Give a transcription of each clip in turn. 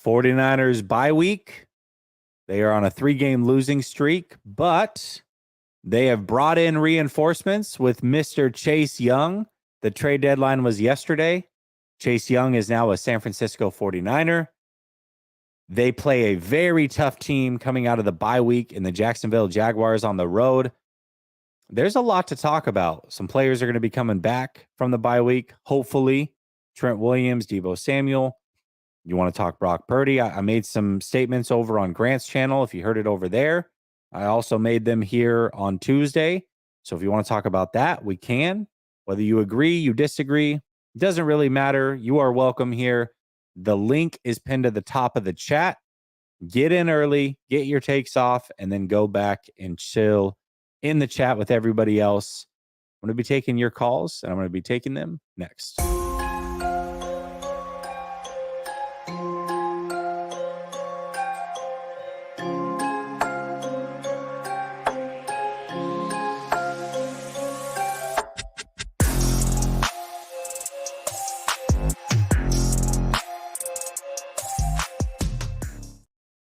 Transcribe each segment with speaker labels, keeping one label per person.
Speaker 1: 49ers bye week. They are on a 3-game losing streak, but they have brought in reinforcements with Mr. Chase Young. The trade deadline was yesterday. Chase Young is now a San Francisco 49er. They play a very tough team coming out of the bye week in the Jacksonville Jaguars on the road. There's a lot to talk about. Some players are going to be coming back from the bye week, hopefully. Trent Williams, Deebo Samuel. You want to talk Brock Purdy? I made some statements over on Grant's channel if you heard it over there. I also made them here on Tuesday. So if you want to talk about that, we can. Whether you agree, you disagree, it doesn't really matter. You are welcome here. The link is pinned at the top of the chat. Get in early, get your takes off, and then go back and chill in the chat with everybody else. I'm going to be taking your calls, and I'm going to be taking them next.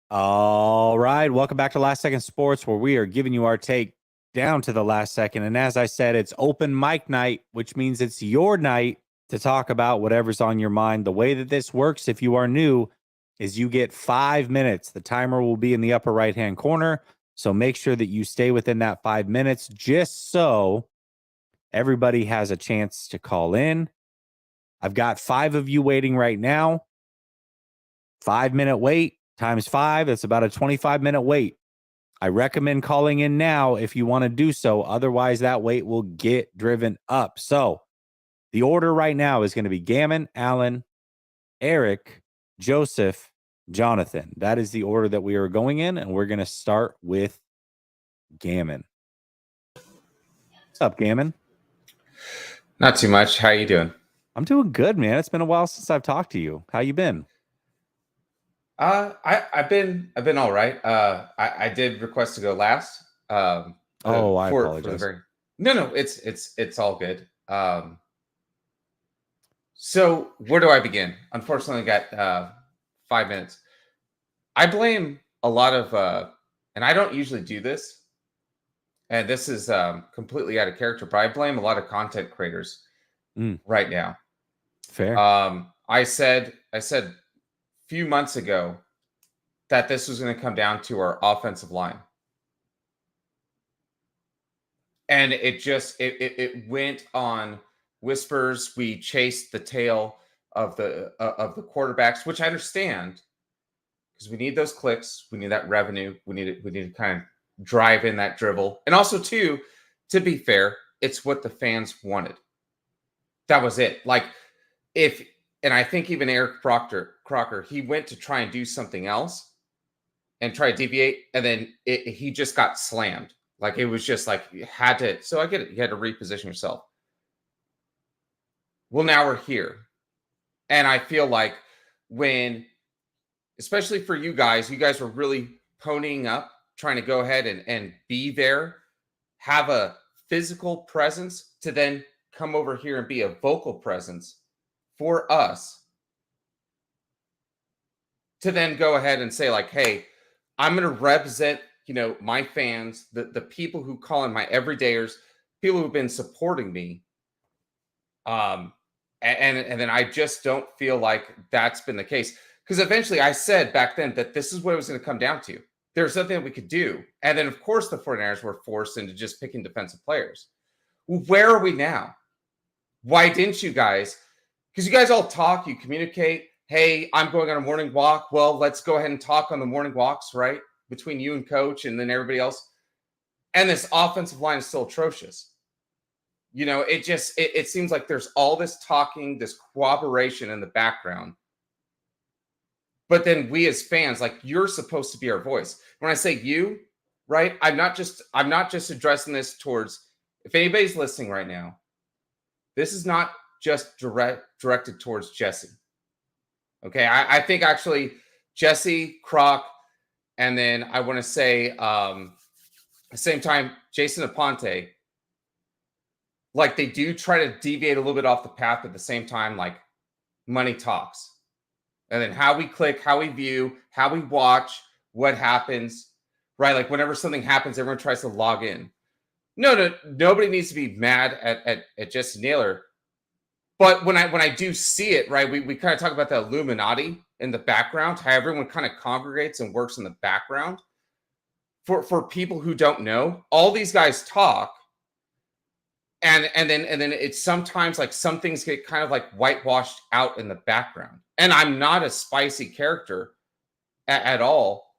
Speaker 1: All right. Welcome back to Last Second Sports, where we are giving you our take down to the last second. And as I said, it's open mic night, which means it's your night to talk about whatever's on your mind. The way that this works, if you are new, is you get 5 minutes. The timer will be in the upper right-hand corner. So make sure that you stay within that 5 minutes, just so everybody has a chance to call in. I've got 5 of you waiting right now. 5-minute wait. Times 5, that's about a 25-minute wait. I recommend calling in now if you want to do so. Otherwise, that wait will get driven up. So the order right now is going to be Gammon, Allen, Eric, Joseph, Jonathan. That is the order that we are going in, and we're going to start with Gammon. What's up, Gammon?
Speaker 2: Not too much. How you doing?
Speaker 1: I'm doing good, man. It's been a while since I've talked to you. How you been?
Speaker 2: I've been all right. I did request to go last.
Speaker 1: I apologize.
Speaker 2: No, it's all good. So where do I begin? Unfortunately, I got 5 minutes. I blame a lot of, and I don't usually do this, and this is completely out of character, but I blame a lot of content creators right now.
Speaker 1: Fair.
Speaker 2: I said few months ago that this was going to come down to our offensive line. And it went on whispers. We chased the tail of the quarterbacks, which I understand, because we need those clicks, we need that revenue, we need to kind of drive in that dribble. And also too, to be fair, it's what the fans wanted. That was it. And I think even Eric Crocker, he went to try and do something else and try to deviate, and then he just got slammed. Like, it was just like, you had to. So I get it. You had to reposition yourself. Well, now we're here. And I feel like especially for you guys were really ponying up, trying to go ahead and be there, have a physical presence to then come over here and be a vocal presence for us, to then go ahead and say, like, hey, I'm going to represent, my fans, the people who call in, my everydayers, people who've been supporting me. And then I just don't feel like that's been the case. Because eventually I said back then that this is what it was going to come down to. There's nothing that we could do. And then, of course, the 49ers were forced into just picking defensive players. Well, where are we now? Why didn't you guys? Because you guys all talk, you communicate. Hey, I'm going on a morning walk. Well, let's go ahead and talk on the morning walks, right? Between you and coach and then everybody else. And this offensive line is still atrocious. It seems like there's all this talking, this cooperation in the background. But then we as fans, like, you're supposed to be our voice. When I say you, right? I'm not just addressing this towards, if anybody's listening right now, this is not just directed towards Jesse. Okay, I think actually Jesse, Croc, and then I want to say at the same time, Jason Aponte, like, they do try to deviate a little bit off the path at the same time, like, money talks. And then how we click, how we view, how we watch, what happens, right? Like whenever something happens, everyone tries to log in. No, nobody needs to be mad at Jesse Naylor. But when I do see it, right, we kind of talk about the Illuminati in the background, how everyone kind of congregates and works in the background. For people who don't know, all these guys talk, and then it's sometimes like some things get kind of like whitewashed out in the background. And I'm not a spicy character at all,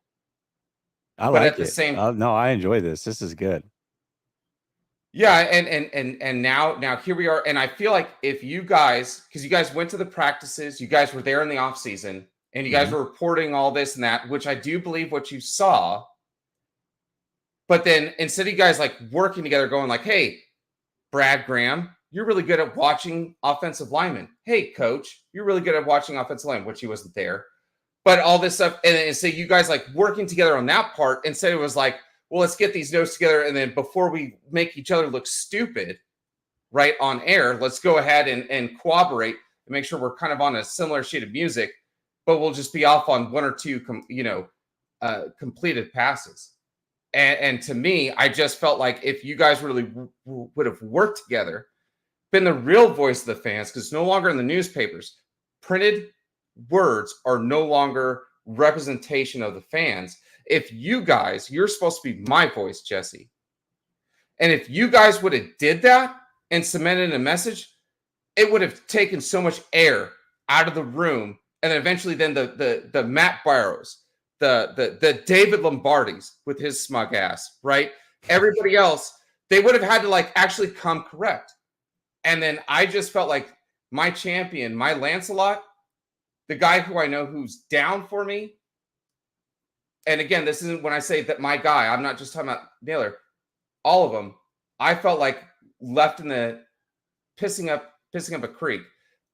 Speaker 1: I
Speaker 2: but
Speaker 1: like
Speaker 2: at the
Speaker 1: it.
Speaker 2: same,
Speaker 1: No, I enjoy this. This is good.
Speaker 2: yeah, and now here we are, and I feel like if you guys, because you guys went to the practices, you guys were there in the off season, and you guys
Speaker 1: Mhm.
Speaker 2: were reporting all this and that, which I do believe what you saw. But then instead of you guys like working together, going like, "Hey, Brad Graham, you're really good at watching offensive linemen. Hey, coach, you're really good at watching offensive line," which he wasn't there. But all this stuff, and so you guys like working together on that part. Instead, it was like, well, let's get these notes together, and then before we make each other look stupid, right on air, let's go ahead and cooperate and make sure we're kind of on a similar sheet of music, but we'll just be off on one or two, completed passes. And to me, I just felt like if you guys really would have worked together, been the real voice of the fans, because it's no longer in the newspapers. Printed words are no longer representation of the fans. If you guys, you're supposed to be my voice, Jesse. And if you guys would have did that and cemented a message, it would have taken so much air out of the room. And then eventually then the Matt Barrows, the David Lombardis with his smug ass, right? Everybody else, they would have had to like actually come correct. And then I just felt like my champion, my Lancelot, the guy who I know who's down for me. And again, this isn't when I say that my guy, I'm not just talking about Naylor, all of them, I felt like left in the pissing up a creek.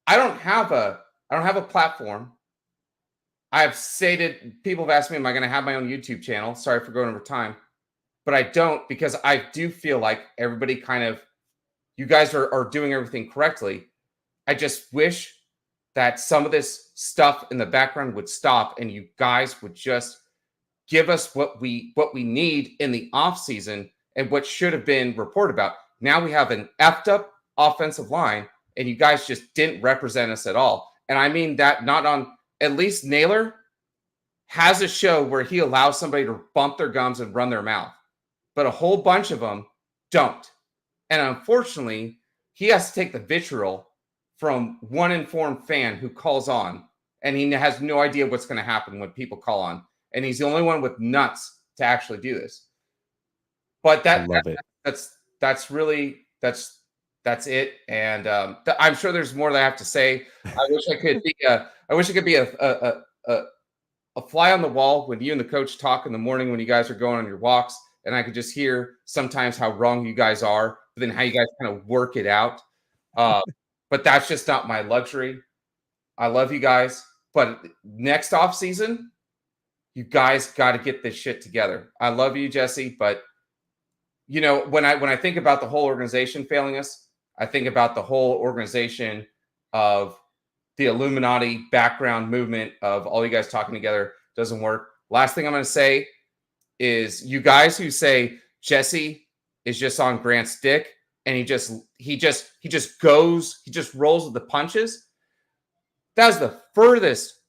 Speaker 2: I don't have a platform. I've stated, people have asked me, am I going to have my own YouTube channel? Sorry for going over time, but I don't, because I do feel like everybody kind of, you guys are doing everything correctly. I just wish that some of this stuff in the background would stop and you guys would just give us what we need in the off season and what should have been reported about. Now we have an effed up offensive line, and you guys just didn't represent us at all. And I mean that not on, at least Naylor has a show where he allows somebody to bump their gums and run their mouth, but a whole bunch of them don't. And unfortunately, he has to take the vitriol from one informed fan who calls on, and he has no idea what's going to happen when people call on. And he's the only one with nuts to actually do this. But
Speaker 1: I love it.
Speaker 2: that's really that's it. And I'm sure there's more that I have to say. I wish I could be a fly on the wall when you and the coach talk in the morning when you guys are going on your walks, and I could just hear sometimes how wrong you guys are, but then how you guys kind of work it out. Uh, but that's just not my luxury. I love you guys, but next off season, you guys got to get this shit together. I love you, Jesse, but when I think about the whole organization failing us, I think about the whole organization of the Illuminati background movement of all you guys talking together doesn't work. Last thing I'm going to say is, you guys who say Jesse is just on Grant's dick and he just rolls with the punches. That's the furthest,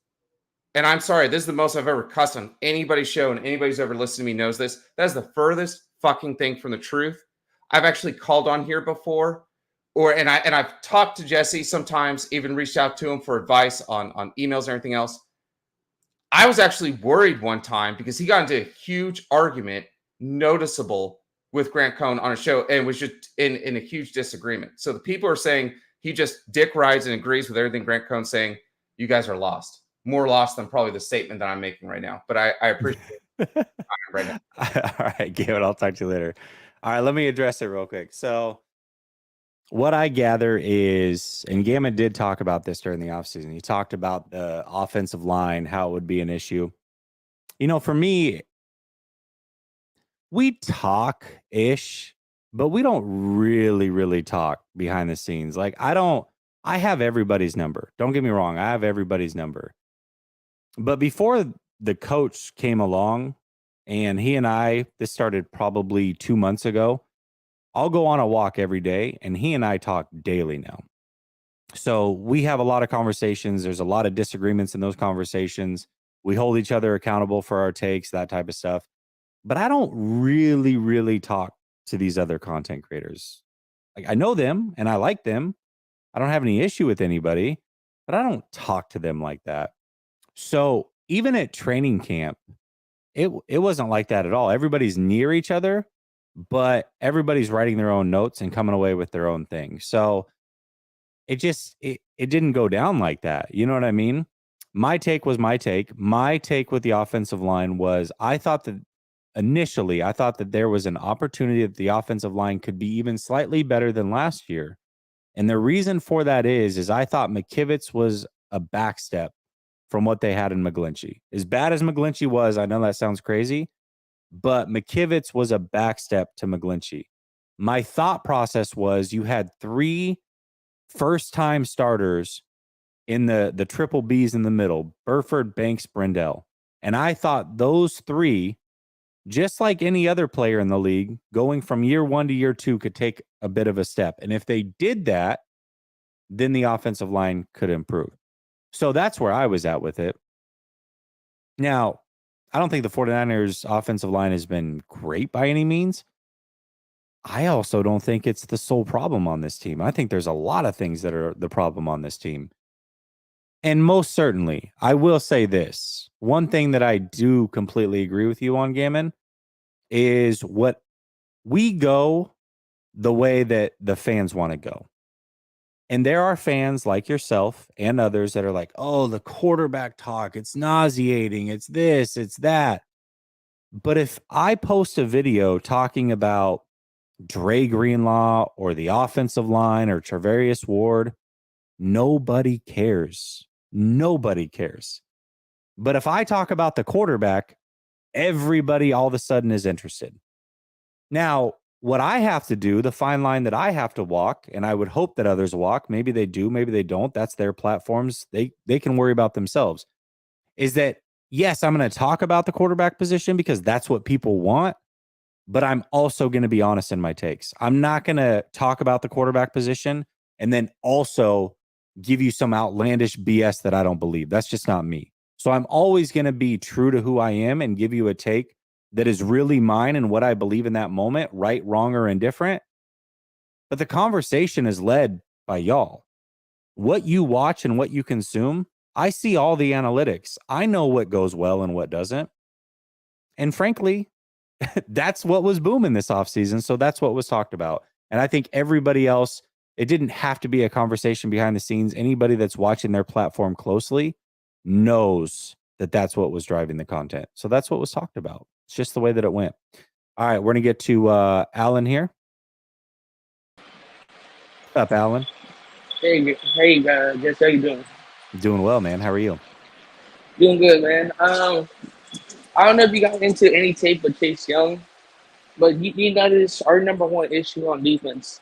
Speaker 2: and I'm sorry, this is the most I've ever cussed on anybody's show, and anybody who's ever listened to me knows this. That's the furthest fucking thing from the truth. I've actually called on here before, and I've talked to Jesse sometimes, even reached out to him for advice on emails and everything else. I was actually worried one time because he got into a huge argument, noticeable, with Grant Cohn on a show, and was just in a huge disagreement. So the people are saying he just dick rides and agrees with everything Grant Cohn's saying. You guys are lost. More lost than probably the statement that I'm making right now. But I appreciate it right now.
Speaker 1: All right, Gabe, I'll talk to you later. All right, let me address it real quick. So what I gather is, and Gambit did talk about this during the offseason. He talked about the offensive line, how it would be an issue. For me, we talk-ish, but we don't really talk behind the scenes. Like, I have everybody's number. Don't get me wrong. I have everybody's number. But before the coach came along, and he and I, this started probably 2 months ago, I'll go on a walk every day, and he and I talk daily now. So we have a lot of conversations. There's a lot of disagreements in those conversations. We hold each other accountable for our takes, that type of stuff. But I don't really talk to these other content creators. Like, I know them and I like them. I don't have any issue with anybody, but I don't talk to them like that. So even at training camp, it wasn't like that at all. Everybody's near each other, but everybody's writing their own notes and coming away with their own thing. So it didn't go down like that. You know what I mean? My take was my take. My take with the offensive line was I thought that initially I thought that there was an opportunity that the offensive line could be even slightly better than last year. And the reason for that is I thought McKivitz was a backstep from what they had in McGlinchey. As bad as McGlinchey was, I know that sounds crazy, but McKivitz was a backstep to McGlinchey. My thought process was you had three first-time starters in the triple Bs in the middle, Burford, Banks, Brendel. And I thought those three, just like any other player in the league, going from year one to year two could take a bit of a step. And if they did that, then the offensive line could improve. So that's where I was at with it. Now, I don't think the 49ers offensive line has been great by any means. I also don't think it's the sole problem on this team. I think there's a lot of things that are the problem on this team. And most certainly, I will say this. One thing that I do completely agree with you on, Gammon, is what we go the way that the fans want to go. And there are fans like yourself and others that are like, oh, the quarterback talk, it's nauseating, it's this, it's that. But if I post a video talking about Dre Greenlaw or the offensive line or Travarius Ward, nobody cares. Nobody cares. But if I talk about the quarterback, everybody all of a sudden is interested. Now, what I have to do, the fine line that I have to walk, and I would hope that others walk, maybe they do, maybe they don't. That's their platforms. They can worry about themselves. Is that, yes, I'm going to talk about the quarterback position because that's what people want, but I'm also going to be honest in my takes. I'm not going to talk about the quarterback position and then also give you some outlandish BS that I don't believe. That's just not me. So I'm always going to be true to who I am and give you a take that is really mine and what I believe in that moment, right, wrong, or indifferent. But the conversation is led by y'all. What you watch and what you consume, I see all the analytics. I know what goes well and what doesn't. And frankly, that's what was booming this offseason. So that's what was talked about. And I think everybody else, it didn't have to be a conversation behind the scenes. Anybody that's watching their platform closely knows that that's what was driving the content. So that's what was talked about. It's just the way that it went. All right, we're going to get to Alan here. What's up, Alan?
Speaker 3: Hey, guys. Just how you doing?
Speaker 1: Doing well, man. How are you?
Speaker 3: Doing good, man. I don't know if you got into any tape with Chase Young, but you notice our number one issue on defense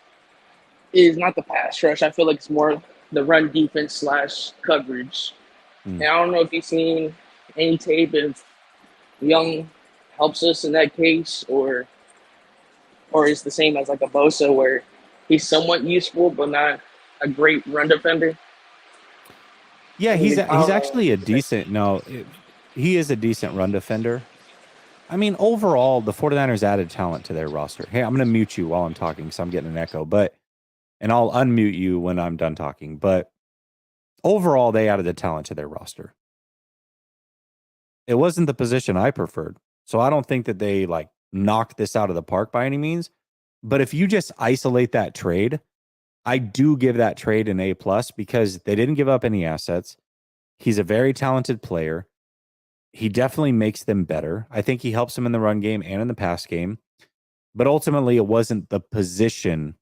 Speaker 3: is not the pass rush. I feel like it's more the run defense slash coverage.
Speaker 1: Mm.
Speaker 3: And I don't know if you've seen any tape if Young helps us in that case, or is the same as like a Bosa where he's somewhat useful but not a great run defender.
Speaker 1: Yeah,
Speaker 3: I
Speaker 1: he's
Speaker 3: mean, I don't know.
Speaker 1: actually a decent. He is a decent run defender. I mean, overall, the 49ers added talent to their roster. Hey, I'm going to mute you while I'm talking because I'm getting an echo, and I'll unmute you when I'm done talking. But overall, they added the talent to their roster. It wasn't the position I preferred. So I don't think that they like knocked this out of the park by any means. But if you just isolate that trade, I do give that trade an A plus because they didn't give up any assets. He's a very talented player. He definitely makes them better. I think he helps them in the run game and in the pass game. But ultimately, it wasn't the position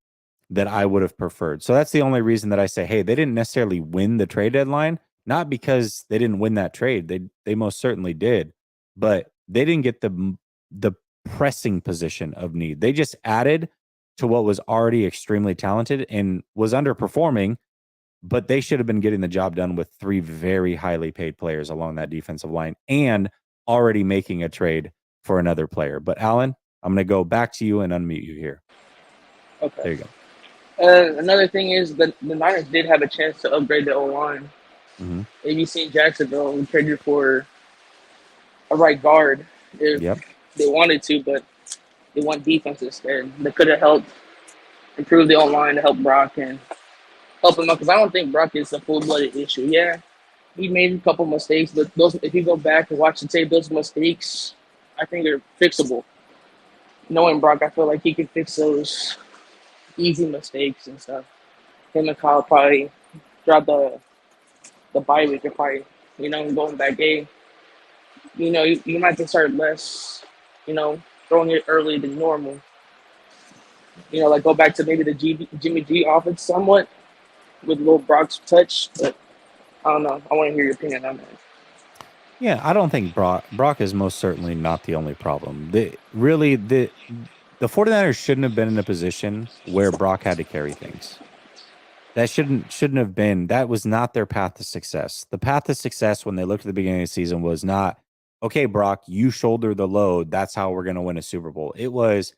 Speaker 1: that I would have preferred. So that's the only reason that I say, hey, they didn't necessarily win the trade deadline, not because they didn't win that trade. They most certainly did, but they didn't get the pressing position of need. They just added to what was already extremely talented and was underperforming but they should have been getting the job done with 3 very highly paid players along that defensive line and already making a trade for another player. But Alan, I'm going to go back to you and unmute you here.
Speaker 3: Okay.
Speaker 1: There you go.
Speaker 3: Another thing is the Niners did have a chance to upgrade the O-line.
Speaker 1: Mm-hmm.
Speaker 3: If you seen Jacksonville, we traded for a right guard if
Speaker 1: Yep.
Speaker 3: they wanted to, but they want defense instead. They could have helped improve the O-line to help Brock and help him out because I don't think Brock is a full-blooded issue. Yeah, he made a couple mistakes, but those if you go back and watch the tape, those mistakes I think are fixable. Knowing Brock, I feel like he could fix those easy mistakes and stuff. Him and Kyle probably drop the bye week and probably going back. Hey, you might have to start less, throwing it early than normal. Like go back to maybe the Jimmy G offense somewhat with little Brock's touch, but I don't know. I want to hear your opinion on that.
Speaker 1: Yeah, I don't think Brock is most certainly not the only problem. The 49ers shouldn't have been in a position where Brock had to carry things. That shouldn't have been. That was not their path to success. The path to success when they looked at the beginning of the season was not, okay, Brock, you shoulder the load. That's how we're going to win a Super Bowl. It was,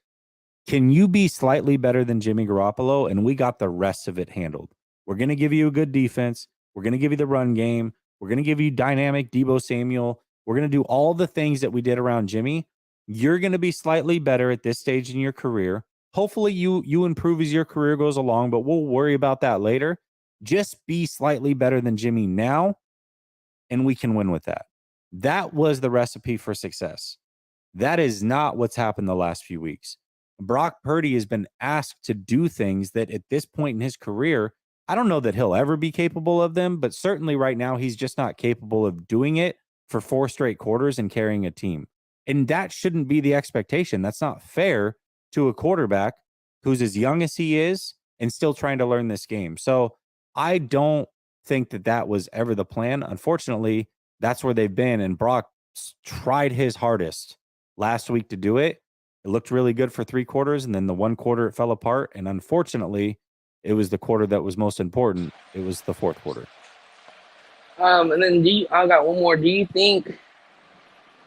Speaker 1: can you be slightly better than Jimmy Garoppolo? And we got the rest of it handled. We're going to give you a good defense. We're going to give you the run game. We're going to give you dynamic Deebo Samuel. We're going to do all the things that we did around Jimmy. You're going to be slightly better at this stage in your career. Hopefully you improve as your career goes along, but we'll worry about that later. Just be slightly better than Jimmy now, and we can win with that. That was the recipe for success. That is not what's happened the last few weeks. Brock Purdy has been asked to do things that at this point in his career, I don't know that he'll ever be capable of them, but certainly right now he's just not capable of doing it for 4 straight quarters and carrying a team. And that shouldn't be the expectation. That's not fair to a quarterback who's as young as he is and still trying to learn this game. So I don't think that was ever the plan. Unfortunately, that's where they've been. And Brock tried his hardest last week to do it. It looked really good for 3 quarters, and then the 1 quarter it fell apart. And unfortunately, it was the quarter that was most important. It was the 4th quarter.
Speaker 3: And then I got one more. Do you think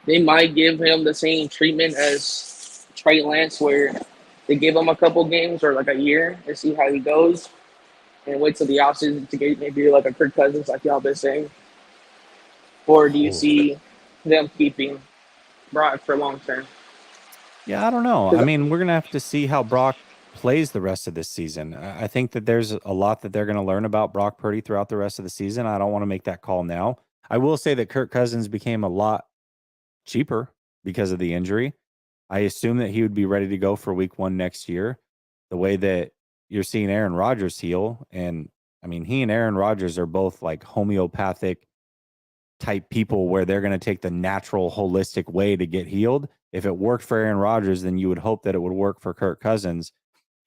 Speaker 3: they might give him the same treatment as Trey Lance, where they give him a couple games or like a year and see how he goes, and wait till the offseason to get maybe like a Kirk Cousins, like y'all been saying? Or do you see them keeping Brock for long term?
Speaker 1: Yeah, I don't know. I mean, we're going to have to see how Brock plays the rest of this season. I think that there's a lot that they're going to learn about Brock Purdy throughout the rest of the season. I don't want to make that call now. I will say that Kirk Cousins became a lot cheaper because of the injury. I assume that he would be ready to go for week 1 next year. The way that you're seeing Aaron Rodgers heal, and I mean, he and Aaron Rodgers are both like homeopathic type people where they're going to take the natural, holistic way to get healed. If it worked for Aaron Rodgers, then you would hope that it would work for Kirk Cousins.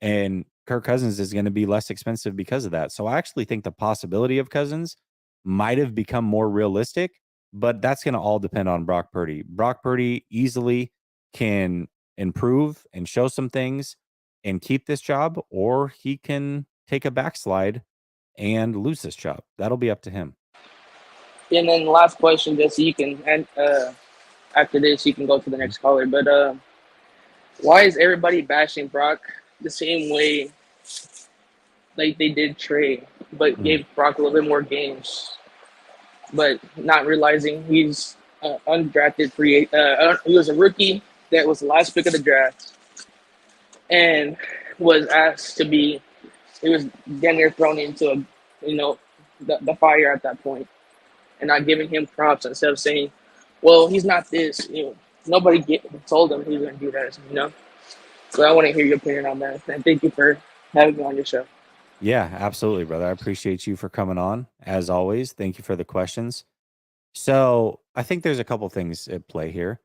Speaker 1: And Kirk Cousins is going to be less expensive because of that. So I actually think the possibility of Cousins might have become more realistic, but that's going to all depend on Brock Purdy. Brock Purdy easily can improve and show some things and keep this job, or he can take a backslide and lose this job. That'll be up to him.
Speaker 3: And then the last question, just so you can, and after this, you can go to the next caller. But why is everybody bashing Brock the same way like they did Trey, but gave Brock a little bit more games, but not realizing he's undrafted free. He was a rookie that was the last pick of the draft and was asked to be. He was getting there thrown into the fire at that point, and not giving him props instead of saying, "Well, he's not this." Nobody told him he was going to do that. So I want to hear your opinion on that. And thank you for having me on your show.
Speaker 1: Yeah, absolutely, brother. I appreciate you for coming on. As always, thank you for the questions. So I think there's a couple things at play here.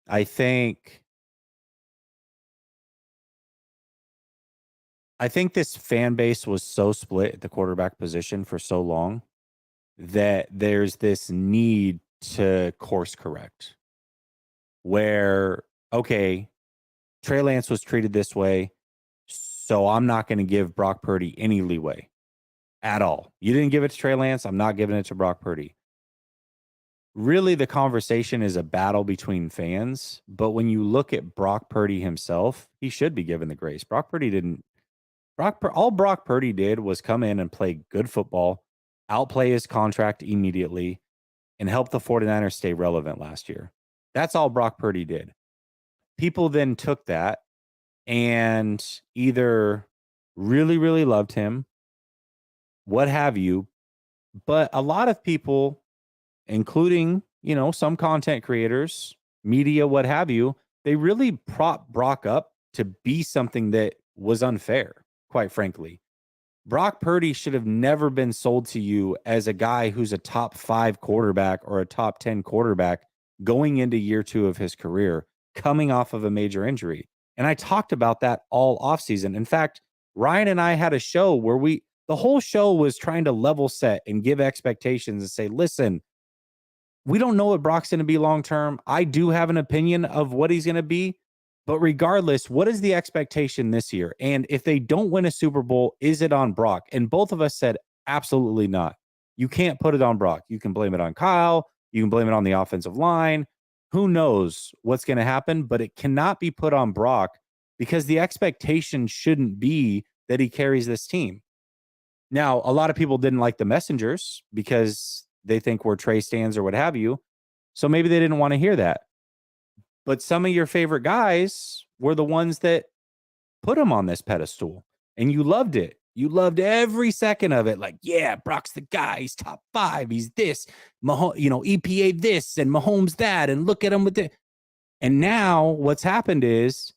Speaker 1: I think this fan base was so split at the quarterback position for so long that there's this need to course correct where, okay, Trey Lance was treated this way, so I'm not going to give Brock Purdy any leeway. at all. You didn't give it to Trey Lance. I'm not giving it to Brock Purdy. Really, the conversation is a battle between fans. But when you look at Brock Purdy himself, he should be given the grace. Brock Purdy didn't. All Brock Purdy did was come in and play good football, outplay his contract immediately, and help the 49ers stay relevant last year. That's all Brock Purdy did. People then took that and either really, really loved him, what have you. But a lot of people, including, some content creators, media, what have you, they really prop Brock up to be something that was unfair, quite frankly. Brock Purdy should have never been sold to you as a guy who's a top 5 quarterback or a top 10 quarterback going into year 2 of his career, coming off of a major injury. And I talked about that all offseason. In fact, Ryan and I had a show where the whole show was trying to level set and give expectations and say, listen, we don't know what Brock's going to be long term. I do have an opinion of what he's going to be. But regardless, what is the expectation this year? And if they don't win a Super Bowl, is it on Brock? And both of us said, absolutely not. You can't put it on Brock. You can blame it on Kyle. You can blame it on the offensive line. Who knows what's going to happen? But it cannot be put on Brock because the expectation shouldn't be that he carries this team. Now, a lot of people didn't like the messengers because they think we're Trey stans or what have you. So maybe they didn't want to hear that. But some of your favorite guys were the ones that put him on this pedestal, and you loved it. You loved every second of it. Like, yeah, Brock's the guy. He's top 5. He's this. EPA this and Mahomes that. And look at him with it. And now what's happened is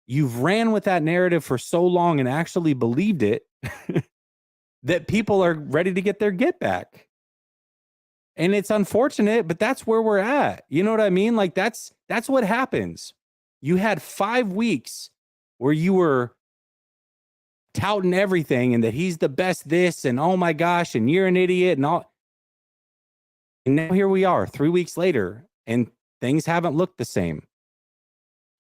Speaker 1: you've ran with that narrative for so long and actually believed it that people are ready to get their get back. And it's unfortunate, but that's where we're at. You know what I mean? Like that's what happens. You had 5 weeks where you were touting everything and that he's the best this and oh my gosh, and you're an idiot and all. And now here we are 3 weeks later and things haven't looked the same.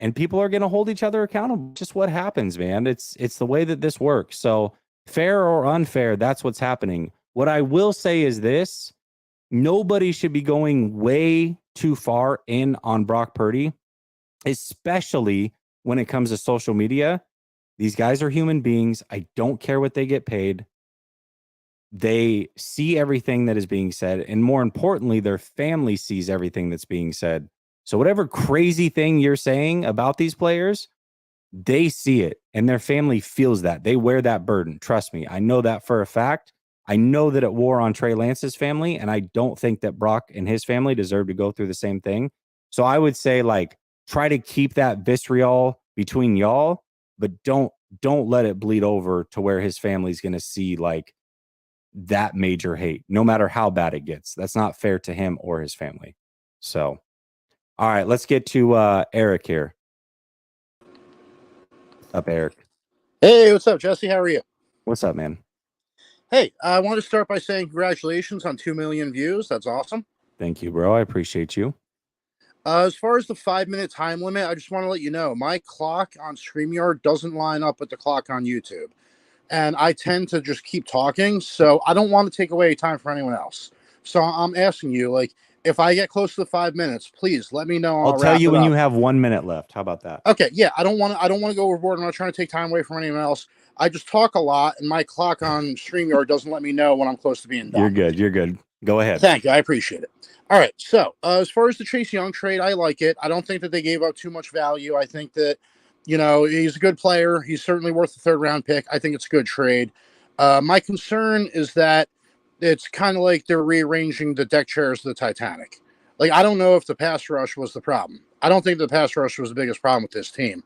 Speaker 1: And people are going to hold each other accountable. Just what happens, man. It's the way that this works. So fair or unfair, that's what's happening. What I will say is this. Nobody should be going way too far in on Brock Purdy, especially when it comes to social media. These guys are human beings. I don't care what they get paid. They see everything that is being said. And more importantly, their family sees everything that's being said. So whatever crazy thing you're saying about these players, they see it and their family feels that. They wear that burden. Trust me. I know that for a fact. I know that it wore on Trey Lance's family, and I don't think that Brock and his family deserve to go through the same thing. So I would say, try to keep that vitriol between y'all, but don't let it bleed over to where his family's going to see that major hate, no matter how bad it gets. That's not fair to him or his family. So, all right, let's get to Eric here. What's up, Eric?
Speaker 4: Hey, what's up, Jesse? How are you?
Speaker 1: What's up, man?
Speaker 4: Hey, I want to start by saying congratulations on 2 million views. That's awesome.
Speaker 1: Thank you, bro. I appreciate you.
Speaker 4: As far as the 5-minute time limit, I just want to let you know, my clock on StreamYard doesn't line up with the clock on YouTube. And I tend to just keep talking, so I don't want to take away time for anyone else. So I'm asking you, if I get close to the 5 minutes, please let me know.
Speaker 1: I'll tell you when you have 1 minute left. How about that?
Speaker 4: Okay, yeah, I don't want to go overboard. I'm not trying to take time away from anyone else. I just talk a lot, and my clock on StreamYard doesn't let me know when I'm close to being done.
Speaker 1: You're good. Go ahead.
Speaker 4: Thank you. I appreciate it. All right. So as far as the Chase Young trade, I like it. I don't think that they gave up too much value. I think that, he's a good player. He's certainly worth the 3rd round pick. I think it's a good trade. My concern is that it's kind of like they're rearranging the deck chairs of the Titanic. I don't know if the pass rush was the problem. I don't think the pass rush was the biggest problem with this team.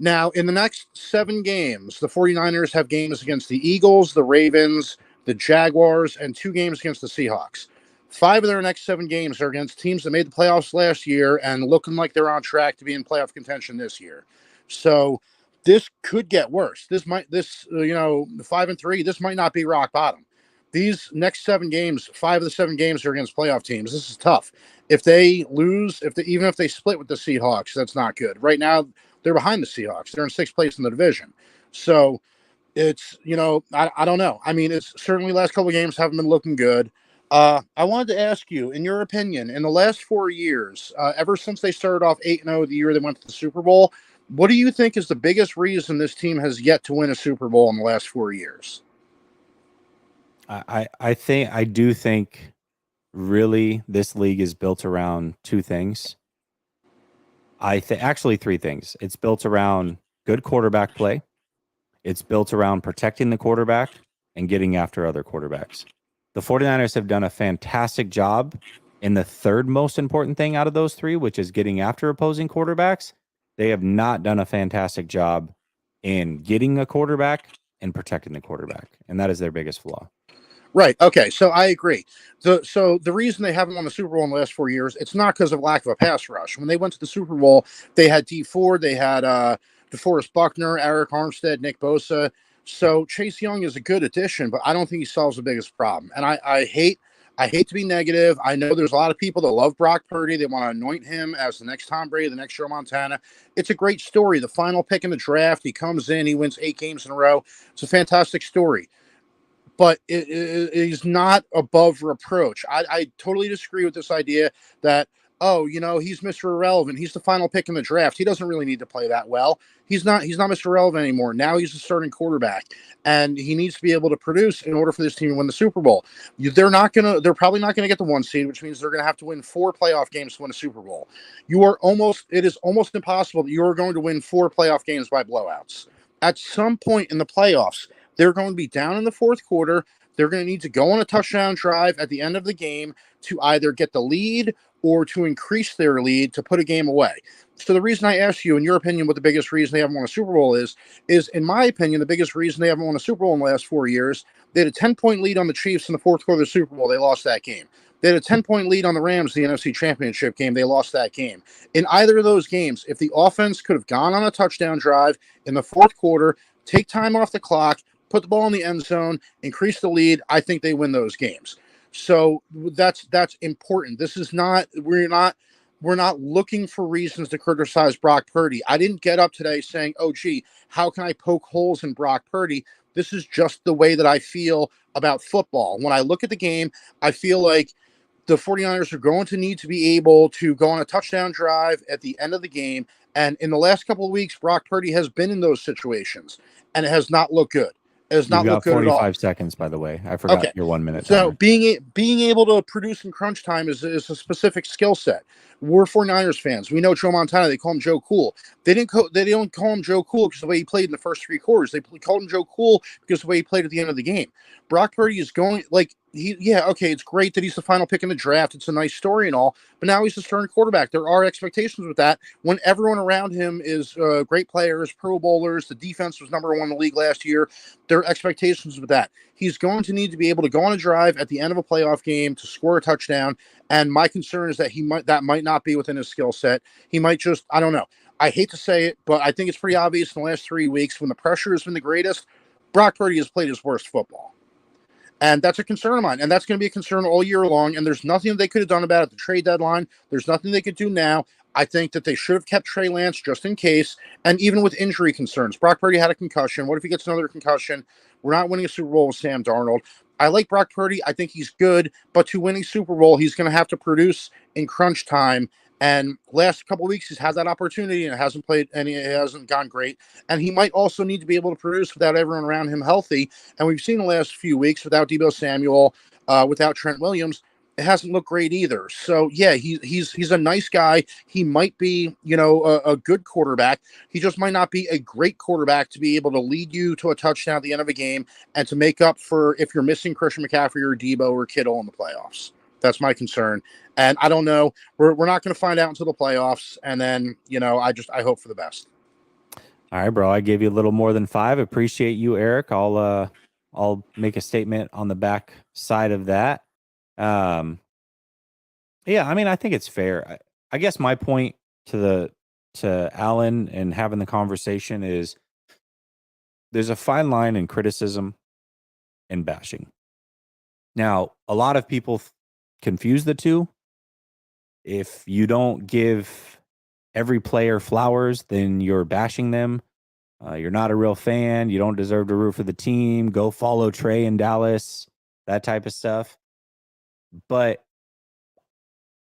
Speaker 4: Now, in the next 7 games, the 49ers have games against the Eagles, the Ravens, the Jaguars, and 2 games against the Seahawks. 5 of their next 7 games are against teams that made the playoffs last year and looking like they're on track to be in playoff contention this year. So this could get worse. 5-3, this might not be rock bottom. These next 7 games, 5 of the 7 games are against playoff teams. This is tough. If they lose, even if they split with the Seahawks, that's not good. Right now, they're behind the Seahawks. They're in 6th place in the division. So It's, I don't know. I mean, it's certainly last couple of games haven't been looking good. I wanted to ask you, in your opinion, in the last 4 years, ever since they started off 8-0 the year they went to the Super Bowl, what do you think is the biggest reason this team has yet to win a Super Bowl in the last 4 years?
Speaker 1: I do think really this league is built around two things. Actually three things. It's built around good quarterback play. It's built around protecting the quarterback and getting after other quarterbacks. The 49ers have done a fantastic job in the third most important thing out of those three, which is getting after opposing quarterbacks. They have not done a fantastic job in getting a quarterback and protecting the quarterback. And that is their biggest flaw.
Speaker 4: Right. Okay. So I agree. So the reason they haven't won the Super Bowl in the last 4 years, it's not because of lack of a pass rush. When they went to the Super Bowl, they had D Ford, they had DeForest Buckner, Eric Armstead, Nick Bosa. So Chase Young is a good addition, but I don't think he solves the biggest problem. And I hate to be negative. I know there's a lot of people that love Brock Purdy. They want to anoint him as the next Tom Brady, the next Joe Montana. It's a great story. The final pick in the draft, he comes in, he wins 8 games in a row. It's a fantastic story, but it is not above reproach. I totally disagree with this idea that, oh, he's Mr. Irrelevant. He's the final pick in the draft. He doesn't really need to play that well. He's not Mr. Irrelevant anymore. Now he's the starting quarterback, and he needs to be able to produce in order for this team to win the Super Bowl. They're probably not gonna get the 1 seed, which means they're gonna have to win 4 playoff games to win a Super Bowl. It is almost impossible that you are going to win 4 playoff games by blowouts. At some point in the playoffs, they're going to be down in the fourth quarter. They're going to need to go on a touchdown drive at the end of the game to either get the lead or to increase their lead to put a game away. So the reason I asked you, in your opinion, what the biggest reason they haven't won a Super Bowl is in my opinion, the biggest reason they haven't won a Super Bowl in the last 4 years, they had a 10-point lead on the Chiefs in the fourth quarter of the Super Bowl. They lost that game. They had a 10-point lead on the Rams in the NFC Championship game. They lost that game. In either of those games, if the offense could have gone on a touchdown drive in the fourth quarter, take time off the clock, put the ball in the end zone, increase the lead, I think they win those games. So that's important. This is not we're not looking for reasons to criticize Brock Purdy. I didn't get up today saying, "Oh gee, how can I poke holes in Brock Purdy?" This is just the way that I feel about football. When I look at the game, I feel like the 49ers are going to need to be able to go on a touchdown drive at the end of the game. And in the last couple of weeks, Brock Purdy has been in those situations, and it has not looked good. It has
Speaker 1: You've
Speaker 4: not
Speaker 1: got
Speaker 4: looked good at all.
Speaker 1: 45 seconds, by the way. I forgot
Speaker 4: Okay.
Speaker 1: your 1 minute
Speaker 4: So
Speaker 1: timer.
Speaker 4: being able to produce in crunch time is a specific skill set. We're 49ers fans. We know Joe Montana. They call him Joe Cool. They don't call him Joe Cool because of the way he played in the first 3 quarters. They called him Joe Cool because of the way he played at the end of the game. Brock Purdy is going it's great that he's the final pick in the draft. It's a nice story and all, but now he's the starting quarterback. There are expectations with that when everyone around him is great players, Pro Bowlers. The defense was number 1 in the league last year. There are expectations with that. He's going to need to be able to go on a drive at the end of a playoff game to score a touchdown. And my concern is that that might not be within his skill set. He might just, I don't know. I hate to say it, but I think it's pretty obvious in the last 3 weeks when the pressure has been the greatest, Brock Purdy has played his worst football. And that's a concern of mine. And that's going to be a concern all year long. And there's nothing that they could have done about it at the trade deadline. There's nothing they could do now. I think that they should have kept Trey Lance just in case. And even with injury concerns, Brock Purdy had a concussion. What if he gets another concussion? We're not winning a Super Bowl with Sam Darnold. I like Brock Purdy. I think he's good. But to win a Super Bowl, he's going to have to produce in crunch time. And last couple of weeks, he's had that opportunity and it hasn't played, and it hasn't gone great. And he might also need to be able to produce without everyone around him healthy. And we've seen the last few weeks without Deebo Samuel, without Trent Williams, it hasn't looked great either. So yeah, he's a nice guy. He might be, a good quarterback. He just might not be a great quarterback to be able to lead you to a touchdown at the end of a game and to make up for if you're missing Christian McCaffrey or Deebo or Kittle in the playoffs. That's my concern. And I don't know. We're not going to find out until the playoffs. And then, I hope for the best.
Speaker 1: All right, bro. I gave you a little more than 5. Appreciate you, Eric. I'll make a statement on the back side of that. Yeah, I mean, I think it's fair. I guess my point to Alan and having the conversation is there's a fine line in criticism and bashing. Now, a lot of people confuse the two. If you don't give every player flowers, then you're bashing them. You're not a real fan. You don't deserve to root for the team. Go follow Trey in Dallas, that type of stuff. But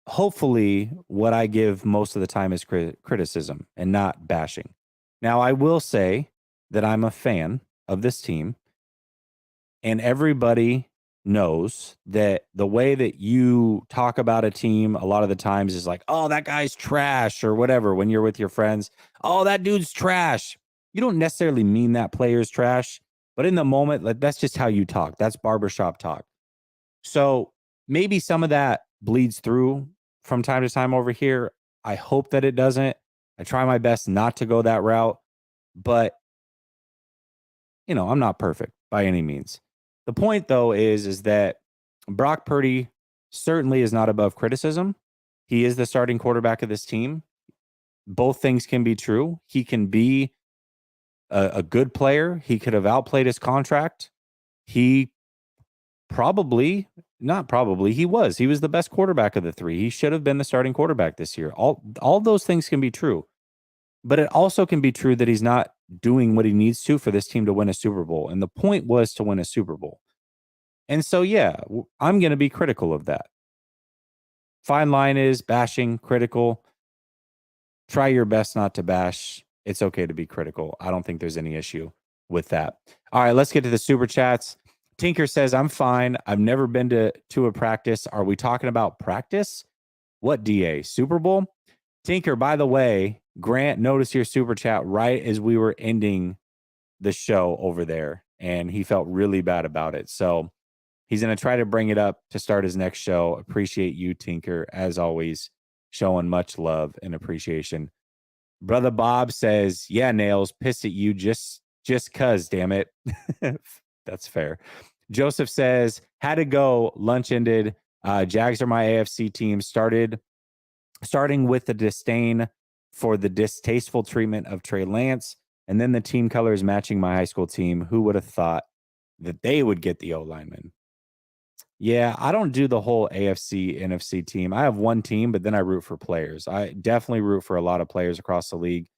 Speaker 1: hopefully what I give most of the time is criticism and not bashing. Now, I will say that I'm a fan of this team, and everybody knows that the way that you talk about a team a lot of the times is like, oh, that guy's trash or whatever. When you're with your friends, oh, that dude's trash. You don't necessarily mean that player's trash, but in the moment, like, that's just how you talk. That's barbershop talk. So maybe some of that bleeds through from time to time over here. I hope that it doesn't. I try my best not to go that route, but I'm not perfect by any means. The point, though, is that Brock Purdy certainly is not above criticism. He is the starting quarterback of this team. Both things can be true. He can be a good player. He could have outplayed his contract. He not probably, he was the best quarterback of the three. He should have been the starting quarterback this year. All those things can be true. But it also can be true that he's not doing what he needs to for this team to win a Super Bowl. And the point was to win a Super Bowl. And so, yeah, I'm going to be critical of that. Fine line is bashing, critical. Try your best not to bash. It's okay to be critical. I don't think there's any issue with that. All right, let's get to the super chats. Tinker says, I'm fine. I've never been to a practice. Are we talking about practice? What DA? Super Bowl? Tinker, by the way, Grant noticed your super chat right as we were ending the show over there, and he felt really bad about it. So he's going to try to bring it up to start his next show. Appreciate you, Tinker, as always, showing much love and appreciation. Brother Bob says, yeah, Nails, pissed at you just cuz, damn it. That's fair. Joseph says, had to go. Lunch ended. Jags are my AFC team. Starting with the disdain for the distasteful treatment of Trey Lance, and then the team colors matching my high school team. Who would have thought that they would get the O-lineman? Yeah, I don't do the whole AFC, NFC team. I have one team, but then I root for players. I definitely root for a lot of players across the league.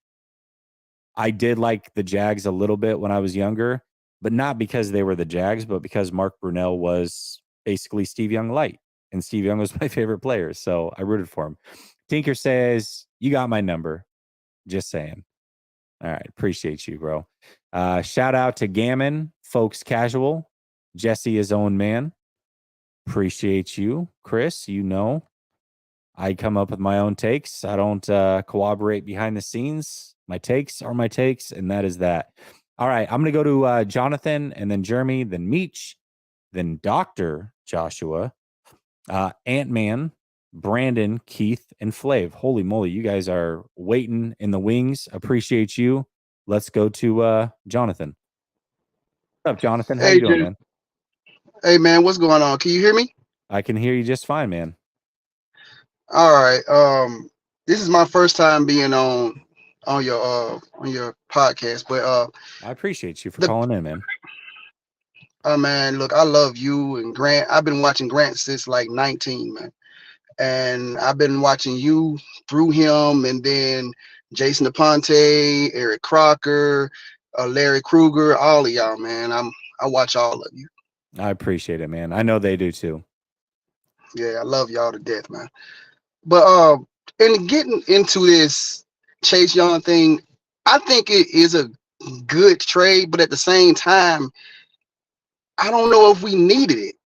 Speaker 1: I did like the Jags a little bit when I was younger, but not because they were the Jags, but because Mark Brunell was basically Steve Young light, and Steve Young was my favorite player, so I rooted for him. Tinker says, you got my number. Just saying. All right. Appreciate you, bro. Shout out to Gammon, Folks Casual, Jesse, his own man. Appreciate you, Chris. I come up with my own takes. I don't corroborate behind the scenes. My takes are my takes, and that is that. All right. I'm going to go to Jonathan, and then Jeremy, then Meech, then Dr. Joshua, Ant-Man, Brandon, Keith, and Flav. Holy moly, you guys are waiting in the wings. Appreciate you. Let's go to Jonathan. What's up, Jonathan? How you doing, man?
Speaker 5: Hey, man, what's going on? Can you hear me?
Speaker 1: I can hear you just fine, man.
Speaker 5: All right. This is my first time being on your podcast, but
Speaker 1: I appreciate you for calling in, man.
Speaker 5: Man, look, I love you and Grant. I've been watching Grant since like 19, man. And I've been watching you through him, and then Jason DePonte, Eric Crocker, Larry Kruger, all of y'all, man. I watch all of you.
Speaker 1: I appreciate it, man. I know they do too.
Speaker 5: Yeah, I love y'all to death, man. But in getting into this Chase Young thing, I think it is a good trade, but at the same time, I don't know if we needed it.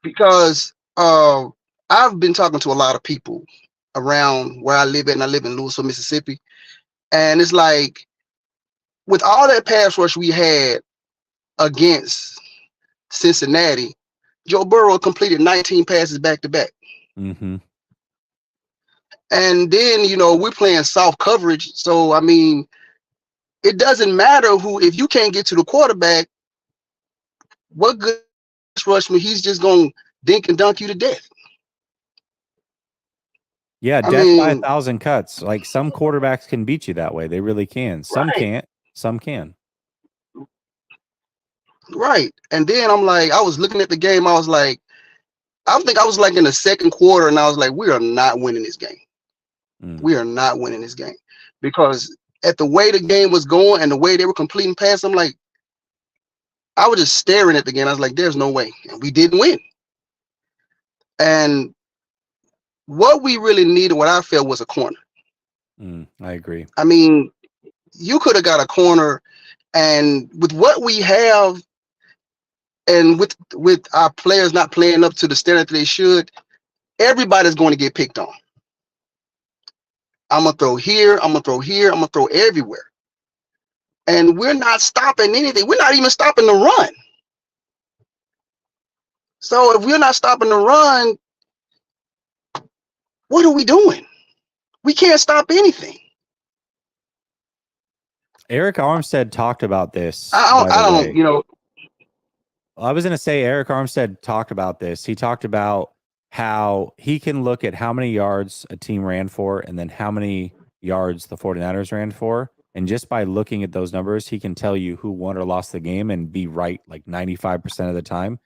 Speaker 5: Because I've been talking to a lot of people around where I live at, and I live in Louisville, Mississippi. And it's like, with all that pass rush we had against Cincinnati, Joe Burrow completed 19 passes back to back.
Speaker 1: Mm-hmm.
Speaker 5: And then, we're playing soft coverage. So, I mean, it doesn't matter if you can't get to the quarterback, what good rushman, he's just going to dink and dunk you to death.
Speaker 1: Yeah, death by 1,000 cuts. Like, some quarterbacks can beat you that way. They really can. Some can't. Some can.
Speaker 5: Right. And then I was looking at the game. I think I was like in the second quarter, and I was like, we are not winning this game. We are not winning this game, because at the way the game was going and the way they were completing passes, I'm like, I was just staring at the game. I was like, there's no way. And we didn't win. And what we really needed, what I felt, was a corner.
Speaker 1: I agree.
Speaker 5: I mean, you could have got a corner, and with what we have, and with our players not playing up to the standard that they should, everybody's going to get picked on. I'm gonna throw here, I'm gonna throw here, I'm gonna throw everywhere. And we're not stopping anything. We're not even stopping the run. So if we're not stopping the run, what are we doing? We can't stop anything.
Speaker 1: Eric Armstead talked about this.
Speaker 5: I don't, you know.
Speaker 1: I was going to say Eric Armstead talked about this. He talked about how he can look at how many yards a team ran for and then how many yards the 49ers ran for. And just by looking at those numbers, he can tell you who won or lost the game and be right like 95% of the time.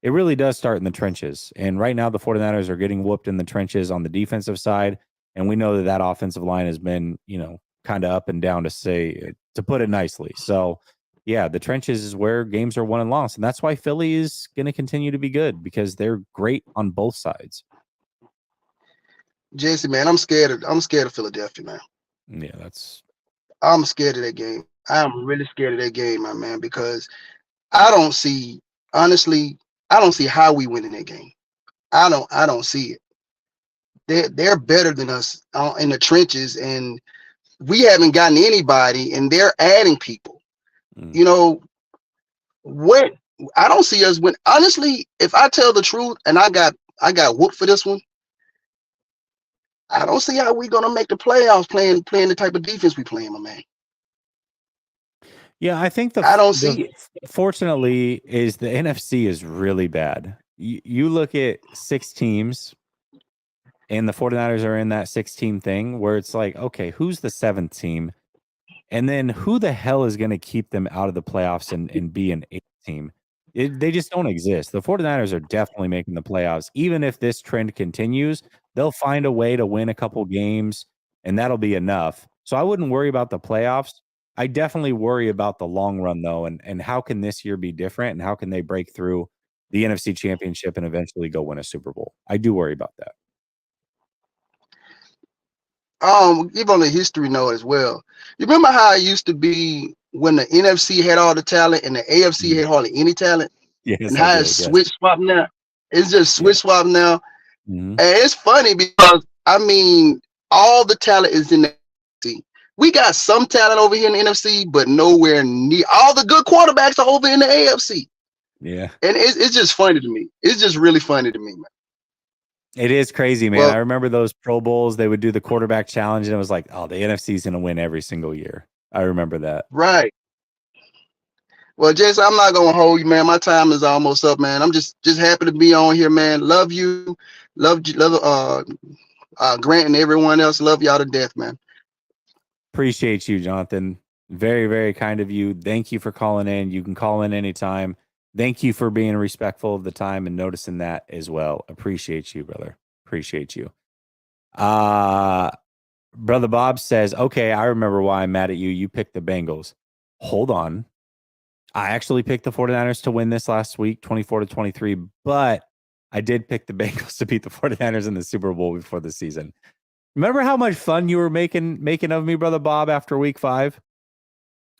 Speaker 1: It really does start in the trenches. And right now, the 49ers are getting whooped in the trenches on the defensive side. And we know that that offensive line has been, you know, kind of up and down, to put it nicely. So, yeah, the trenches is where games are won and lost. And that's why Philly is going to continue to be good, because they're great on both sides.
Speaker 5: Jesse, man, I'm scared of Philadelphia, man.
Speaker 1: Yeah,
Speaker 5: I'm scared of that game. I'm really scared of that game, my man, because I don't see, honestly, I don't see how we win in that game. I don't see it. They're better than us in the trenches, and we haven't gotten anybody, and they're adding people. You know what? I don't see us win. Honestly, if I tell the truth, and I got whooped for this one, I don't see how we're gonna make the playoffs playing the type of defense we playing, my man.
Speaker 1: Yeah, I think
Speaker 5: I don't see it.
Speaker 1: Fortunately, is the NFC is really bad. You look at 6 teams, and the 49ers are in that 6-team thing where it's like, okay, who's the 7th team? And then who the hell is going to keep them out of the playoffs and be an 8th team? They just don't exist. The 49ers are definitely making the playoffs. Even if this trend continues, they'll find a way to win a couple games, and that'll be enough. So I wouldn't worry about the playoffs. I definitely worry about the long run, though, and how can this year be different, and how can they break through the NFC Championship and eventually go win a Super Bowl? I do worry about that.
Speaker 5: Give on the history note as well. You remember how it used to be when the NFC had all the talent and the AFC had hardly any talent?
Speaker 1: Yes,
Speaker 5: and how it's switch swap now? It's just switch swap now. And it's funny because, I mean, all the talent is in the NFC. We got some talent over here in the NFC, but nowhere near. All the good quarterbacks are over in the AFC.
Speaker 1: Yeah.
Speaker 5: And it's just funny to me. It's just really funny to me, man.
Speaker 1: It is crazy, man.
Speaker 5: Well,
Speaker 1: I remember those Pro Bowls. They would do the quarterback challenge, and it was like, oh, the NFC is going to win every single year. I remember that.
Speaker 5: Right. Well, Jesse, I'm not going to hold you, man. My time is almost up, man. I'm just happy to be on here, man. Love you. Love Grant and everyone else. Love y'all to death, man.
Speaker 1: Appreciate you, Jonathan. Very, very kind of you. Thank you for calling in. You can call in anytime. Thank you for being respectful of the time and noticing that as well. Appreciate you, brother. Appreciate you. Brother Bob says, okay, I remember why I'm mad at you. You picked the Bengals. Hold on. I actually picked the 49ers to win this last week, 24-23, but I did pick the Bengals to beat the 49ers in the Super Bowl before the season. Remember how much fun you were making of me, Brother Bob, after week 5?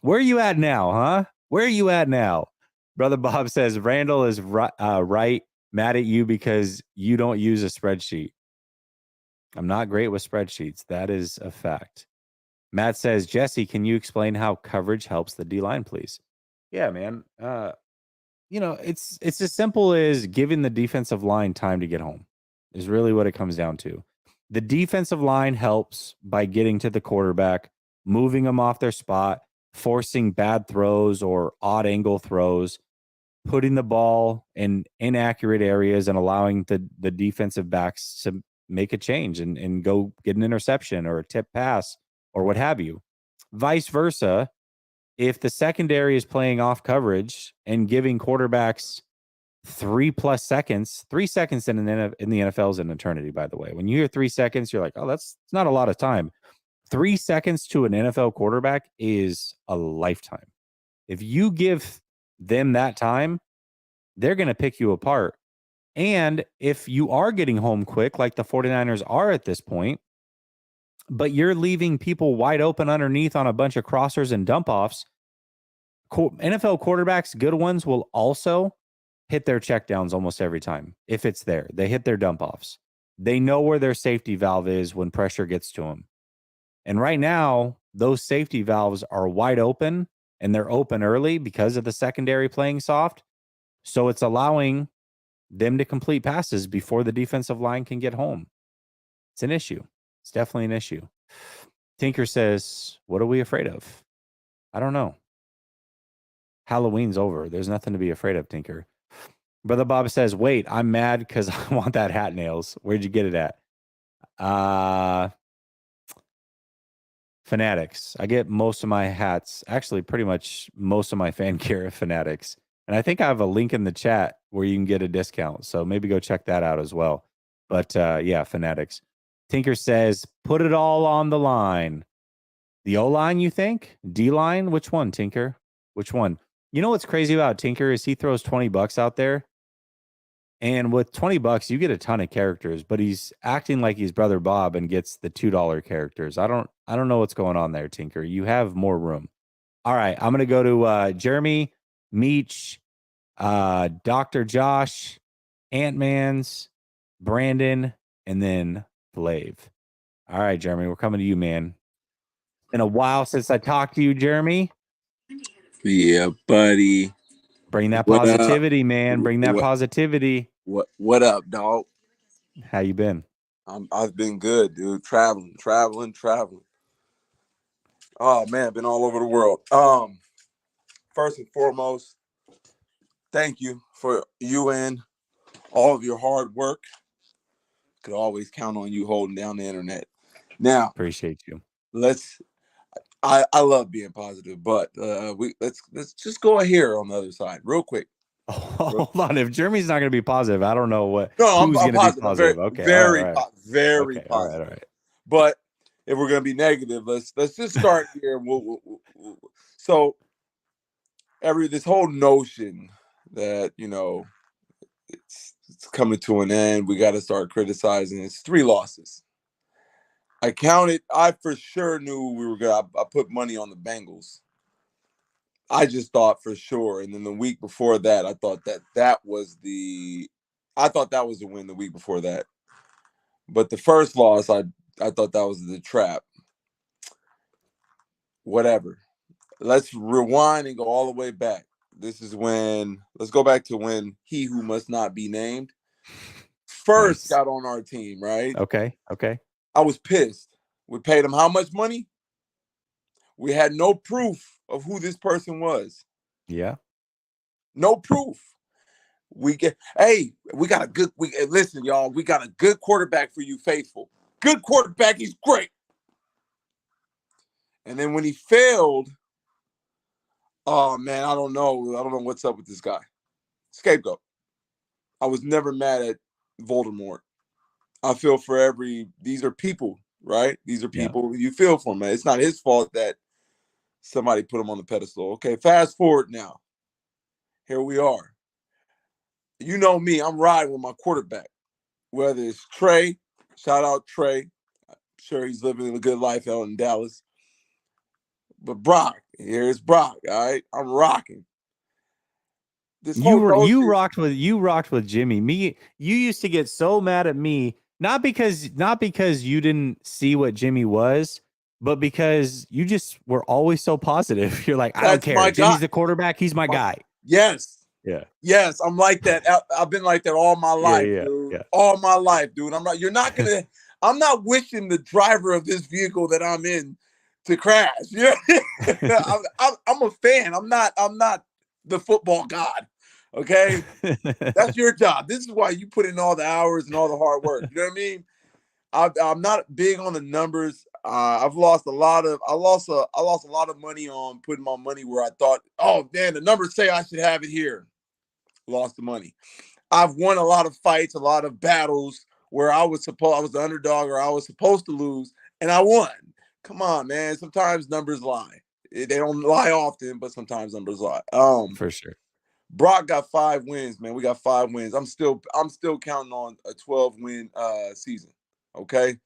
Speaker 1: Where are you at now, huh? Where are you at now? Brother Bob says, Randall is right, mad at you because you don't use a spreadsheet. I'm not great with spreadsheets. That is a fact. Matt says, Jesse, can you explain how coverage helps the D-line, please? Yeah, man. It's as simple as giving the defensive line time to get home is really what it comes down to. The defensive line helps by getting to the quarterback, moving them off their spot, forcing bad throws or odd angle throws, putting the ball in inaccurate areas and allowing the defensive backs to make a change and go get an interception or a tip pass or what have you. Vice versa, if the secondary is playing off coverage and giving quarterbacks 3+ seconds, 3 seconds in the NFL is an eternity, by the way. When you hear 3 seconds, you're like, oh, that's not a lot of time. 3 seconds to an NFL quarterback is a lifetime. If you give them that time, they're going to pick you apart. And if you are getting home quick, like the 49ers are at this point, but you're leaving people wide open underneath on a bunch of crossers and dump offs, NFL quarterbacks, good ones, will also hit their checkdowns almost every time. If it's there, they hit their dump offs. They know where their safety valve is when pressure gets to them. And right now, those safety valves are wide open, and they're open early because of the secondary playing soft. So it's allowing them to complete passes before the defensive line can get home. It's an issue. It's definitely an issue. Tinker says, what are we afraid of? I don't know. Halloween's over. There's nothing to be afraid of, Tinker. Brother Bob says, wait, I'm mad because I want that hat, Nails. Where'd you get it at? Fanatics. I get most of my hats, actually pretty much most of my fan gear at Fanatics. And I think I have a link in the chat where you can get a discount. So maybe go check that out as well. But yeah, Fanatics. Tinker says, put it all on the line. The O-line, you think? D-line? Which one, Tinker? Which one? You know what's crazy about Tinker is he throws $20 out there. And with $20, you get a ton of characters, but he's acting like he's Brother Bob and gets the $2 characters. I don't know what's going on there, Tinker. You have more room. All right, I'm gonna go to Jeremy, Meech, Dr. Josh, Ant-Man's, Brandon, and then Flav. All right, Jeremy, we're coming to you, man. Been a while since I talked to you, Jeremy.
Speaker 6: Yeah, buddy.
Speaker 1: Bring that
Speaker 6: What
Speaker 1: positivity, man. Bring that
Speaker 6: What-
Speaker 1: positivity.
Speaker 6: What up, dog?
Speaker 1: How you been?
Speaker 6: I've been good, dude. Traveling. Oh man, been all over the world. First and foremost, thank you for you and all of your hard work. Could always count on you holding down the internet. Now,
Speaker 1: Appreciate you.
Speaker 6: I love being positive, but let's just go here on the other side real quick.
Speaker 1: Hold on. If Jeremy's not going to be positive, I don't know what.
Speaker 6: No,
Speaker 1: who's
Speaker 6: I'm
Speaker 1: going to
Speaker 6: positive.
Speaker 1: be positive. Okay,
Speaker 6: Very
Speaker 1: all right.
Speaker 6: very
Speaker 1: Okay,
Speaker 6: positive.
Speaker 1: all right.
Speaker 6: But if we're gonna be negative, let's just start here. So this whole notion that it's coming to an end, we got to start criticizing. It's 3 losses. I for sure knew we were gonna. I put money on the Bengals. I just thought for sure, and then the week before that, I thought that was the win. The week before that, but the first loss, I thought that was the trap. Whatever. Let's rewind and go all the way back. Let's go back to when he who must not be named first got on our team, right?
Speaker 1: Okay.
Speaker 6: I was pissed. We paid him how much money? We had no proof of who this person was.
Speaker 1: Yeah.
Speaker 6: No proof. Listen, y'all, we got a good quarterback for you faithful. Good quarterback, he's great. And then when he failed, oh man, I don't know what's up with this guy. Scapegoat. I was never mad at Voldemort. I feel for these are people, right? These are people you feel for, man. It's not his fault that somebody put him on the pedestal. Okay, fast forward now. Here we are. You know me, I'm riding with my quarterback. Whether it's Trey, shout out Trey. I'm sure he's living a good life out in Dallas. But Brock, here's Brock, all right? I'm rocking.
Speaker 1: You rocked with Jimmy. You used to get so mad at me, not because you didn't see what Jimmy was, but because you just were always so positive. You're like, I don't care. Jimmy's the quarterback. He's my guy.
Speaker 6: Yes.
Speaker 1: Yeah.
Speaker 6: Yes, I'm like that. I've been like that all my life, dude.
Speaker 1: Yeah.
Speaker 6: All my life, dude. I'm not wishing the driver of this vehicle that I'm in to crash. Yeah. I'm a fan. I'm not the football god. Okay. That's your job. This is why you put in all the hours and all the hard work. You know what I mean? I'm not big on the numbers. I've lost a lot of money on putting my money where I thought, oh man, the numbers say I should have it here. Lost the money. I've won a lot of fights, a lot of battles where I was the underdog or I was supposed to lose, and I won. Come on, man. Sometimes numbers lie. They don't lie often, but sometimes numbers lie.
Speaker 1: For sure.
Speaker 6: Brock got 5 wins, man. We got 5 wins. I'm still counting on a 12-win season. Okay.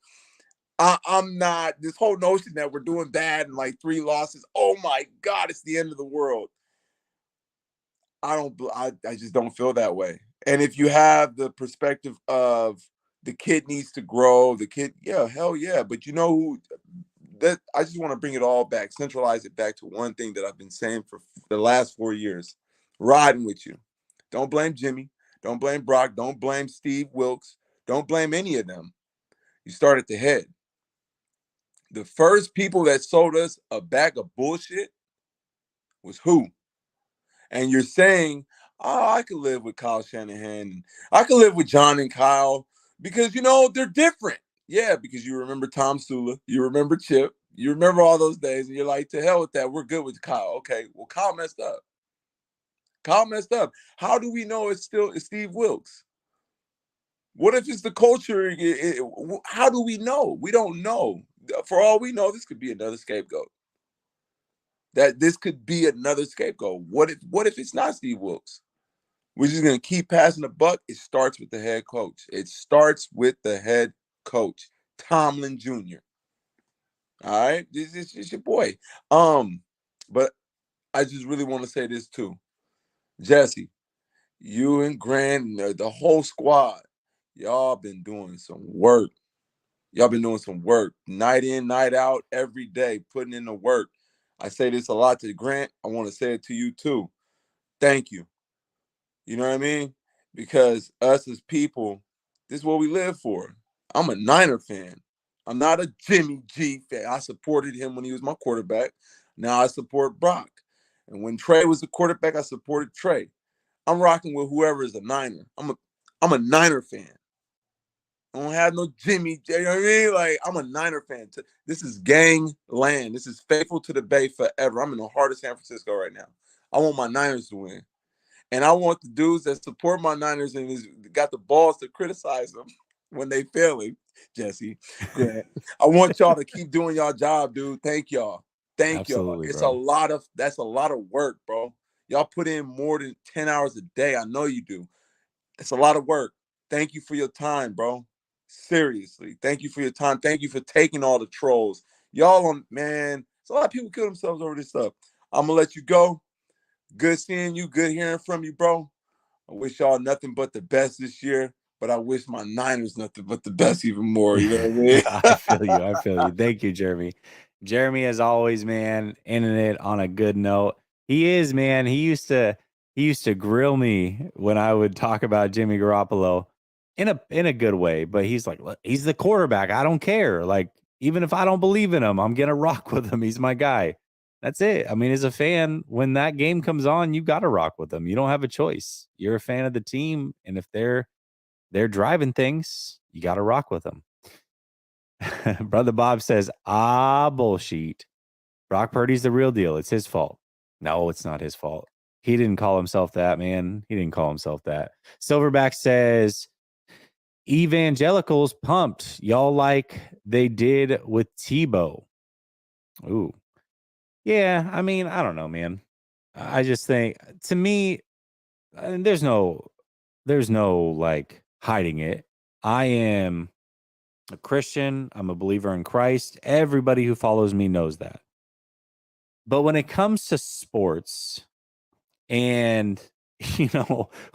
Speaker 6: I'm not this whole notion that we're doing bad and like 3 losses. Oh my God, it's the end of the world. I just don't feel that way. And if you have the perspective of the kid needs to grow, yeah, hell yeah. But you know who that I just want to bring it all back, centralize it back to one thing that I've been saying for the last 4 years. Riding with you. Don't blame Jimmy. Don't blame Brock. Don't blame Steve Wilkes. Don't blame any of them. You start at the head. The first people that sold us a bag of bullshit was who? And you're saying, oh, I could live with Kyle Shanahan. I could live with John and Kyle because, they're different. Yeah, because you remember Tom Sula. You remember Chip. You remember all those days. And you're like, to hell with that. We're good with Kyle. Okay, well, Kyle messed up. How do we know it's Steve Wilkes? What if it's the culture? How do we know? We don't know. For all we know, this could be another scapegoat. This could be another scapegoat. What if it's not Steve Wilkes? We're just gonna keep passing the buck. It starts with the head coach. It starts with the head coach, Tomlin Jr. All right, this is your boy. But I just really want to say this too, Jesse. You and Grant and the whole squad, y'all been doing some work. Y'all been doing some work, night in, night out, every day, putting in the work. I say this a lot to Grant. I want to say it to you too. Thank you. You know what I mean? Because us as people, this is what we live for. I'm a Niner fan. I'm not a Jimmy G fan. I supported him when he was my quarterback. Now I support Brock. And when Trey was the quarterback, I supported Trey. I'm rocking with whoever is a Niner. I'm a Niner fan. I don't have no Jimmy. You know what I mean? Like, I'm a Niner fan. This is gang land. This is faithful to the Bay forever. I'm in the heart of San Francisco right now. I want my Niners to win. And I want the dudes that support my Niners and got the balls to criticize them when they failing, Jesse, Grant. I want y'all to keep doing y'all job, dude. Thank y'all. Thank y'all.
Speaker 1: Absolutely,
Speaker 6: It's
Speaker 1: bro.
Speaker 6: that's a lot of work, bro. Y'all put in more than 10 hours a day. I know you do. It's a lot of work. Thank you for your time, bro. Seriously. Thank you for your time. Thank you for taking all the trolls. Y'all man, it's a lot of people kill themselves over this stuff. I'm gonna let you go. Good seeing you. Good hearing from you, bro. I wish y'all nothing but the best this year, but I wish my Niners nothing but the best even more. You know what I mean?
Speaker 1: I feel you. I feel you. Thank you, Jeremy. Jeremy, as always, man, ending it on a good note. He is, man. He used to grill me when I would talk about Jimmy Garoppolo in a good way, but he's like, "Look, he's the quarterback. I don't care. Like, even if I don't believe in him, I'm gonna rock with him. He's my guy." That's it. I mean, as a fan, when that game comes on, you got to rock with them. You don't have a choice. You're a fan of the team, and if they're driving things, you got to rock with them. Brother Bob says, bullshit. Brock Purdy's the real deal. It's his fault. No, it's not his fault. He didn't call himself that, man. He didn't call himself that. Silverback says, evangelicals pumped. Y'all like they did with Tebow. Ooh. Yeah, I mean, I don't know, man. I just think, to me, there's no like hiding it. I am a Christian. I'm a believer in Christ. Everybody who follows me knows that. But when it comes to sports and,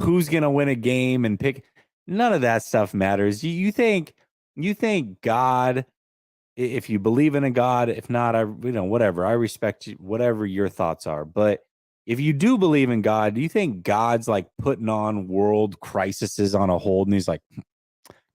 Speaker 1: who's going to win a game and pick, none of that stuff matters. You think God, if you believe in a God, if not, whatever. I respect you, whatever your thoughts are. But if you do believe in God, do you think God's like putting on world crises on a hold and he's like,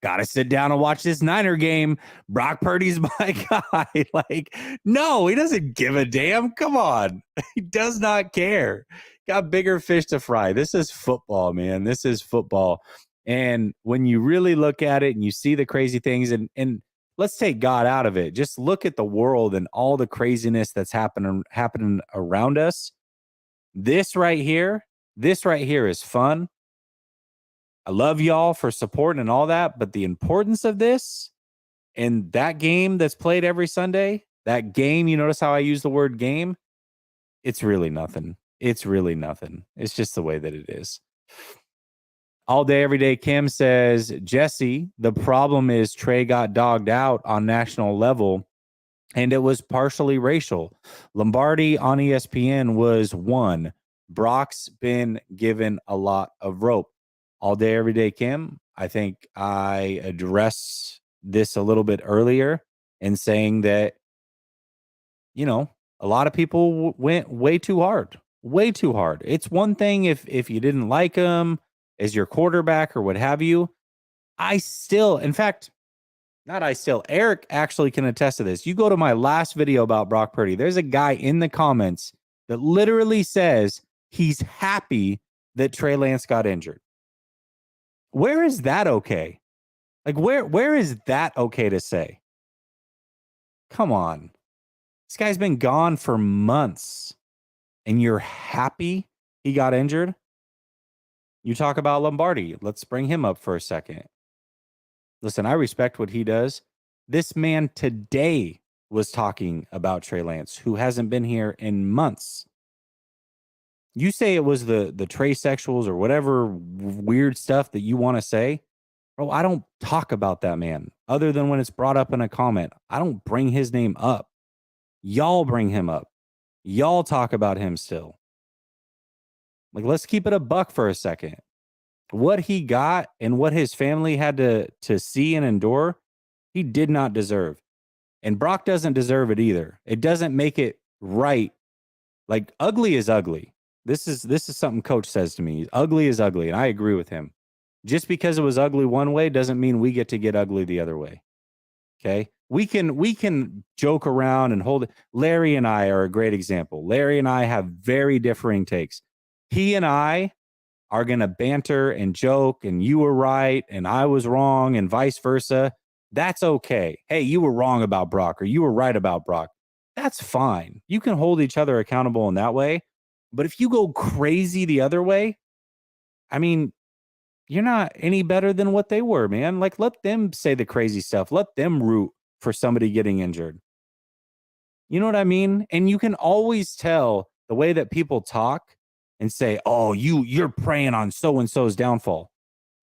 Speaker 1: gotta sit down and watch this Niner game. Brock Purdy's my guy. Like, no, he doesn't give a damn. Come on. He does not care. Got bigger fish to fry. This is football, man. This is football. And when you really look at it and you see the crazy things, and let's take God out of it. Just look at the world and all the craziness that's happening around us. This right here is fun. I love y'all for supporting and all that, but the importance of this and that game that's played every Sunday, That game, you notice how I use the word game? It's really nothing. It's really nothing. It's just the way that it is. All day, every day, Kim says, Jesse, the problem is Trey got dogged out on national level, and it was partially racial. Lombardi on ESPN was one. Brock's been given a lot of rope. All day, every day, Kim, I think I addressed this a little bit earlier in saying that, you know, a lot of people went way too hard. Way too hard. It's one thing if you didn't like him as your quarterback or what have you. I still, in fact, not I still, Eric actually can attest to this. You go to my last video about Brock Purdy, there's a guy in the comments that literally says he's happy that Trey Lance got injured. Where is that okay? Like, where is that okay to say? Come on. This guy's been gone for months, and you're happy he got injured? You talk about Lombardi. Let's bring him up for a second. Listen, I respect what he does. This man today was talking about Trey Lance, who hasn't been here in months. You say it was the Trey sexuals or whatever weird stuff that you want to say. Bro, I don't talk about that man other than when it's brought up in a comment. I don't bring his name up. Y'all bring him up. Y'all talk about him still. Like, let's keep it a buck for a second. What he got and what his family had to see and endure, he did not deserve. And Brock doesn't deserve it either. It doesn't make it right. Like, ugly is ugly. This is something coach says to me. Ugly is ugly, and I agree with him. Just because it was ugly one way doesn't mean we get ugly the other way. Okay? We can joke around and hold it. Larry and I are a great example. Larry and I have very differing takes. He and I are going to banter and joke, and you were right and I was wrong and vice versa. That's okay. Hey, you were wrong about Brock or you were right about Brock. That's fine. You can hold each other accountable in that way. But if you go crazy the other way, I mean, you're not any better than what they were, man. Like, let them say the crazy stuff. Let them root for somebody getting injured. You know what I mean? And you can always tell the way that people talk and say, oh, you're preying on so-and-so's downfall.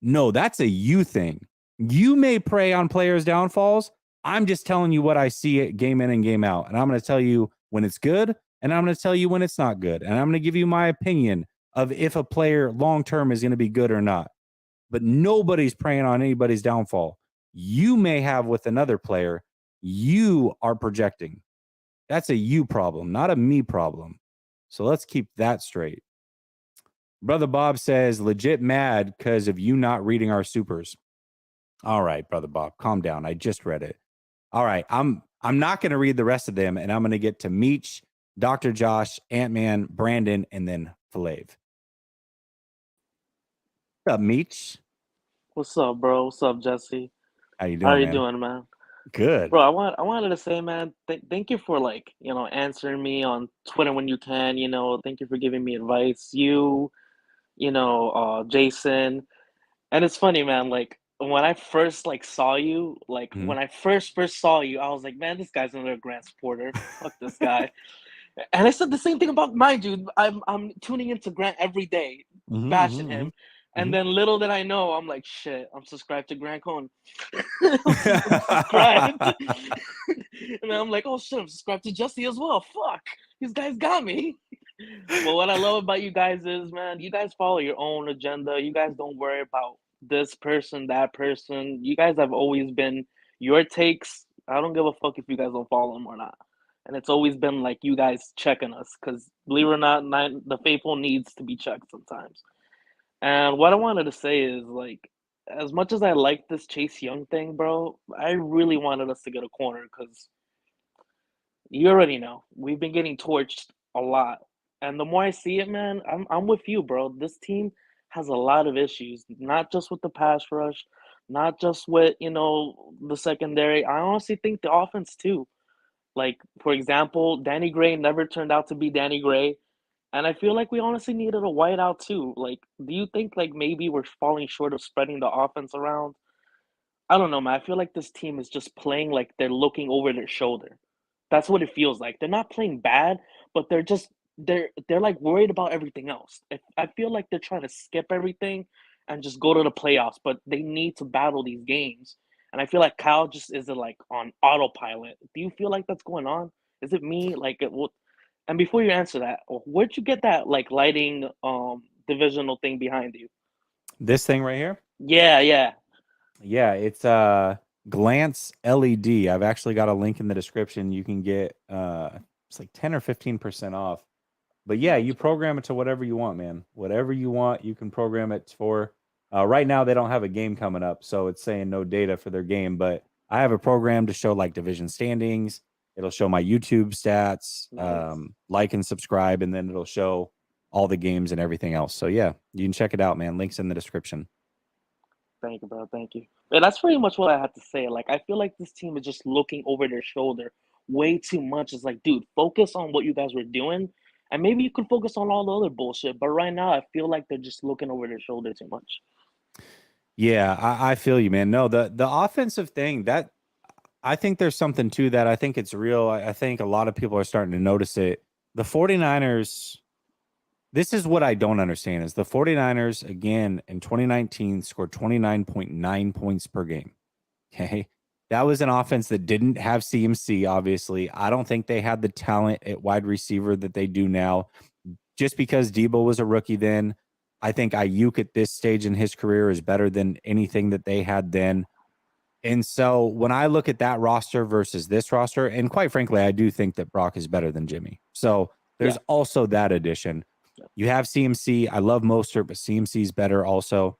Speaker 1: No, that's a you thing. You may prey on players' downfalls. I'm just telling you what I see it game in and game out. And I'm going to tell you when it's good, and I'm going to tell you when it's not good. And I'm going to give you my opinion of if a player long-term is going to be good or not. But nobody's preying on anybody's downfall. You may have with another player. You are projecting. That's a you problem, not a me problem. So let's keep that straight. Brother Bob says, legit mad because of you not reading our supers. All right, Brother Bob, calm down. I just read it. All right, I'm not going to read the rest of them, and I'm going to get to Meech, Dr. Josh, Ant-Man, Brandon, and then Flav. What's up, Meech?
Speaker 7: What's up, bro? What's up, Jesse?
Speaker 1: How you
Speaker 7: How
Speaker 1: doing,
Speaker 7: you
Speaker 1: man?
Speaker 7: doing, man?
Speaker 1: Good.
Speaker 7: Bro, I wanted to say, man, thank you for answering me on Twitter when you can. Thank you for giving me advice. Jason, and it's funny, man. Like when I first saw you,
Speaker 1: Mhm.
Speaker 7: when I first saw you, I was like, man, this guy's another Grant supporter. Fuck this guy. And I said the same thing about my dude. I'm tuning into Grant every day, bashing him. And then little did I know, I'm like, shit, I'm subscribed to Grant Cohn. I'm subscribed. And I'm like, oh shit, I'm subscribed to Jesse as well. Fuck. These guys got me. But what I love about you guys is, man, you guys follow your own agenda. You guys don't worry about this person, that person. You guys have always been your takes. I don't give a fuck if you guys don't follow them or not. And it's always been like you guys checking us because believe it or not, the faithful needs to be checked sometimes. And what I wanted to say is as much as I like this Chase Young thing, bro, I really wanted us to get a corner because you already know we've been getting torched a lot. And the more I see it, man, I'm with you, bro. This team has a lot of issues, not just with the pass rush, not just with the secondary. I honestly think the offense too. Like, for example, Danny Gray never turned out to be Danny Gray. And I feel like we honestly needed a wideout too. Like, do you think maybe we're falling short of spreading the offense around? I don't know, man. I feel like this team is just playing like they're looking over their shoulder. That's what it feels like. They're not playing bad, but they're like worried about everything else. I feel like they're trying to skip everything and just go to the playoffs, but they need to battle these games. And I feel like Kyle just isn't like on autopilot. Do you feel like that's going on? Is it me? And before you answer that, where'd you get that like lighting divisional thing behind you?
Speaker 1: This thing right here?
Speaker 7: Yeah, yeah.
Speaker 1: Yeah, it's Glance LED. I've actually got a link in the description. You can get it's like 10 or 15% off. But yeah, you program it to whatever you want, man. Whatever you want, you can program it for. Right now, they don't have a game coming up, so it's saying no data for their game. But I have a program to show like division standings. It'll show my YouTube stats,
Speaker 7: Nice.
Speaker 1: like and subscribe, and then it'll show all the games and everything else. So yeah, you can check it out, man. Links in the description.
Speaker 7: Thank you, bro. Thank you. And that's pretty much what I had to say. Like, I feel like this team is just looking over their shoulder way too much. It's like, dude, focus on what you guys were doing, and maybe you could focus on all the other bullshit. But right now, I feel like they're just looking over their shoulder too much.
Speaker 1: Yeah, I feel you, man. No, the offensive thing that I think there's something to that. I think it's real. I think a lot of people are starting to notice it. The 49ers, this is what I don't understand is the 49ers, again, in 2019 scored 29.9 points per game. Okay. That was an offense that didn't have CMC, obviously. I don't think they had the talent at wide receiver that they do now. Just because Debo was a rookie then, I think Ayuk at this stage in his career is better than anything that they had then. And so when I look at that roster versus this roster, and quite frankly, I do think that Brock is better than Jimmy. So there's also that addition. You have CMC. I love Mostert, but CMC's better also.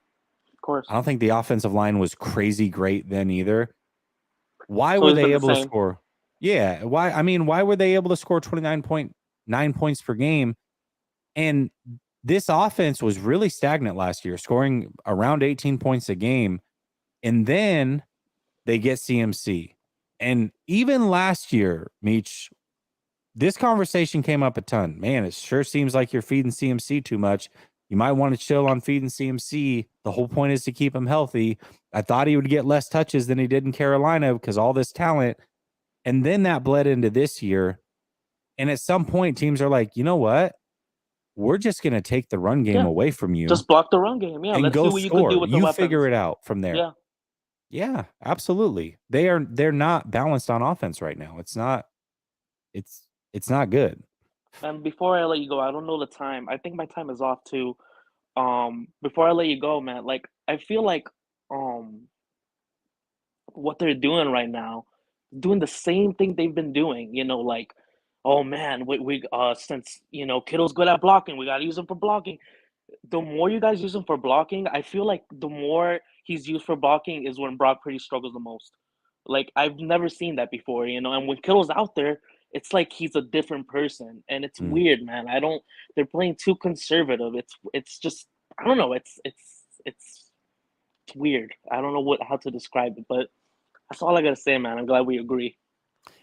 Speaker 7: Of course.
Speaker 1: I don't think the offensive line was crazy great then either. Why
Speaker 7: So
Speaker 1: were
Speaker 7: it's
Speaker 1: they
Speaker 7: been the
Speaker 1: able to
Speaker 7: same.
Speaker 1: score? Yeah. Why were they able to score 29.9 points per game? And this offense was really stagnant last year, scoring around 18 points a game. And then they get CMC. And even last year, Meech, this conversation came up a ton. Man, it sure seems like you're feeding CMC too much. You might want to chill on feeding CMC. The whole point is to keep him healthy. I thought he would get less touches than he did in Carolina because all this talent. And then that bled into this year. And at some point, teams are like, you know what? We're just going to take the run game away from you.
Speaker 7: Just block the run game. Yeah,
Speaker 1: and
Speaker 7: let's
Speaker 1: go
Speaker 7: see what you can do
Speaker 1: score.
Speaker 7: with the
Speaker 1: You
Speaker 7: weapons.
Speaker 1: figure it out from there.
Speaker 7: Yeah.
Speaker 1: Yeah, absolutely. They're not balanced on offense right now. It's not good.
Speaker 7: And before I let you go, I don't know the time. I think my time is off too. Before I let you go, man, like I feel like what they're doing right now, doing the same thing they've been doing, like, oh man, we since Kittle's good at blocking, we gotta use him for blocking. The more you guys use him for blocking, I feel like the more he's used for blocking is when Brock Purdy struggles the most. Like I've never seen that before, and when Kittle's out there, it's like he's a different person, and it's weird, man. They're playing too conservative. It's just I don't know. It's weird. I don't know how to describe it, but that's all I gotta say, man. I'm glad we agree.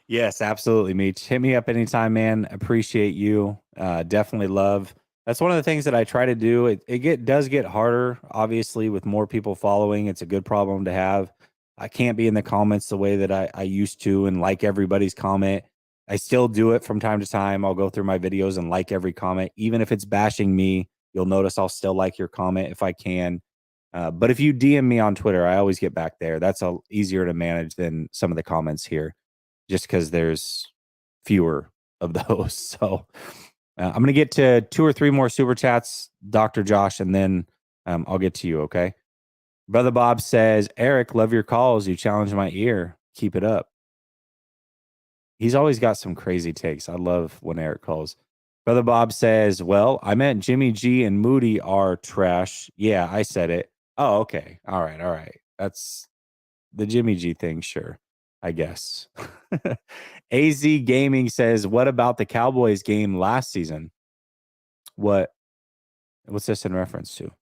Speaker 1: Yes, absolutely, Meech. Hit me up anytime, man. Appreciate you. Definitely love. That's one of the things that I try to do. It does get harder, obviously, with more people following. It's a good problem to have. I can't be in the comments the way that I used to and like everybody's comment. I still do it from time to time. I'll go through my videos and like every comment. Even if it's bashing me, you'll notice I'll still like your comment if I can. But if you DM me on Twitter, I always get back there. That's easier to manage than some of the comments here, just because there's fewer of those. So I'm going to get to 2 or 3 more super chats, Dr. Josh, and then I'll get to you, okay? Brother Bob says, Eric, love your calls. You challenge my ear. Keep it up. He's always got some crazy takes. I love when Eric calls. Brother Bob says, well, I meant Jimmy G and Moody are trash. Yeah, I said it. Oh, okay. All right. That's the Jimmy G thing, sure, I guess. AZ Gaming says, what about the Cowboys game last season? What's this in reference to?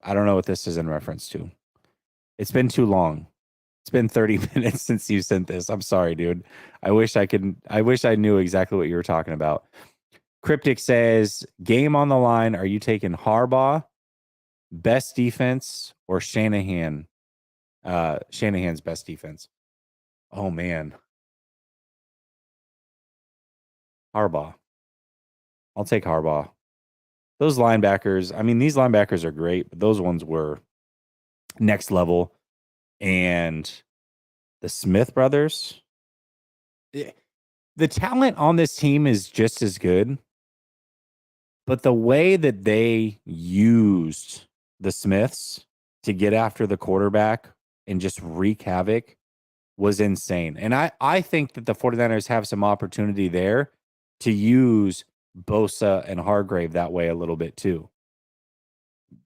Speaker 1: I don't know what this is in reference to. It's been too long. It's been 30 minutes since you sent this. I'm sorry, dude. I wish I knew exactly what you were talking about. Cryptic says, game on the line. Are you taking Harbaugh, best defense, or Shanahan? Shanahan's best defense. Oh man. Harbaugh. I'll take Harbaugh. Those linebackers, I mean, these linebackers are great, but those ones were next level. And the Smith brothers, the talent on this team is just as good, but the way that they used the Smiths to get after the quarterback and just wreak havoc was insane. And I think that the 49ers have some opportunity there to use Bosa and Hargrave that way a little bit too.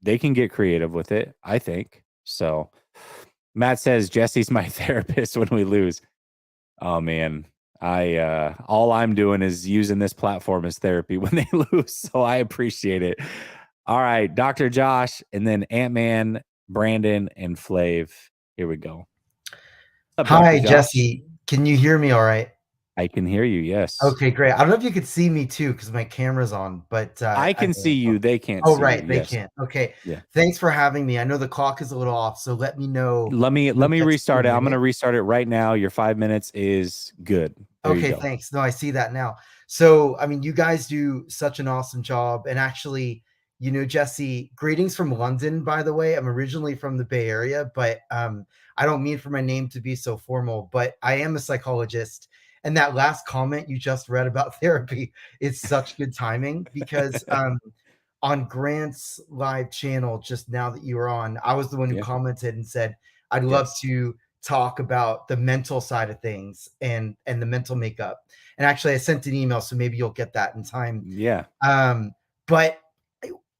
Speaker 1: They can get creative with it, I think. So Matt says Jesse's my therapist when we lose. Oh man. All I'm doing is using this platform as therapy when they lose. So I appreciate it. All right, Dr. Josh, and then Ant-Man, Brandon, and Flav. Here we go. What's up,
Speaker 8: Hi,
Speaker 1: Dr. Josh?
Speaker 8: Jesse. Can you hear me all right?
Speaker 1: I can hear you, yes.
Speaker 8: Okay, great. I don't know if you could see me too because my camera's on, but
Speaker 1: I can see you. They can't
Speaker 8: Oh,
Speaker 1: see
Speaker 8: right.
Speaker 1: you.
Speaker 8: They
Speaker 1: Yes.
Speaker 8: can't. Okay.
Speaker 1: Yeah.
Speaker 8: Thanks for having me. I know the clock is a little off, so let me know.
Speaker 1: Let me
Speaker 8: when it gets
Speaker 1: restart it.
Speaker 8: to a
Speaker 1: I'm going to
Speaker 8: minute.
Speaker 1: restart it right now. Your 5 minutes is good. There you
Speaker 8: Okay,
Speaker 1: go.
Speaker 8: thanks. No, I see that now. So, I mean, you guys do such an awesome job. And actually, you know, Jesse, greetings from London, by the way. I'm originally from the Bay Area, but I don't mean for my name to be so formal, but I am a psychologist. And that last comment you just read about therapy is such good timing because on Grant's live channel just now that you were on, I was the one who
Speaker 1: Yeah.
Speaker 8: commented and said, I'd love
Speaker 1: Yes.
Speaker 8: to talk about the mental side of things and the mental makeup. And actually I sent an email, so maybe you'll get that in time.
Speaker 1: Yeah.
Speaker 8: But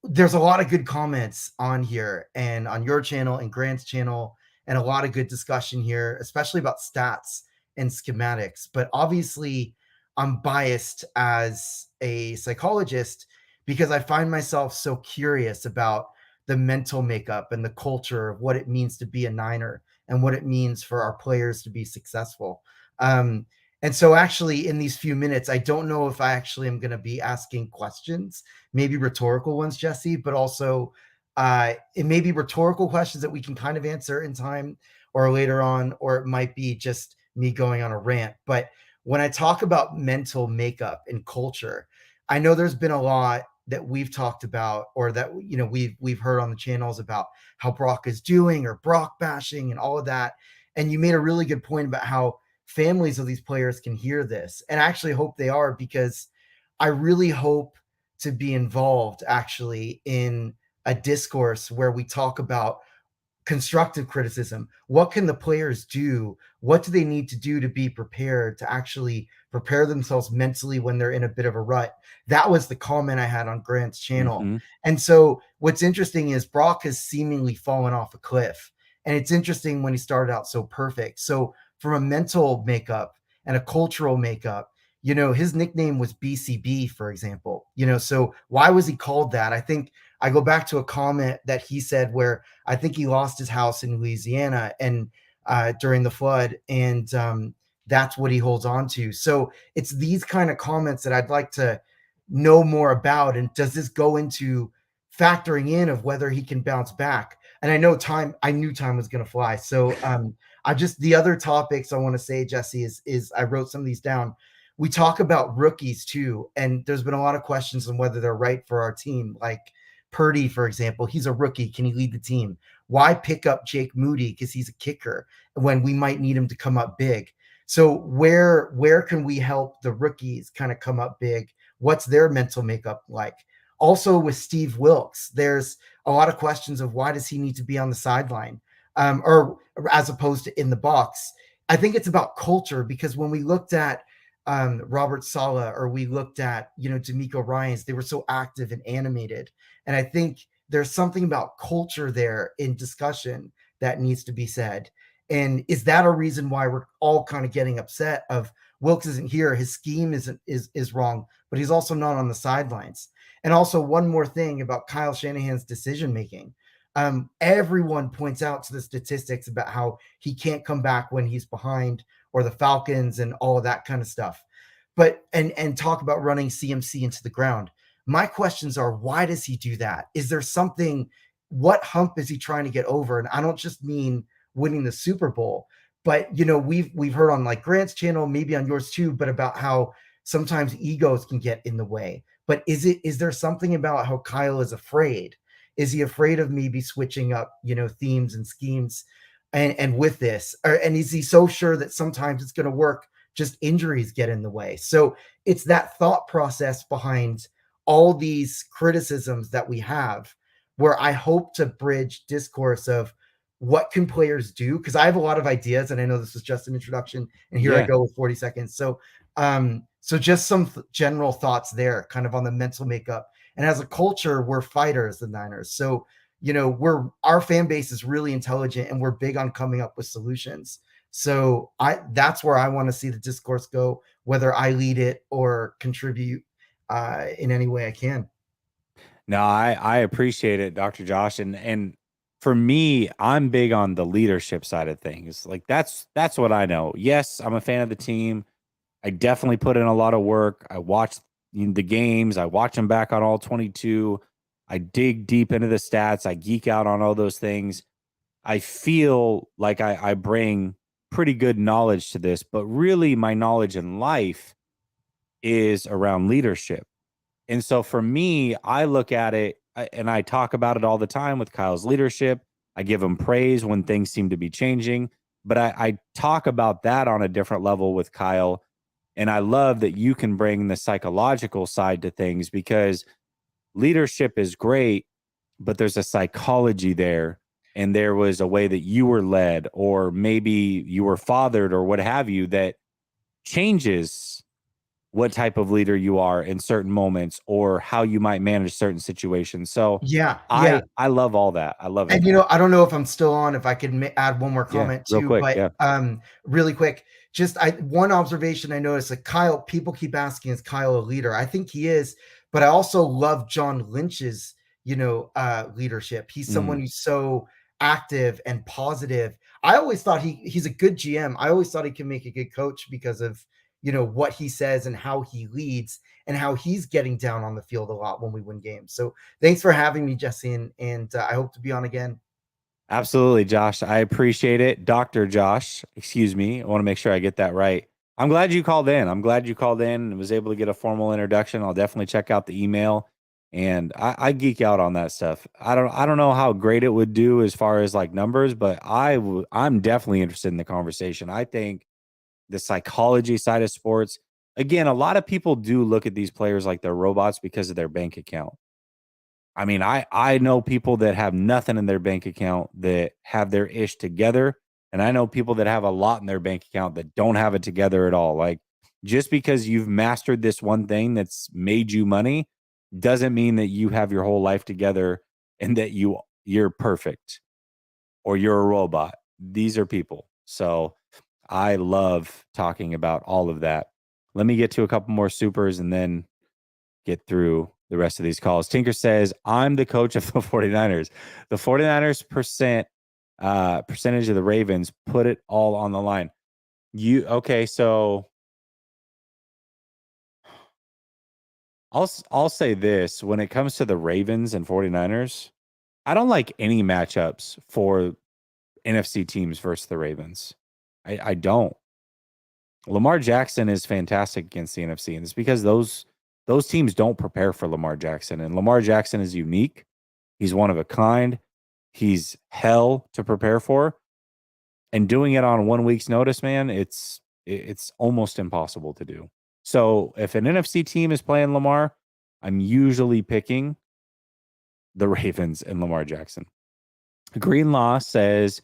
Speaker 8: there's a lot of good comments on here and on your channel and Grant's channel, and a lot of good discussion here, especially about stats and schematics. But obviously I'm biased as a psychologist because I find myself so curious about the mental makeup and the culture of what it means to be a Niner and what it means for our players to be successful. And so actually in these few minutes, I don't know if I actually am going to be asking questions, maybe rhetorical ones, Jesse, but also it may be rhetorical questions that we can kind of answer in time or later on, or it might be just me going on a rant. But when I talk about mental makeup and culture, I know there's been a lot that we've talked about, or that you know we've heard on the channels about how Brock is doing, or Brock bashing and all of that. And you made a really good point about how families of these players can hear this, and I actually hope they are, because I really hope to be involved actually in a discourse where we talk about constructive criticism. What can the players do? What do they need to do to be prepared, to actually prepare themselves mentally when they're in a bit of a rut? That was the comment I had on Grant's channel.
Speaker 1: Mm-hmm.
Speaker 8: And so what's interesting is Brock has seemingly fallen off a cliff. And it's interesting when he started out so perfect. So from a mental makeup and a cultural makeup, you know, his nickname was BCB, for example. You know, so why was he called that? I think I go back to a comment that he said where I think he lost his house in Louisiana and during the flood, and that's what he holds on to. So it's these kind of comments that I'd like to know more about. And does this go into factoring in of whether he can bounce back? And I knew time was going to fly. So I just, the other topics I want to say, Jesse, is I wrote some of these down. We talk about rookies too, and there's been a lot of questions on whether they're right for our team. Like Purdy, for example, he's a rookie. Can he lead the team? Why pick up Jake Moody because he's a kicker when we might need him to come up big? So where can we help the rookies kind of come up big? What's their mental makeup like? Also with Steve Wilks, there's a lot of questions of why does he need to be on the sideline, or as opposed to in the box. I think it's about culture, because when we looked at Robert Saleh, or we looked at, you know, D'Amico Ryans, they were so active and animated. And I think there's something about culture there in discussion that needs to be said. And is that a reason why we're all kind of getting upset of Wilks isn't here? His scheme is wrong, but he's also not on the sidelines. And also one more thing about Kyle Shanahan's decision making. Everyone points out to the statistics about how he can't come back when he's behind, or the Falcons and all of that kind of stuff. But and talk about running CMC into the ground. My questions are, why does he do that? Is there something, what hump is he trying to get over? And I don't just mean winning the Super Bowl, But we've heard on like Grant's channel, maybe on yours too, but about how sometimes egos can get in the way. But is there something about how Kyle is afraid? Is he afraid of maybe switching up, themes and schemes and with this? And is he so sure that sometimes it's going to work, just injuries get in the way? So it's that thought process behind all these criticisms that we have, where I hope to bridge discourse of what can players do, because I have a lot of ideas, and I know this was just an introduction, and here I go with 40 seconds. So just some general thoughts there, kind of on the mental makeup. And as a culture, we're fighters, the Niners. So our fan base is really intelligent, and we're big on coming up with solutions. So that's where I want to see the discourse go, whether I lead it or contribute in any way I can.
Speaker 1: No, I appreciate it, Dr. Josh. And for me, I'm big on the leadership side of things. Like that's what I know. Yes, I'm a fan of the team. I definitely put in a lot of work. I watch the games. I watch them back on all 22. I dig deep into the stats. I geek out on all those things. I feel like I bring pretty good knowledge to this, but really my knowledge in life is around leadership. And so for me, I look at it and I talk about it all the time with Kyle's leadership. I give him praise when things seem to be changing, but I talk about that on a different level with Kyle. And I love that you can bring the psychological side to things, because leadership is great, but there's a psychology there. And there was a way that you were led, or maybe you were fathered, or what have you, that changes what type of leader you are in certain moments, or how you might manage certain situations. So
Speaker 8: yeah,
Speaker 1: I love all that. I love it.
Speaker 8: And I don't know if I'm still on, if I could add one more comment
Speaker 1: real
Speaker 8: too,
Speaker 1: quick,
Speaker 8: but really quick, just one observation I noticed, like Kyle, people keep asking, is Kyle a leader? I think he is, but I also love John Lynch's, leadership. He's someone who's so active and positive. I always thought he's a good GM. I always thought he can make a good coach because of, what he says and how he leads and how he's getting down on the field a lot when we win games. So thanks for having me, Jesse, and I hope to be on again.
Speaker 1: Absolutely, Josh. I appreciate it. Dr. Josh, excuse me. I want to make sure I get that right. I'm glad you called in. I'm glad you called in and was able to get a formal introduction. I'll definitely check out the email. And I geek out on that stuff. I don't know how great it would do as far as like numbers, but I'm definitely interested in the conversation. I think the psychology side of sports, again, a lot of people do look at these players like they're robots because of their bank account. I mean, I know people that have nothing in their bank account that have their ish together. And I know people that have a lot in their bank account that don't have it together at all. Like, just because you've mastered this one thing that's made you money doesn't mean that you have your whole life together and that you're perfect or you're a robot. These are people. So I love talking about all of that. Let me get to a couple more supers and then get through the rest of these calls. Tinker says, I'm the coach of the 49ers. The 49ers percentage of the Ravens, put it all on the line. Okay, so I'll say this. When it comes to the Ravens and 49ers, I don't like any matchups for NFC teams versus the Ravens. I don't. Lamar Jackson is fantastic against the NFC, and it's because those teams don't prepare for Lamar Jackson. And Lamar Jackson is unique. He's one of a kind. He's hell to prepare for. And doing it on 1 week's notice, man, it's almost impossible to do. So if an NFC team is playing Lamar, I'm usually picking the Ravens and Lamar Jackson. Greenlaw says,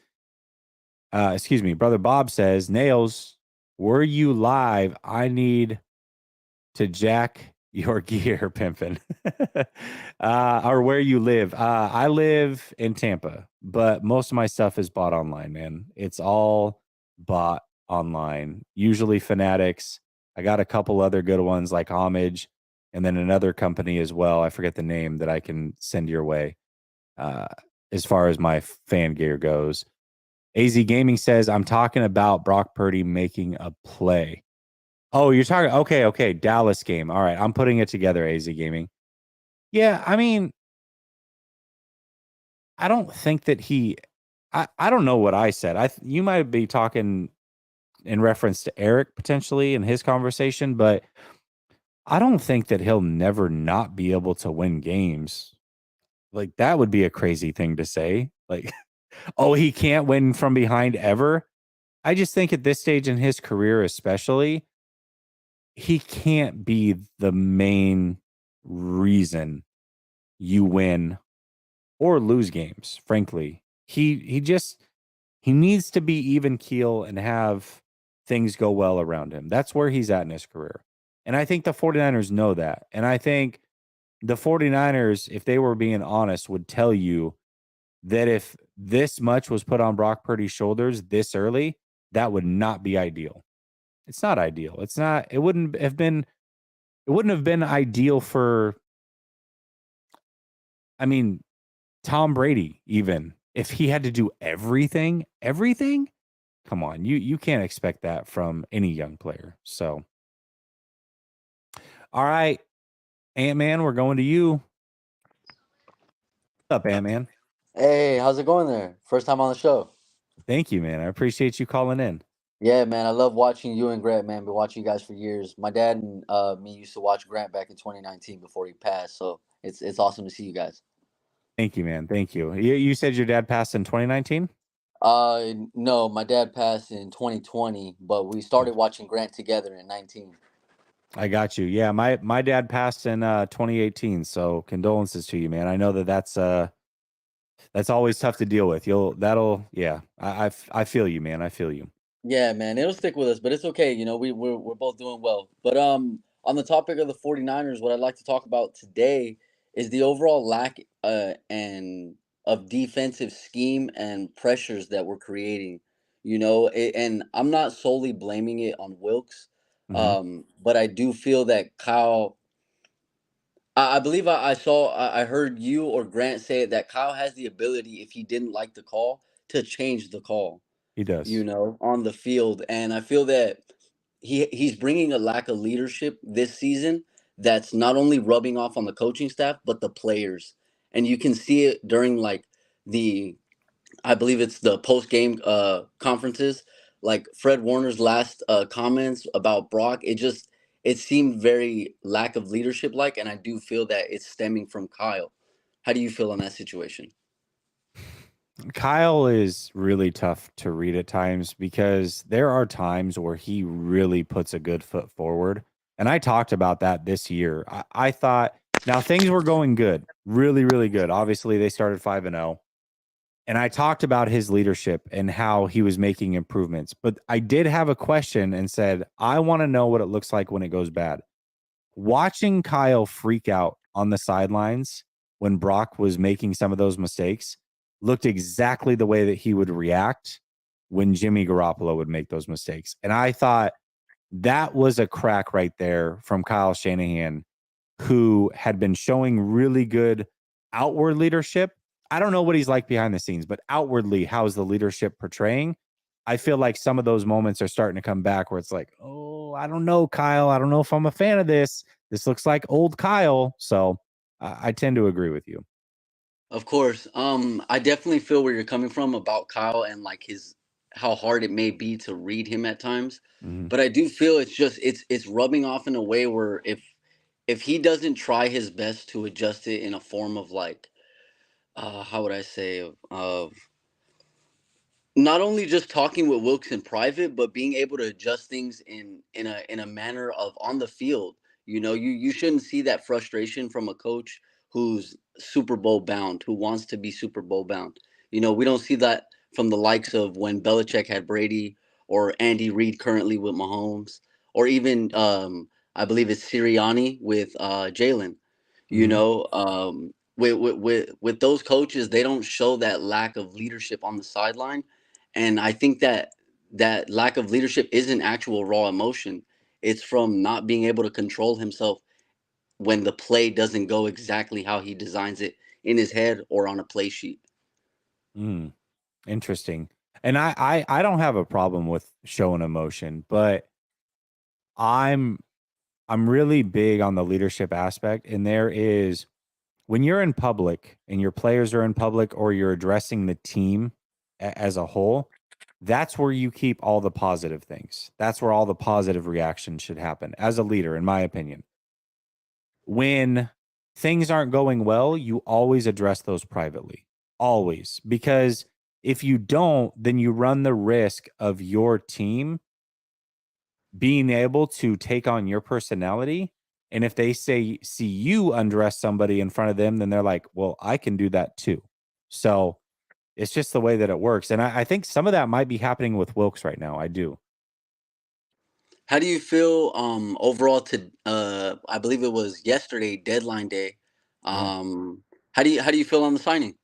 Speaker 1: Brother Bob says, Nails, were you live? I need to jack your gear, pimpin'. Or where you live. I live in Tampa, but most of my stuff is bought online, man. It's all bought online, usually Fanatics. I got a couple other good ones like Homage, and then another company as well. I forget the name that I can send your way as far as my fan gear goes. AZ Gaming says, I'm talking about Brock Purdy making a play. Oh, you're talking. Okay. Dallas game. All right. I'm putting it together, AZ Gaming. Yeah. I mean, I don't think that he I don't know what I said. You might be talking in reference to Eric potentially in his conversation, but I don't think that he'll never not be able to win games. Like that would be a crazy thing to say. Like, oh, he can't win from behind ever. I just think at this stage in his career, especially, he can't be the main reason you win or lose games, frankly. He needs to be even keel and have things go well around him. That's where he's at in his career. And I think the 49ers know that. And I think the 49ers, if they were being honest, would tell you that if this much was put on Brock Purdy's shoulders this early, that would not be ideal. It's not ideal. It wouldn't have been ideal for, I mean, Tom Brady, even if he had to do everything, come on, you can't expect that from any young player. So, all right, Ant-Man, we're going to you. What's up, Ant-Man?
Speaker 9: Hey, how's it going there? First time on the show.
Speaker 1: Thank you, man. I appreciate you calling in.
Speaker 9: Yeah, man, I love watching you and Grant, man. Been watching you guys for years. My dad and me used to watch Grant back in 2019 before he passed, so it's awesome to see you guys.
Speaker 1: Thank you, man. Thank you. You said your dad passed in 2019?
Speaker 9: No, my dad passed in 2020, but we started watching Grant together in 19.
Speaker 1: I got you. Yeah, my dad passed in 2018, so condolences to you, man. I know that's always tough to deal with. I feel you, man. I feel you.
Speaker 9: Yeah, man, it'll stick with us, but it's okay. You know, we're both doing well. But on the topic of the 49ers, what I'd like to talk about today is the overall lack and of defensive scheme and pressures that we're creating. And I'm not solely blaming it on Wilkes,
Speaker 1: Mhm.
Speaker 9: but I do feel that Kyle. I believe I heard you or Grant say it, that Kyle has the ability, if he didn't like the call, to change the call,
Speaker 1: He does.
Speaker 9: on the field. And I feel that he's bringing a lack of leadership this season that's not only rubbing off on the coaching staff but the players. And you can see it during like the I believe it's the post game conferences, like Fred Warner's last comments about Brock. It seemed very lack of leadership like, and I do feel that it's stemming from Kyle. How do you feel on that situation?
Speaker 1: Kyle is really tough to read at times because there are times where he really puts a good foot forward. And I talked about that this year. I thought now things were going good, really, really good. Obviously, they started 5-0. And I talked about his leadership and how he was making improvements. But I did have a question and said, I want to know what it looks like when it goes bad. Watching Kyle freak out on the sidelines when Brock was making some of those mistakes looked exactly the way that he would react when Jimmy Garoppolo would make those mistakes. And I thought that was a crack right there from Kyle Shanahan, who had been showing really good outward leadership. I don't know what he's like behind the scenes, but outwardly, how's the leadership portraying? I feel like some of those moments are starting to come back where it's like, oh, I don't know, Kyle. I don't know if I'm a fan of this. This looks like old Kyle. So I tend to agree with you.
Speaker 9: Of course. I definitely feel where you're coming from about Kyle and like how hard it may be to read him at times.
Speaker 1: Mm-hmm.
Speaker 9: But I do feel it's rubbing off in a way where if he doesn't try his best to adjust it in a form of like how would I say of not only just talking with Wilkes in private, but being able to adjust things in a manner of on the field. You shouldn't see that frustration from a coach who's Super Bowl bound, who wants to be Super Bowl bound. We don't see that from the likes of when Belichick had Brady or Andy Reid currently with Mahomes, or even I believe it's Sirianni with Jalen. With those coaches, they don't show that lack of leadership on the sideline, and I think that lack of leadership isn't actual raw emotion. It's from not being able to control himself when the play doesn't go exactly how he designs it in his head or on a play sheet.
Speaker 1: Interesting. And I don't have a problem with showing emotion, but I'm really big on the leadership aspect. And there is, when you're in public and your players are in public or you're addressing the team as a whole, that's where you keep all the positive things. That's where all the positive reactions should happen as a leader, in my opinion. When things aren't going well, you always address those privately. Always. Because if you don't, then you run the risk of your team being able to take on your personality. And if they see you undress somebody in front of them, then they're like, well, I can do that too. So it's just the way that it works. And I think some of that might be happening with Wilkes right now. I do.
Speaker 9: How do you feel overall to I believe it was yesterday, deadline day.
Speaker 1: Yeah.
Speaker 9: How do you feel on the signing?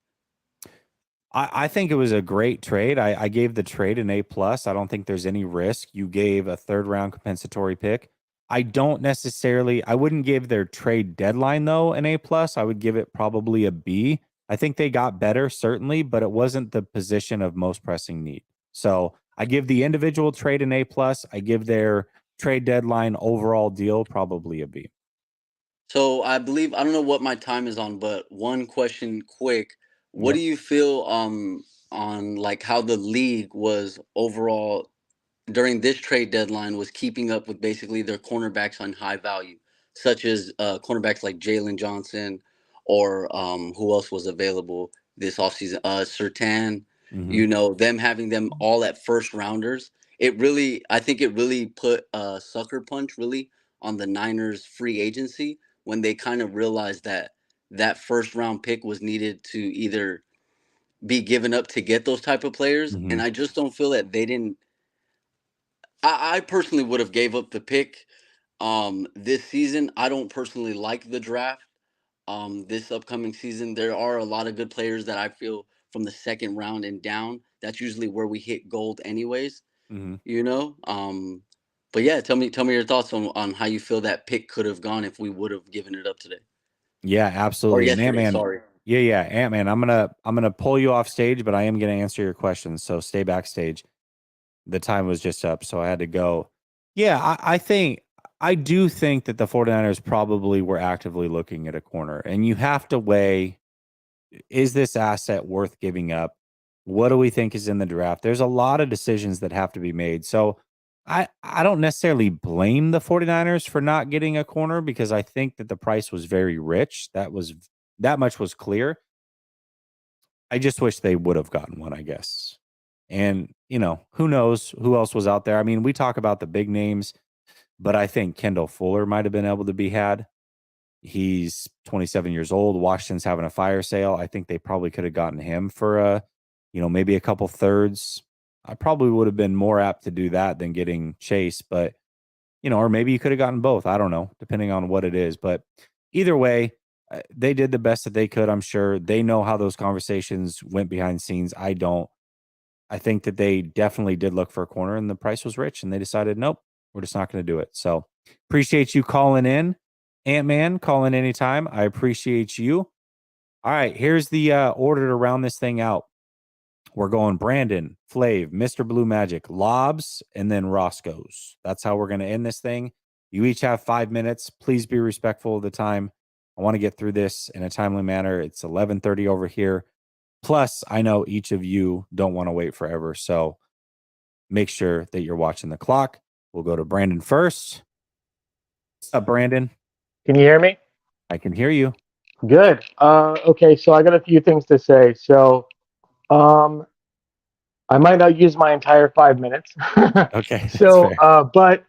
Speaker 1: I think it was a great trade. I gave the trade an A+. I don't think there's any risk. You gave a 3rd round compensatory pick. I wouldn't give their trade deadline though an A+. I would give it probably a B. I think they got better, certainly, but it wasn't the position of most pressing need. So I give the individual trade an A+. I give their trade deadline overall deal probably a B.
Speaker 9: So I believe, I don't know what my time is on, but one question quick. What do you feel on like how the league was overall during this trade deadline was keeping up with basically their cornerbacks on high value, such as cornerbacks like Jalen Johnson or who else was available this offseason? Sertan, you know, them having them all at first rounders. I think it really put a sucker punch really on the Niners free agency when they kind of realized that that first round pick was needed to either be given up to get those type of players. And I just don't feel that they didn't. I personally would have gave up the pick this season. I don't personally like the draft this upcoming season. There are a lot of good players that I feel from the 2nd round and down. That's usually where we hit gold anyways, you know? But yeah, tell me your thoughts on how you feel that pick could have gone if we would have given it up today.
Speaker 1: Yeah,
Speaker 9: Or
Speaker 1: absolutely. And
Speaker 9: yesterday,
Speaker 1: Ant-Man,
Speaker 9: sorry.
Speaker 1: yeah, Ant-Man, I'm gonna pull you off stage, but I am gonna answer your questions. So stay backstage. The time was just up, so I had to go. Yeah, I do think that the 49ers probably were actively looking at a corner, and you have to weigh, is this asset worth giving up? What do we think is in the draft? There's a lot of decisions that have to be made. So I don't necessarily blame the 49ers for not getting a corner because I think that the price was very rich. That much was clear. I just wish they would have gotten one, I guess. And, you know, who knows who else was out there? I mean, we talk about the big names, but I think Kendall Fuller might have been able to be had. He's 27 years old. Washington's having a fire sale. I think they probably could have gotten him for maybe a couple thirds. I probably would have been more apt to do that than getting Chase, but or maybe you could have gotten both. I don't know, depending on what it is. But either way, they did the best that they could. I'm sure they know how those conversations went behind the scenes. I don't. I think that they definitely did look for a corner, and the price was rich, and they decided, nope, we're just not going to do it. So appreciate you calling in. Ant-Man, call in anytime. I appreciate you. All right, here's the order to round this thing out. We're going Brandon, Flav, Mr. Blue Magic, Lobs, and then Roscoe's. That's how we're going to end this thing. You each have 5 minutes. Please be respectful of the time. I want to get through this in a timely manner. It's 11:30 over here. Plus, I know each of you don't want to wait forever, so make sure that you're watching the clock. We'll go to Brandon first. What's up, Brandon?
Speaker 10: Can you hear me?
Speaker 1: I can hear you.
Speaker 10: Good. Okay, so I got a few things to say. So, I might not use my entire 5 minutes.
Speaker 1: Okay.
Speaker 10: So, but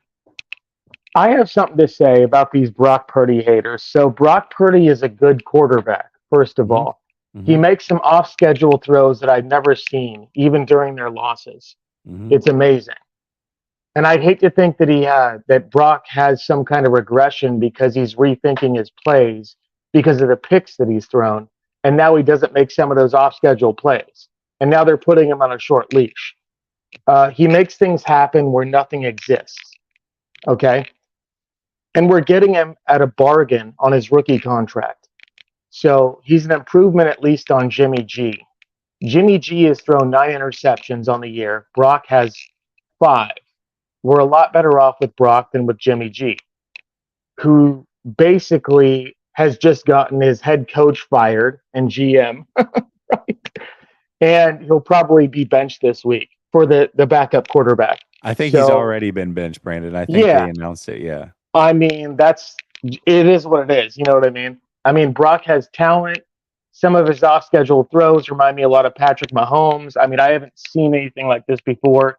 Speaker 10: I have something to say about these Brock Purdy haters. So, Brock Purdy is a good quarterback, first of all. He makes some off-schedule throws that I've never seen, even during their losses. It's amazing. And I'd hate to think that that Brock has some kind of regression because he's rethinking his plays because of the picks that he's thrown. And now he doesn't make some of those off-schedule plays. And now they're putting him on a short leash. He makes things happen where nothing exists. Okay? And we're getting him at a bargain on his rookie contract. So he's an improvement at least on Jimmy G. Jimmy G has thrown 9 interceptions on the year. Brock has 5. We're a lot better off with Brock than with Jimmy G, who basically has just gotten his head coach fired and GM. Right? and he'll probably be benched this week for the backup quarterback.
Speaker 1: I think he's
Speaker 10: So
Speaker 1: already been benched, Brandon. I think
Speaker 10: yeah,
Speaker 1: they announced it. Yeah.
Speaker 10: I mean it is what it is. You know what I mean? I mean Brock has talent. Some of his off-schedule throws remind me a lot of Patrick Mahomes. I mean, I haven't seen anything like this before.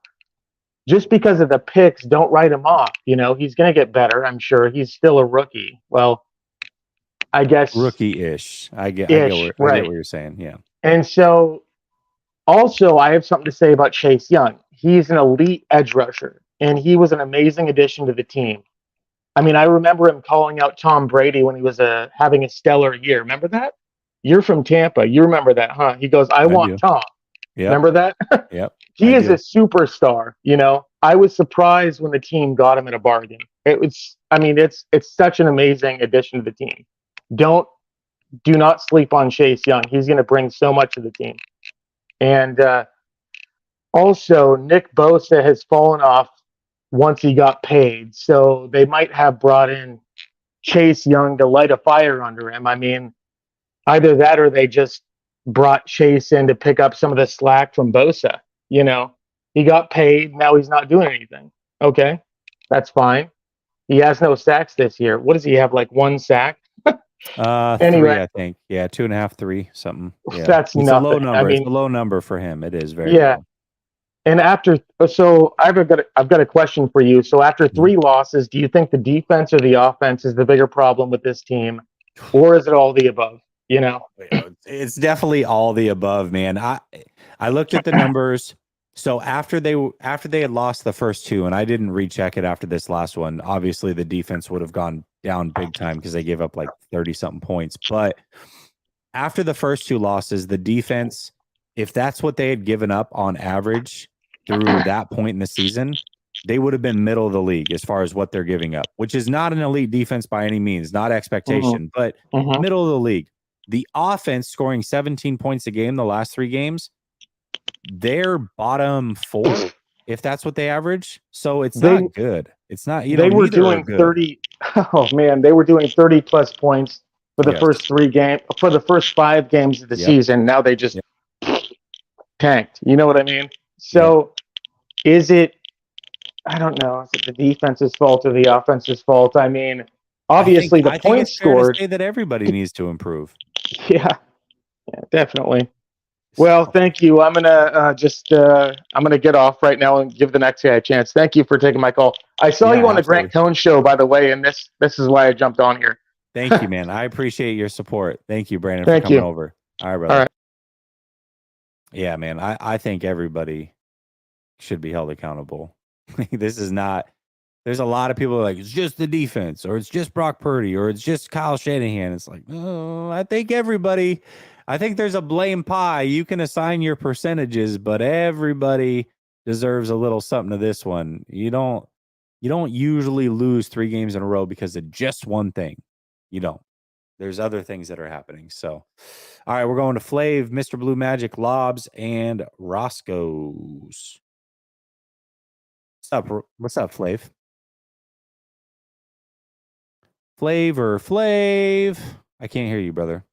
Speaker 10: Just because of the picks, don't write him off. You know, he's going to get better. I'm sure he's still a rookie. Well, I guess
Speaker 1: Rookie-ish. I get
Speaker 10: ish,
Speaker 1: what
Speaker 10: right?
Speaker 1: you're saying. Yeah.
Speaker 10: And so, also, I have something to say about Chase Young. He's an elite edge rusher, and he was an amazing addition to the team. I mean, I remember him calling out Tom Brady when he was having a stellar year. Remember that? You're from Tampa. You remember that, huh? He goes, "I
Speaker 1: I
Speaker 10: want
Speaker 1: do.
Speaker 10: Tom."
Speaker 1: Yep.
Speaker 10: Remember that?
Speaker 1: Yep.
Speaker 10: He
Speaker 1: I
Speaker 10: is a
Speaker 1: do.
Speaker 10: superstar. You know, I was surprised when the team got him at a bargain. It was, I mean, it's such an amazing addition to the team. Do not sleep on Chase Young. He's going to bring so much to the team. And also, Nick Bosa has fallen off once he got paid, so they might have brought in Chase Young to light a fire under him. I mean, either that or they just brought Chase in to pick up some of the slack from Bosa. You know, he got paid. Now he's not doing anything. Okay, that's fine. He has no sacks this year. What does he have? Like one sack?
Speaker 1: Three,
Speaker 10: Anyway,
Speaker 1: I think. Yeah, 2.5, 3, something. Yeah.
Speaker 10: that's
Speaker 1: It's a low
Speaker 10: nothing. I
Speaker 1: number. It's
Speaker 10: mean,
Speaker 1: a low number for him. It is very
Speaker 10: yeah.
Speaker 1: low.
Speaker 10: And so I've got a question for you. So after
Speaker 1: Mhm.
Speaker 10: 3 losses, do you think the defense or the offense is the bigger problem with this team, or is it all the above? You know,
Speaker 1: It's definitely all the above, man. I looked at the numbers. So after they had lost the first two, and I didn't recheck it after this last one, obviously the defense would have gone down big time because they gave up like 30 something points. But after the first two losses, the defense, if that's what they had given up on average through that point in the season, they would have been middle of the league as far as what they're giving up, which is not an elite defense by any means, not expectation, but middle of the league. The offense scoring 17 points a game the last 3 games, they're bottom 4 if that's what they average. So it's
Speaker 10: they
Speaker 1: not good. It's not,
Speaker 10: they were
Speaker 1: neither are
Speaker 10: doing
Speaker 1: good.
Speaker 10: 30. Oh man, they were doing 30 plus points for the
Speaker 1: Yes.
Speaker 10: first 5 games of the
Speaker 1: Yep.
Speaker 10: season. Now they just
Speaker 1: Yep.
Speaker 10: tanked. You know what I mean? So is it? I don't know. Is it the defense's fault or the offense's fault? I mean, obviously the
Speaker 1: I think
Speaker 10: points
Speaker 1: it's fair to
Speaker 10: scored.
Speaker 1: say that everybody needs to improve.
Speaker 10: Yeah, definitely. Well, thank you. I'm gonna I'm gonna get off right now and give the next guy a chance. Thank you for taking my call. I saw
Speaker 1: Yeah,
Speaker 10: you on the
Speaker 1: absolutely.
Speaker 10: Grant Cohn show, by the way, and this is why I jumped on here.
Speaker 1: Thank you, man. I appreciate your support. Thank you, Brandon, for
Speaker 10: Thank
Speaker 1: coming
Speaker 10: you.
Speaker 1: over. All right, brother.
Speaker 10: All right.
Speaker 1: Yeah, man. I think everybody should be held accountable. This is not. There's a lot of people who are like, it's just the defense, or it's just Brock Purdy, or it's just Kyle Shanahan. It's like, no, I think everybody. I think there's a blame pie. You can assign your percentages, but everybody deserves a little something to this one. You don't usually lose 3 games in a row because of just one thing. You don't. There's other things that are happening. So, all right, we're going to Flav, Mr. Blue Magic, Lobs, and Roscoe's. What's up, Flav? Flav. I can't hear you, brother.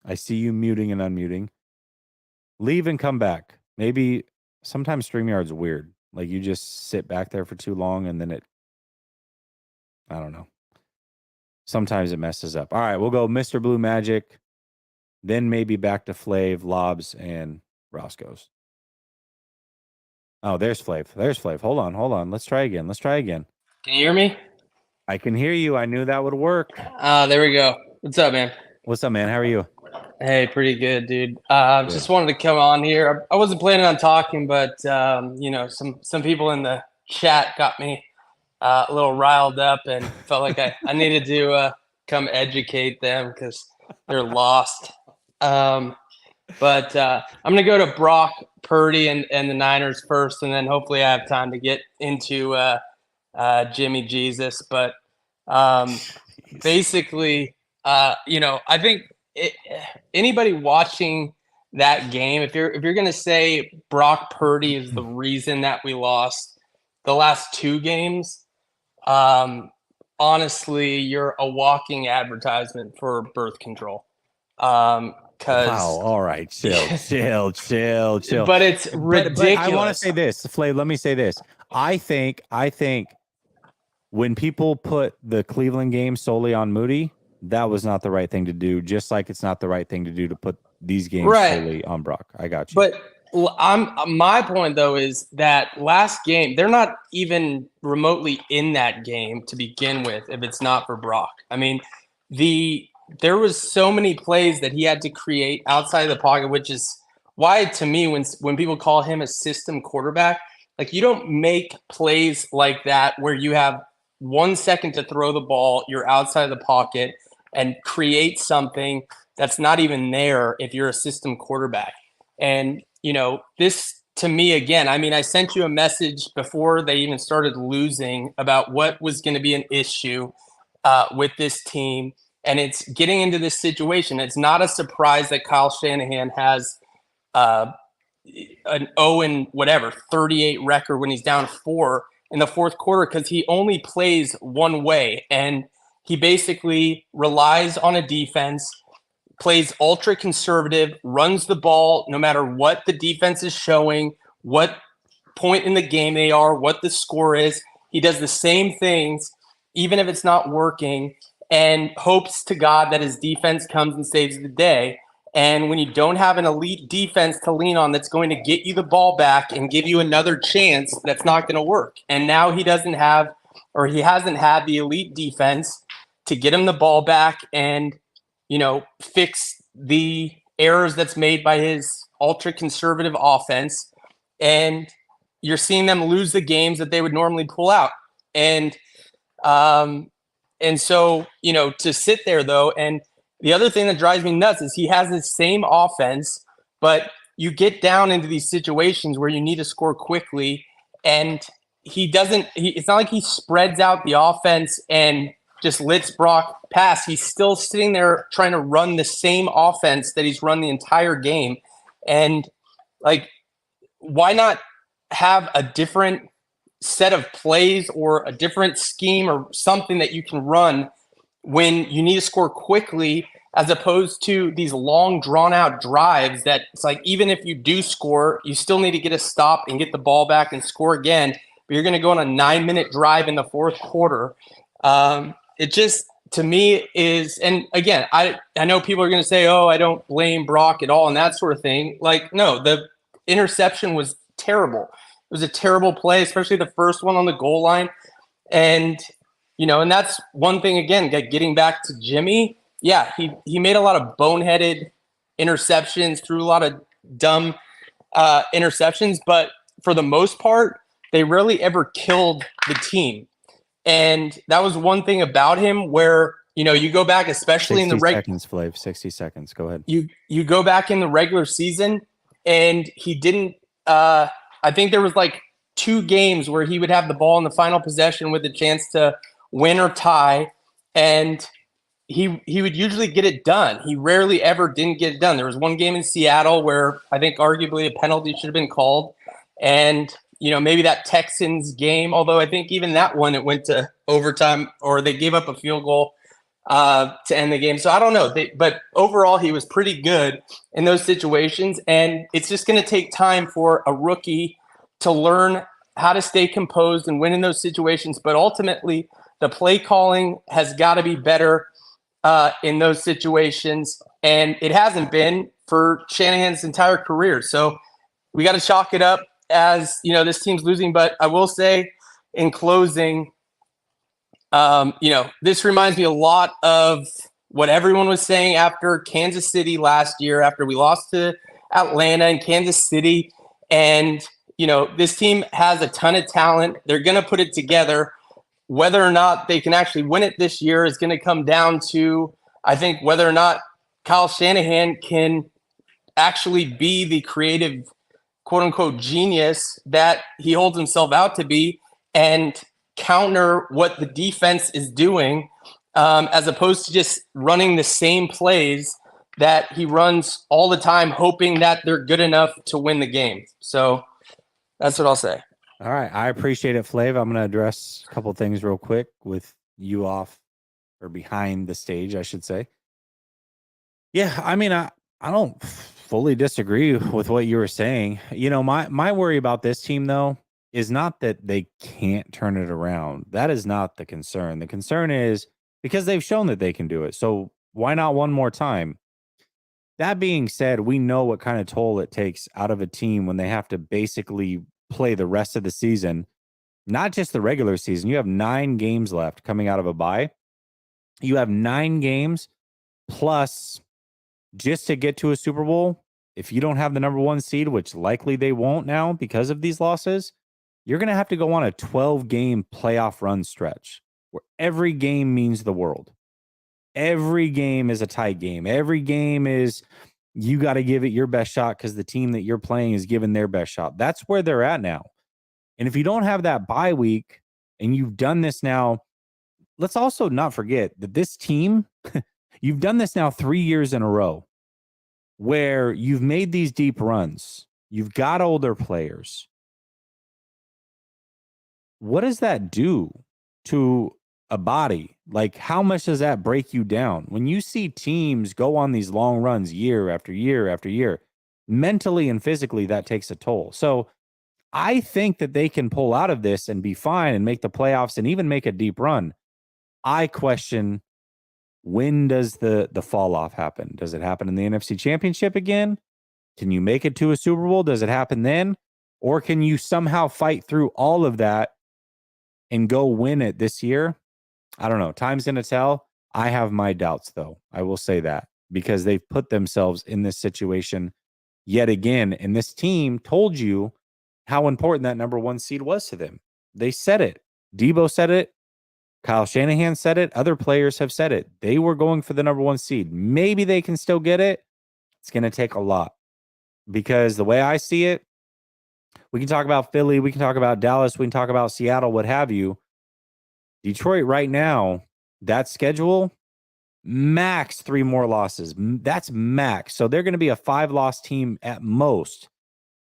Speaker 1: I see you muting and unmuting. Leave and come back. Maybe sometimes StreamYard's weird. Like you just sit back there for too long and then I don't know. Sometimes it messes up. All right, we'll go Mr. Blue Magic, then maybe back to Flav, Lobs, and Roscoe's. Oh, there's Flav. Hold on. Let's try again.
Speaker 11: Can you hear me?
Speaker 1: I can hear you. I knew that would work.
Speaker 11: There we go. What's up, man?
Speaker 1: What's up, man? How are you?
Speaker 11: Hey, pretty good, dude.
Speaker 1: Good.
Speaker 11: Just wanted to come on here. I wasn't planning on talking, but some people in the chat got me a little riled up and felt like I needed to come educate them because they're lost. But I'm gonna go to Brock Purdy and the Niners first, and then hopefully I have time to get into Jimmy Jesus. But basically, I think anybody watching that game, if you're gonna say Brock Purdy is the reason that we lost the last 2 games, honestly, you're a walking advertisement for birth control. Because
Speaker 1: wow, all right, chill.
Speaker 11: but it's ridiculous.
Speaker 1: But I want to say this, Flav. Let me say this. I think when people put the Cleveland game solely on Moody, that was not the right thing to do. Just like it's not the right thing to do to put these games solely on Brock. I got you.
Speaker 11: But my point though is that last game they're not even remotely in that game to begin with if it's not for Brock. I mean, there was so many plays that he had to create outside of the pocket, which is why to me when people call him a system quarterback, like you don't make plays like that where you have 1 second to throw the ball, you're outside of the pocket and create something that's not even there if you're a system quarterback. And, this to me, again, I mean, I sent you a message before they even started losing about what was going to be an issue with this team. And it's getting into this situation. It's not a surprise that Kyle Shanahan has an 38 record when he's down 4 in the fourth quarter because he only plays one way. And he basically relies on a defense, plays ultra conservative, runs the ball no matter what the defense is showing, what point in the game they are, what the score is. He does the same things, even if it's not working, and hopes to God that his defense comes and saves the day. And when you don't have an elite defense to lean on that's going to get you the ball back and give you another chance, that's not going to work. And now he hasn't had the elite defense to get him the ball back and, fix the errors that's made by his ultra conservative offense. And you're seeing them lose the games that they would normally pull out. And so, to sit there though, and the other thing that drives me nuts is he has the same offense, but you get down into these situations where you need to score quickly, and it's not like he spreads out the offense and just lets Brock pass. He's still sitting there trying to run the same offense that he's run the entire game. And why not have a different set of plays or a different scheme or something that you can run when you need to score quickly, as opposed to these long drawn out drives that it's like, even if you do score, you still need to get a stop and get the ball back and score again. But you're going to go on a 9-minute drive in the fourth quarter. It just, to me, is, and again, I know people are going to say, oh, I don't blame Brock at all and that sort of thing. No, the interception was terrible. It was a terrible play, especially the first one on the goal line. And, and that's one thing, again, getting back to Jimmy. Yeah, he made a lot of boneheaded interceptions, threw a lot of dumb interceptions, but for the most part, they rarely ever killed the team. And that was one thing about him where, you go back, especially in the
Speaker 1: 60 seconds, Flav, 60 seconds. Go ahead.
Speaker 11: You go back in the regular season and he didn't, I think there was 2 games where he would have the ball in the final possession with a chance to win or tie. And he would usually get it done. He rarely ever didn't get it done. There was one game in Seattle where I think arguably a penalty should have been called. And, maybe that Texans game, although I think even that one, it went to overtime or they gave up a field goal to end the game. So I don't know. But overall, he was pretty good in those situations. And it's just going to take time for a rookie to learn how to stay composed and win in those situations. But ultimately, the play calling has got to be better in those situations. And it hasn't been for Shanahan's entire career. So we got to chalk it up as, this team's losing. But I will say in closing, this reminds me a lot of what everyone was saying after Kansas City last year, after we lost to Atlanta and Kansas City. And, this team has a ton of talent. They're going to put it together. Whether or not they can actually win it this year is going to come down to, I think, whether or not Kyle Shanahan can actually be the creative, quote unquote, genius that he holds himself out to be and counter what the defense is doing, as opposed to just running the same plays that he runs all the time, hoping that they're good enough to win the game. So that's what I'll say.
Speaker 1: All right. I appreciate it, Flav. I'm going to address a couple things real quick with you off or behind the stage, I should say. Yeah, I mean, I don't fully disagree with what you were saying. You know, my worry about this team though is not that they can't turn it around. That is not the concern. The concern is because they've shown that they can do it. So why not one more time? That being said, we know what kind of toll it takes out of a team when they have to basically play the rest of the season, not just the regular season. You have 9 games left coming out of a bye. You have 9 games plus just to get to a Super Bowl. If you don't have the number 1 seed, which likely they won't now because of these losses, you're going to have to go on a 12-game playoff run stretch where every game means the world. Every game is a tight game. Every game is you got to give it your best shot because the team that you're playing is giving their best shot. That's where they're at now. And if you don't have that bye week and you've done this now, let's also not forget that this team, you've done this now 3 years in a row where you've made these deep runs. You've got older players. What does that do to a body? Like, how much does that break you down? When you see teams go on these long runs year after year after year, mentally and physically, that takes a toll. So I think that they can pull out of this and be fine and make the playoffs and even make a deep run. I question, when does the fall off happen? Does it happen in the NFC Championship again? Can you make it to a Super Bowl? Does it happen then? Or can you somehow fight through all of that and go win it this year? I don't know. Time's going to tell. I have my doubts, though. I will say that because they've put themselves in this situation yet again. And this team told you how important that number 1 seed was to them. They said it. Debo said it. Kyle Shanahan said it. Other players have said it. They were going for the number 1 seed. Maybe they can still get it. It's going to take a lot because the way I see it, we can talk about Philly. We can talk about Dallas. We can talk about Seattle, what have you. Detroit right now, that schedule, max 3 more losses. That's max. So they're going to be a 5-loss team at most.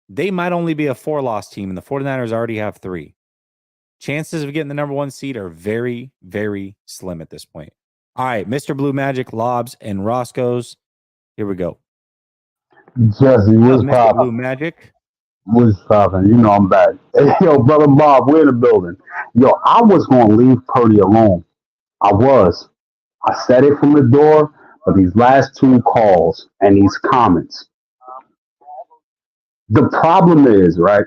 Speaker 1: They might only be a 4-loss team, and the 49ers already have 3. Chances of getting the number 1 seed are very, very slim at this point. All right, Mr. Blue Magic, Lobs, and Roscoe's. Here we go.
Speaker 12: Jesse, what's
Speaker 1: Mr.
Speaker 12: poppin'?
Speaker 1: Blue Magic.
Speaker 12: What's poppin'? You know I'm back. Hey, yo, brother Bob, we're in the building. Yo, I was gonna leave Purdy alone. I was. I said it from the door, but these last 2 calls and these comments. The problem is, right?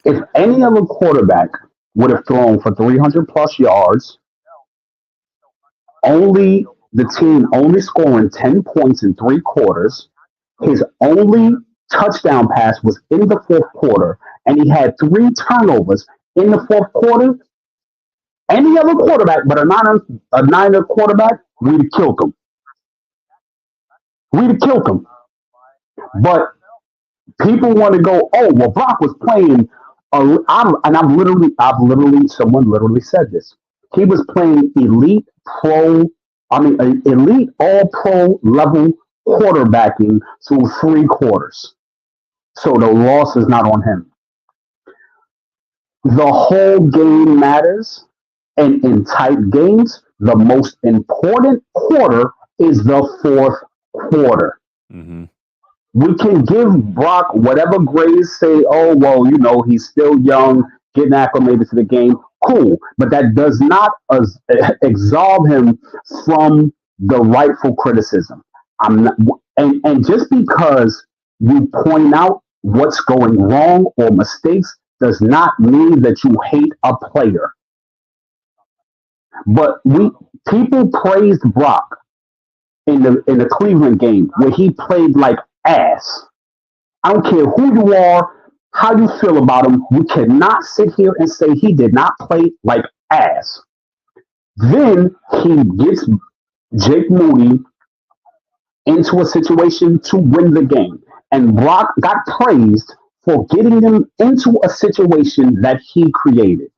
Speaker 12: If any other quarterback would have thrown for 300 plus yards, only the team only scoring 10 points in 3 quarters, his only touchdown pass was in the 4th quarter, and he had 3 turnovers in the 4th quarter. Any other quarterback but a Niner quarterback, we'd have killed him. We'd have killed him. But people want to go, oh, well, Brock was playing, someone literally said this. He was playing elite all pro level quarterbacking through 3 quarters. So the loss is not on him. The whole game matters. And in tight games, the most important quarter is the 4th quarter.
Speaker 1: Mm-hmm.
Speaker 12: We can give Brock whatever grades, say, oh, well, you know, he's still young, getting acclimated to the game. Cool. But that does not absolve him from the rightful criticism. And just because you point out what's going wrong or mistakes does not mean that you hate a player. But people praised Brock in the Cleveland game where he played like ass. I don't care who you are, how you feel about him. You cannot sit here and say he did not play like ass. Then he gets Jake Moody into a situation to win the game. And Brock got praised for getting them into a situation that he created.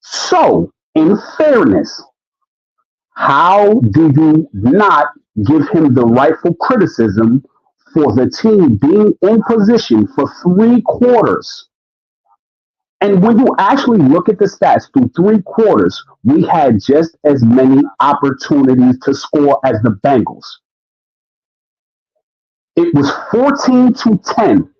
Speaker 12: So, in fairness, how do you not give him the rightful criticism for the team being in position for 3 quarters? And when you actually look at the stats through 3 quarters, we had just as many opportunities to score as the Bengals. It was 14-10.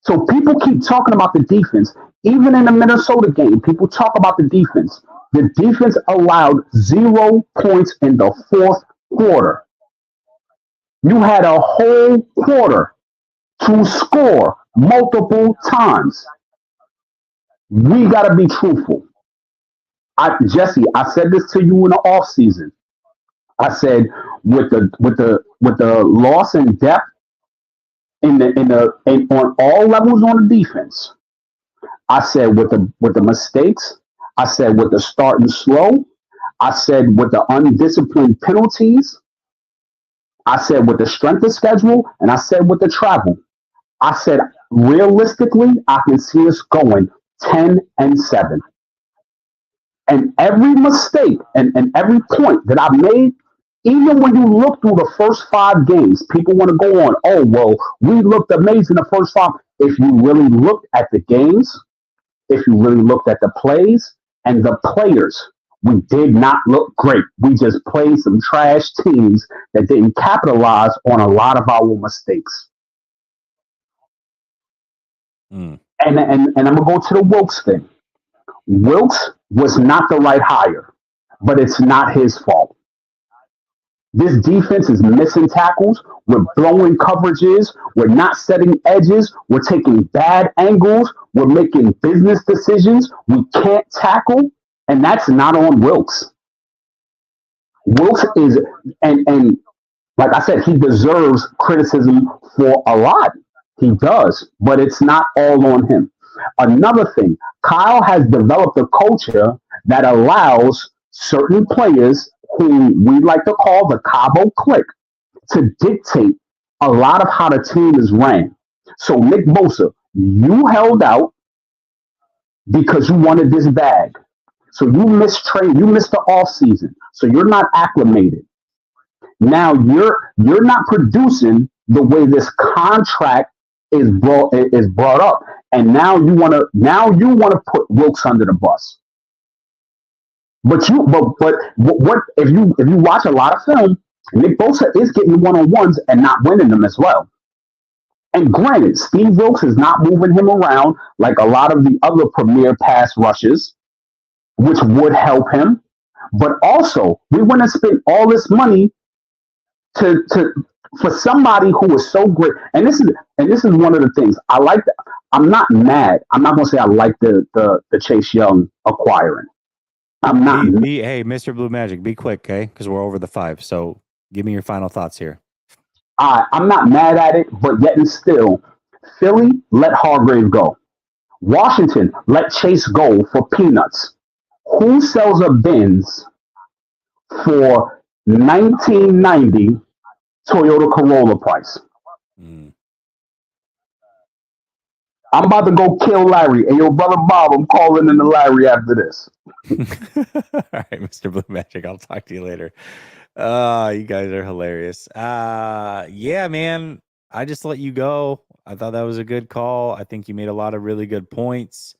Speaker 12: So people keep talking about the defense. Even in the Minnesota game, people talk about the defense. The defense allowed 0 points in the fourth quarter. You had a whole quarter to score multiple times. We got to be truthful. Jesse, I said this to you in the off season. I said with the loss in depth on all levels on the defense. I said with the mistakes. I said with the starting slow. I said with the undisciplined penalties. I said with the strength of schedule, and I said with the travel. I said realistically, I can see us going 10-7. And every mistake and every point that I made, even when you look through the first 5 games, people want to go on, oh, well, we looked amazing the first 5. If you really looked at the games, if you really looked at the plays and the players, we did not look great. We just played some trash teams that didn't capitalize on a lot of our mistakes. And I'm going to go to the Wilkes thing. Wilkes was not the right hire, but it's not his fault. This defense is missing tackles. We're blowing coverages. We're not setting edges. We're taking bad angles. We're making business decisions. We can't tackle, and that's not on Wilkes. Wilkes is, and like I said, he deserves criticism for a lot. He does, but it's not all on him. Another thing, Kyle has developed a culture that allows certain players who we like to call the Cabo clique to dictate a lot of how the team is ran. So Nick Bosa, you held out because you wanted this bag. So you missed the off season. So you're not acclimated. Now you're not producing the way this contract is brought up. And now you want to put Wilkes under the bus. But what if you watch a lot of film, Nick Bosa is getting one-on-ones and not winning them as well. And granted, Steve Wilkes is not moving him around like a lot of the other premier pass rushes, which would help him. But also, we want to spend all this money for somebody who is so great. And this is one of the things I like. I'm not mad. I'm not going to say I like the Chase Young acquiring. I'm not.
Speaker 1: Hey, Mr. Blue Magic, be quick, okay? Because we're over the 5. So give me your final thoughts here.
Speaker 12: I'm not mad at it, but yet and still, Philly, let Hargrave go. Washington, let Chase go for peanuts. Who sells a Benz for 1990 Toyota Corolla price? I'm about to go kill Larry. And your brother Bob, I'm calling in the Larry after this.
Speaker 1: All right, Mr. Blue Magic, I'll talk to you later. You guys are hilarious. Yeah, man, I just let you go. I thought that was a good call. I think you made a lot of really good points.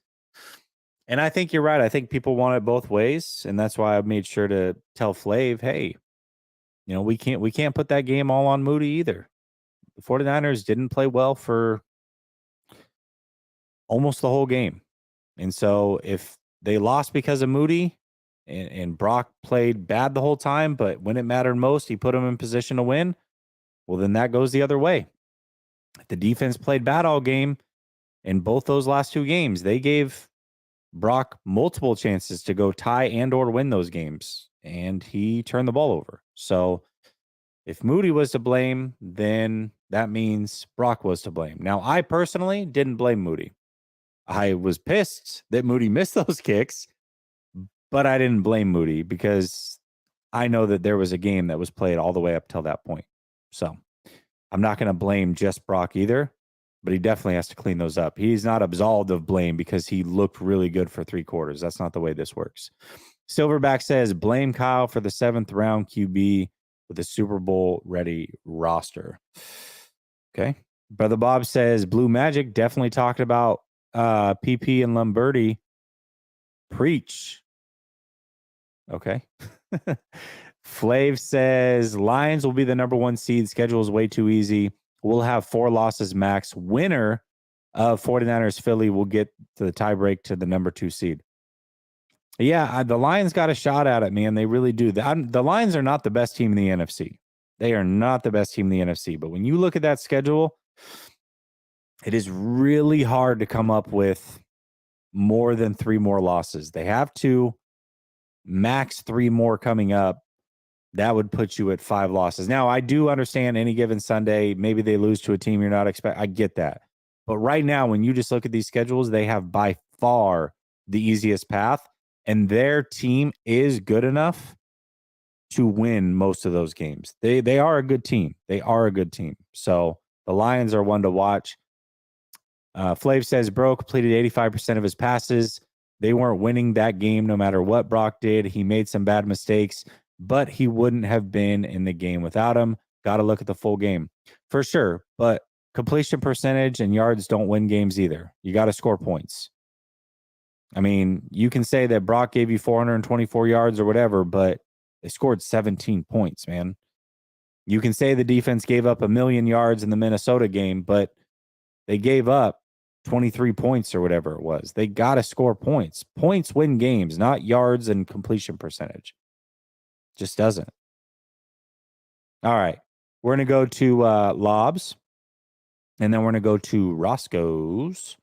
Speaker 1: And I think you're right. I think people want it both ways. And that's why I made sure to tell Flav, hey, we can't put that game all on Moody either. The 49ers didn't play well for almost the whole game. And so if they lost because of Moody and Brock played bad the whole time, but when it mattered most, he put them in position to win, well, then that goes the other way. If the defense played bad all game in both those last 2 games, they gave Brock multiple chances to go tie and or win those games, and he turned the ball over. So if Moody was to blame, then that means Brock was to blame. Now, I personally didn't blame Moody. I was pissed that Moody missed those kicks, but I didn't blame Moody because I know that there was a game that was played all the way up till that point. So I'm not going to blame just Brock either, but he definitely has to clean those up. He's not absolved of blame because he looked really good for 3 quarters. That's not the way this works. Silverback says, blame Kyle for the 7th round QB with a Super Bowl ready roster. Okay. Brother Bob says, Blue Magic definitely talked about PP and Lombardi. Preach. Okay. Flav says Lions will be the number 1 seed. Schedule is way too easy. We'll have 4 losses max. Winner of 49ers Philly will get to the tiebreak to the number 2 seed. Yeah, the Lions got a shot at it, man. They really do. The Lions are not the best team in the NFC. They are not the best team in the NFC. But when you look at that schedule, it is really hard to come up with more than 3 more losses. They have 2, max 3 more coming up. That would put you at 5 losses. Now, I do understand any given Sunday, maybe they lose to a team you're not expecting. I get that. But right now, when you just look at these schedules, they have by far the easiest path. And their team is good enough to win most of those games. They are a good team. They are a good team. So the Lions are one to watch. Flav says Bro completed 85% of his passes. They weren't winning that game no matter what Brock did. He made some bad mistakes, but he wouldn't have been in the game without him. Got to look at the full game for sure. But completion percentage and yards don't win games either. You got to score points. I mean, you can say that Brock gave you 424 yards or whatever, but they scored 17 points, man. You can say the defense gave up 1,000,000 yards in the Minnesota game, but they gave up 23 points or whatever it was. They got to score points. Points win games, not yards and completion percentage. Just doesn't. All right. We're going to go to Lobs, and then we're going to go to Roscoe's,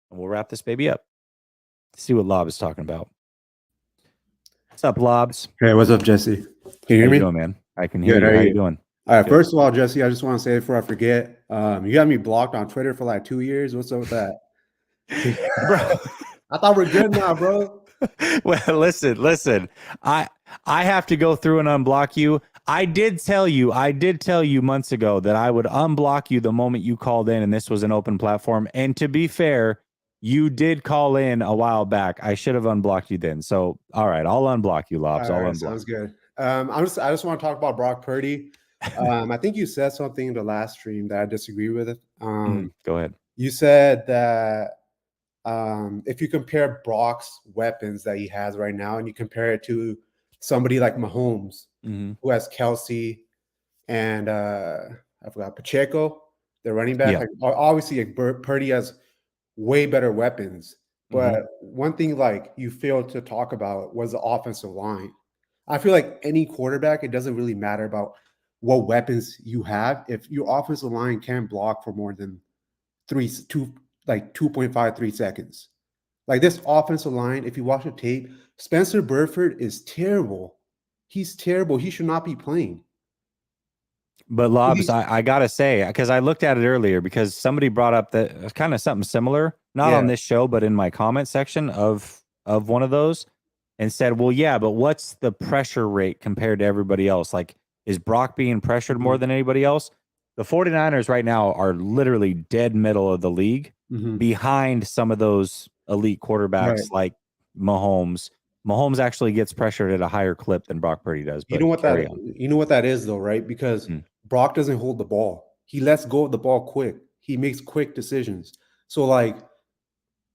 Speaker 1: and we'll wrap this baby up. See what Lob is talking about. What's up, Lobs?
Speaker 13: Hey, what's up, Jesse? Can you hear
Speaker 1: How
Speaker 13: me?
Speaker 1: you doing, man? I can hear
Speaker 13: Good,
Speaker 1: you.
Speaker 13: how
Speaker 1: How
Speaker 13: are
Speaker 1: you
Speaker 13: you?
Speaker 1: doing?
Speaker 13: All right,
Speaker 1: Good.
Speaker 13: first of all, Jesse, I just want to say before I forget, you got me blocked on Twitter for like 2 years. What's up with that?
Speaker 1: Bro.
Speaker 13: I thought we're good now, bro.
Speaker 1: Well, listen. I have to go through and unblock you. I did tell you months ago that I would unblock you the moment you called in and this was an open platform. And to be fair, you did call in a while back. I should have unblocked you then. So, all right, I'll unblock you, Lobs.
Speaker 13: All
Speaker 1: I'll
Speaker 13: right,
Speaker 1: unblock.
Speaker 13: sounds good. I just want to talk about Brock Purdy. I think you said something in the last stream that I disagree with.
Speaker 1: Go ahead.
Speaker 13: You said that if you compare Brock's weapons that he has right now and you compare it to somebody like Mahomes, who has Kelsey and I forgot Pacheco, the running back.
Speaker 1: Yeah.
Speaker 13: Like, obviously, like, Purdy has way better weapons. But one thing like you failed to talk about was the offensive line. I feel like any quarterback, it doesn't really matter about what weapons you have. If your offensive line can't block for more than 2.5, 3 seconds. Like this offensive line, if you watch the tape, Spencer Burford is terrible. He's terrible. He should not be playing.
Speaker 1: But Lobs, I gotta say, because I looked at it earlier because somebody brought up that kind of something similar, not on this show, but in my comment section of one of those, and said, well, yeah, but what's the pressure rate compared to everybody else? Like, is Brock being pressured more than anybody else? The 49ers right now are literally dead middle of the league behind some of those elite quarterbacks like Mahomes. Mahomes actually gets pressured at a higher clip than Brock Purdy does. But
Speaker 13: you know what that is though, right? Because Brock doesn't hold the ball. He lets go of the ball quick. He makes quick decisions. So like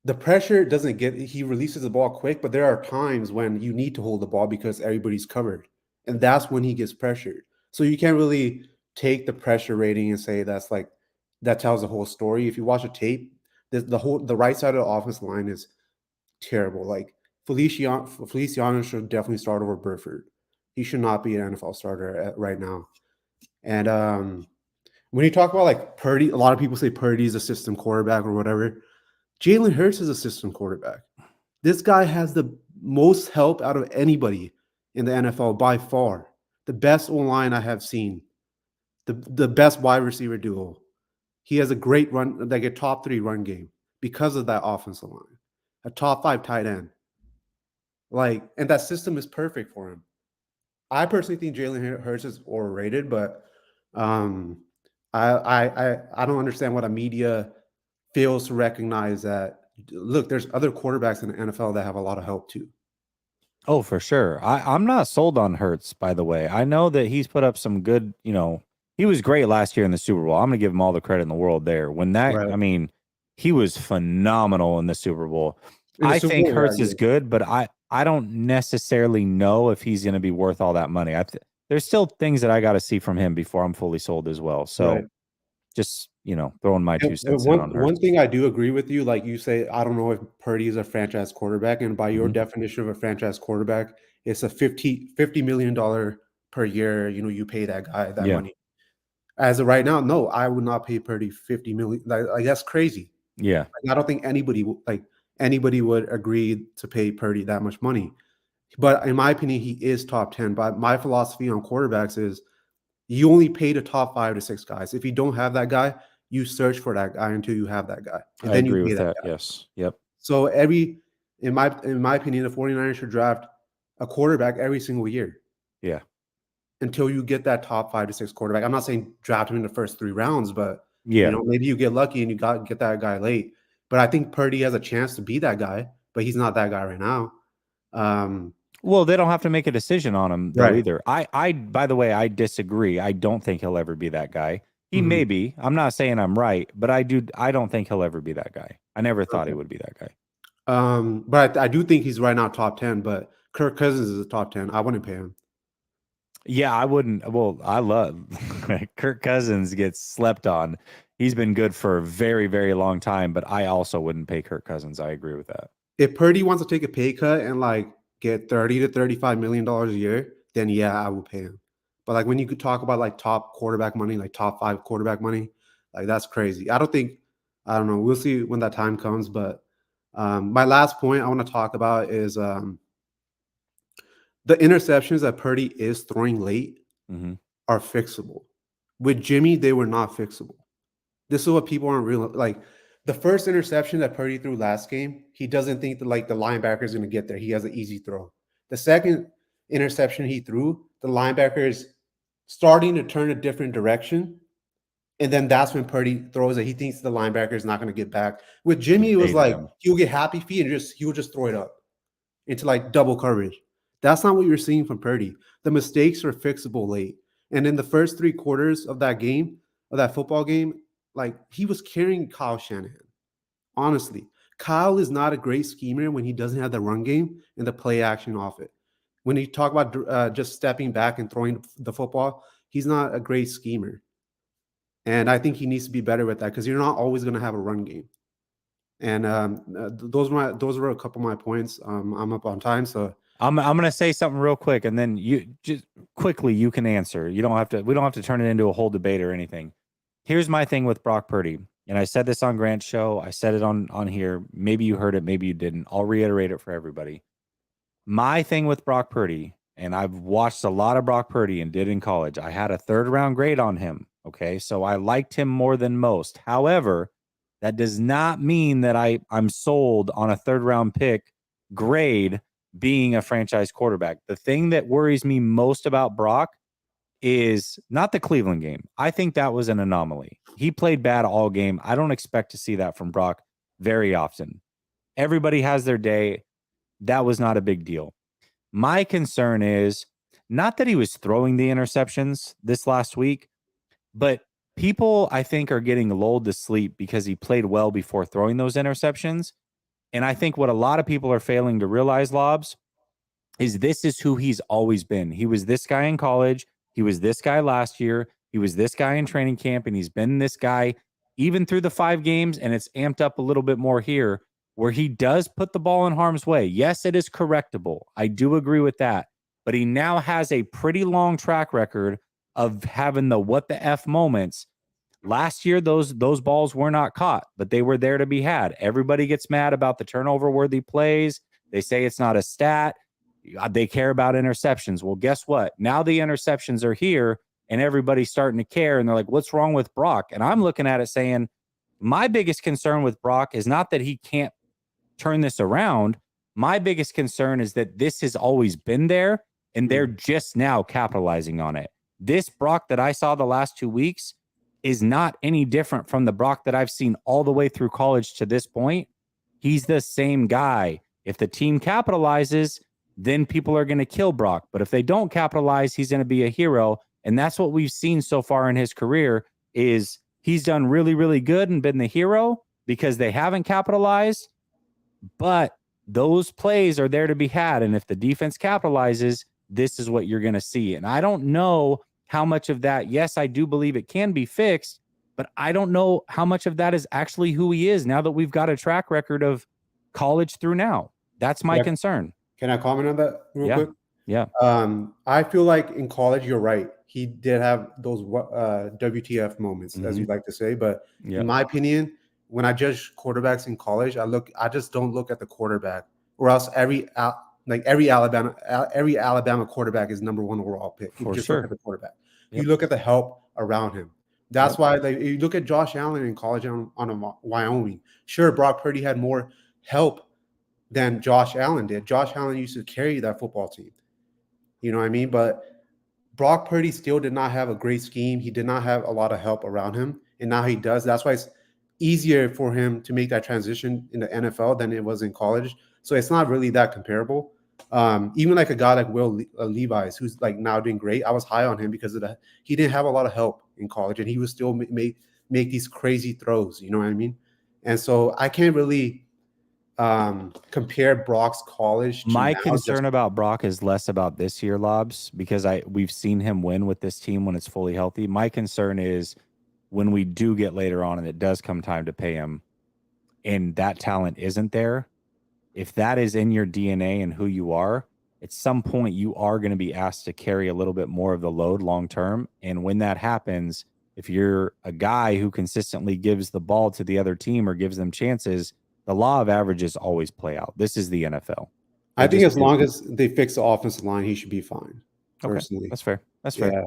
Speaker 13: the pressure doesn't get, he releases the ball quick, but there are times when you need to hold the ball because everybody's covered. And that's when he gets pressured. So you can't really take the pressure rating and say that tells the whole story. If you watch a tape, the right side of the offensive line is terrible. Like Feliciano should definitely start over Burford. He should not be an NFL starter right now. And when you talk about like Purdy, a lot of people say Purdy's a system quarterback or whatever. Jalen Hurts is a system quarterback. This guy has the most help out of anybody in the NFL by far. The best O-line I have seen. The best wide receiver duo. He has a great run, like a top 3 run game because of that offensive line. A top 5 tight end. And that system is perfect for him. I personally think Jalen Hurts is overrated, but I don't understand why the media fails to recognize that. Look, there's other quarterbacks in the NFL that have a lot of help too.
Speaker 1: Oh, for sure. I'm not sold on Hurts, by the way. I know that he's put up some good, he was great last year in the Super Bowl. I'm going to give him all the credit in the world there. I mean, he was phenomenal in the Super Bowl. I think Hurts is good, but I don't necessarily know if he's going to be worth all that money. There's still things that I got to see from him before I'm fully sold as well. So
Speaker 13: Right.
Speaker 1: just, throwing my 2 cents in on her.
Speaker 13: One thing I do agree with you, like you say, I don't know if Purdy is a franchise quarterback, and by your
Speaker 1: Mhm.
Speaker 13: definition of a franchise quarterback, it's a $50 million per year. You pay that guy that
Speaker 1: Yeah.
Speaker 13: money. As of right now, no, I would not pay Purdy 50 million. Like that's crazy.
Speaker 1: Yeah.
Speaker 13: Like, I don't think anybody would agree to pay Purdy that much money. But in my opinion, he is top 10. But my philosophy on quarterbacks is you only pay the top 5 to 6 guys. If you don't have that guy, you search for that guy until you have that guy, and
Speaker 1: I
Speaker 13: then you
Speaker 1: agree
Speaker 13: pay
Speaker 1: with
Speaker 13: that
Speaker 1: that.
Speaker 13: guy.
Speaker 1: Yes. Yep.
Speaker 13: So in my opinion, the 49ers should draft a quarterback every single year
Speaker 1: Yeah.
Speaker 13: until you get that top 5 to 6 quarterback. I'm not saying draft him in the first 3 rounds, but
Speaker 1: Yeah.
Speaker 13: maybe you get lucky and you get that guy late. But I think Purdy has a chance to be that guy, but he's not that guy right now.
Speaker 1: Well, they don't have to make a decision on him though
Speaker 13: Right.
Speaker 1: either. I by the way, I disagree. I don't think he'll ever be that guy. He
Speaker 13: Mhm.
Speaker 1: may be. I'm not saying I'm right, but I don't think he'll ever be that guy. I never thought he
Speaker 13: Okay.
Speaker 1: would be that guy.
Speaker 13: But I do think he's right now top 10, but Kirk Cousins is a top 10. I wouldn't pay him.
Speaker 1: Yeah, I wouldn't. Well, I love Kirk Cousins gets slept on. He's been good for a very, very long time, but I also wouldn't pay Kirk Cousins. I agree with that.
Speaker 13: If Purdy wants to take a pay cut and like get $30 to $35 million a year, then yeah, I will pay him. But like when you could talk about like top quarterback money, like top 5 quarterback money, like that's crazy. I don't know. We'll see when that time comes. But my last point I want to talk about is the interceptions that Purdy is throwing late
Speaker 1: Mhm.
Speaker 13: are fixable. With Jimmy, they were not fixable. This is what people aren't real like. The first interception that Purdy threw last game, he doesn't think that like the linebacker is going to get there. He has an easy throw. The second interception he threw, the linebacker is starting to turn a different direction, and then that's when Purdy throws it. He thinks the linebacker is not going to get back. With Jimmy, it was
Speaker 1: Baited
Speaker 13: like
Speaker 1: him.
Speaker 13: he'll get happy feet and he will just throw it up into like double coverage. That's not what you're seeing from Purdy. The mistakes are fixable late. And in the first 3 quarters of that game, of that football game, like he was carrying Kyle Shanahan. Honestly, Kyle is not a great schemer when he doesn't have the run game and the play action off it. When you talk about just stepping back and throwing the football, he's not a great schemer. And I think he needs to be better with that because you're not always going to have a run game. And those were a couple of my points. I'm up on time, so
Speaker 1: I'm gonna say something real quick, and then you just quickly you can answer. You don't have to. We don't have to turn it into a whole debate or anything. Here's my thing with Brock Purdy, and I said this on Grant's show. I said it on here. Maybe you heard it, maybe you didn't. I'll reiterate it for everybody. My thing with Brock Purdy, and I've watched a lot of Brock Purdy and did in college. I had a 3rd round grade on him. Okay, so I liked him more than most. However, that does not mean that I'm sold on a 3rd round pick grade being a franchise quarterback. The thing that worries me most about Brock is not the Cleveland game. I think that was an anomaly. He played bad all game. I don't expect to see that from Brock very often. Everybody has their day. That was not a big deal. My concern is not that he was throwing the interceptions this last week, but people, I think, are getting lulled to sleep because he played well before throwing those interceptions. And I think what a lot of people are failing to realize, Lobs, is this is who he's always been. He was this guy in college. He was this guy last year. He was this guy in training camp. And he's been this guy even through the 5 games. And it's amped up a little bit more here where he does put the ball in harm's way. Yes, it is correctable. I do agree with that. But he now has a pretty long track record of having the what the F moments. Last year, those balls were not caught, but they were there to be had. Everybody gets mad about the turnover-worthy plays. They say it's not a stat. They care about interceptions. Well, guess what? Now the interceptions are here, and everybody's starting to care, and they're like, what's wrong with Brock? And I'm looking at it saying, my biggest concern with Brock is not that he can't turn this around. My biggest concern is that this has always been there, and they're just now capitalizing on it. This Brock that I saw the last 2 weeks is not any different from the Brock that I've seen all the way through college to this point. He's the same guy. If the team capitalizes, then people are going to kill Brock. But if they don't capitalize, he's going to be a hero. And that's what we've seen so far in his career is he's done really, really good and been the hero because they haven't capitalized. But those plays are there to be had. And if the defense capitalizes, this is what you're going to see. And I don't know how much of that, yes, I do believe it can be fixed, but I don't know how much of that is actually who he is now that we've got a track record of college through now. That's my concern.
Speaker 13: Can I comment on that real quick?
Speaker 1: Yeah.
Speaker 13: I feel like in college, you're right. He did have those WTF moments, as you like to say. But in my opinion, when I judge quarterbacks in college, I just don't look at the quarterback, or else every Alabama quarterback is number 1 overall pick. You just look at the quarterback. You look at the help around him. That's why you look at Josh Allen in college on Wyoming. Sure, Brock Purdy had more help than Josh Allen did. Josh Allen used to carry that football team. You know what I mean? But Brock Purdy still did not have a great scheme. He did not have a lot of help around him. And now he does. That's why it's easier for him to make that transition in the NFL than it was in college. So it's not really that comparable. Even like a guy like Will Levis, who's like now doing great. I was high on him because of that. He didn't have a lot of help in college, and he would still make these crazy throws. You know what I mean? And so I can't really compare Brock's college to
Speaker 1: my concern about Brock is less about this year, Lobs, because we've seen him win with this team when it's fully healthy. My concern is when we do get later on and it does come time to pay him and that talent isn't there, if that is in your DNA and who you are, at some point you are going to be asked to carry a little bit more of the load long term. And when that happens, if you're a guy who consistently gives the ball to the other team or gives them chances, the law of averages always play out. This is the NFL.
Speaker 13: I think as long as they fix the offensive line, he should be fine. Personally,
Speaker 1: okay. That's fair. That's fair. Yeah.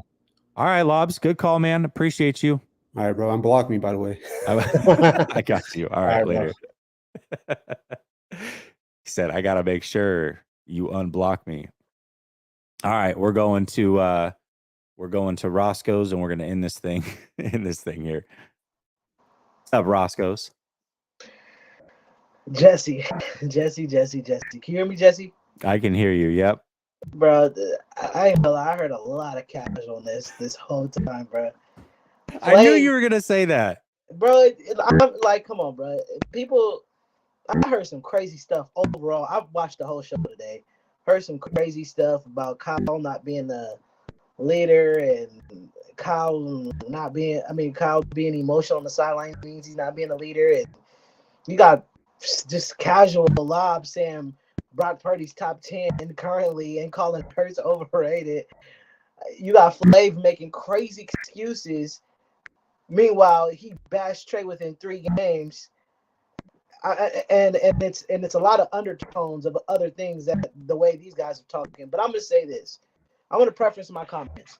Speaker 1: All right, Lobs, good call, man. Appreciate you.
Speaker 13: All right, bro. Unblock me, by the way.
Speaker 1: I got you. All right, later. He said, I got to make sure you unblock me. All right, we're going to Roscoe's, and we're going to end this thing here. What's up, Roscoe's?
Speaker 14: Jesse. Can you hear me, Jesse?
Speaker 1: I can hear you. Yep.
Speaker 14: Bro, I heard a lot of casualness this whole time, bro.
Speaker 1: I knew you were gonna say that,
Speaker 14: bro. I'm like, come on, bro. I heard some crazy stuff overall. I've watched the whole show today. Heard some crazy stuff about Kyle not being the leader and Kyle being emotional on the sideline means he's not being a leader. And you got just casual Lob saying Brock Purdy's top 10 currently and calling Hurts overrated. You got Flav making crazy excuses. Meanwhile, he bashed Trey within 3 games. And it's a lot of undertones of other things that the way these guys are talking. But I'm gonna say this. I'm gonna preface my comments.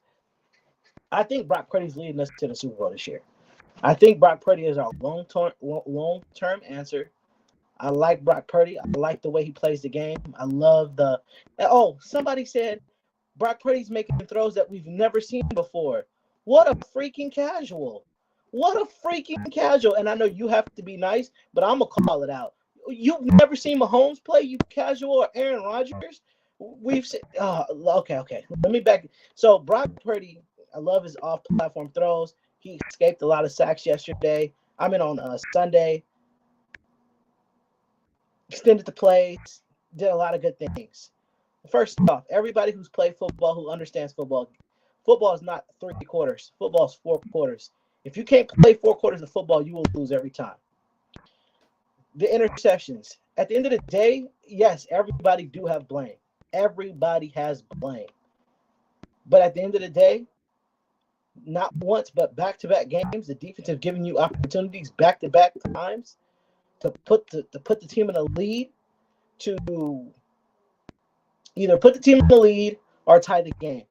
Speaker 14: I think Brock Purdy's leading us to the Super Bowl this year. I think Brock Purdy is our long-term answer. I like Brock Purdy. I like the way he plays the game. I love somebody said Brock Purdy's making throws that we've never seen before. What a freaking casual. And I know you have to be nice, but I'm going to call it out. You've never seen Mahomes play, you casual, or Aaron Rodgers? We've seen okay. Let me back. So Brock Purdy, I love his off-platform throws. He escaped a lot of sacks yesterday. I mean on Sunday. Extended the plays, did a lot of good things. First off, everybody who's played football, who understands football is not 3 quarters. Football is 4 quarters. If you can't play 4 quarters of football, you will lose every time. The interceptions. At the end of the day, yes, everybody do have blame. Everybody has blame. But at the end of the day, not once, but back-to-back games, the defense have given you opportunities back-to-back times to put the team in a lead, to either put the team in the lead or tie the game.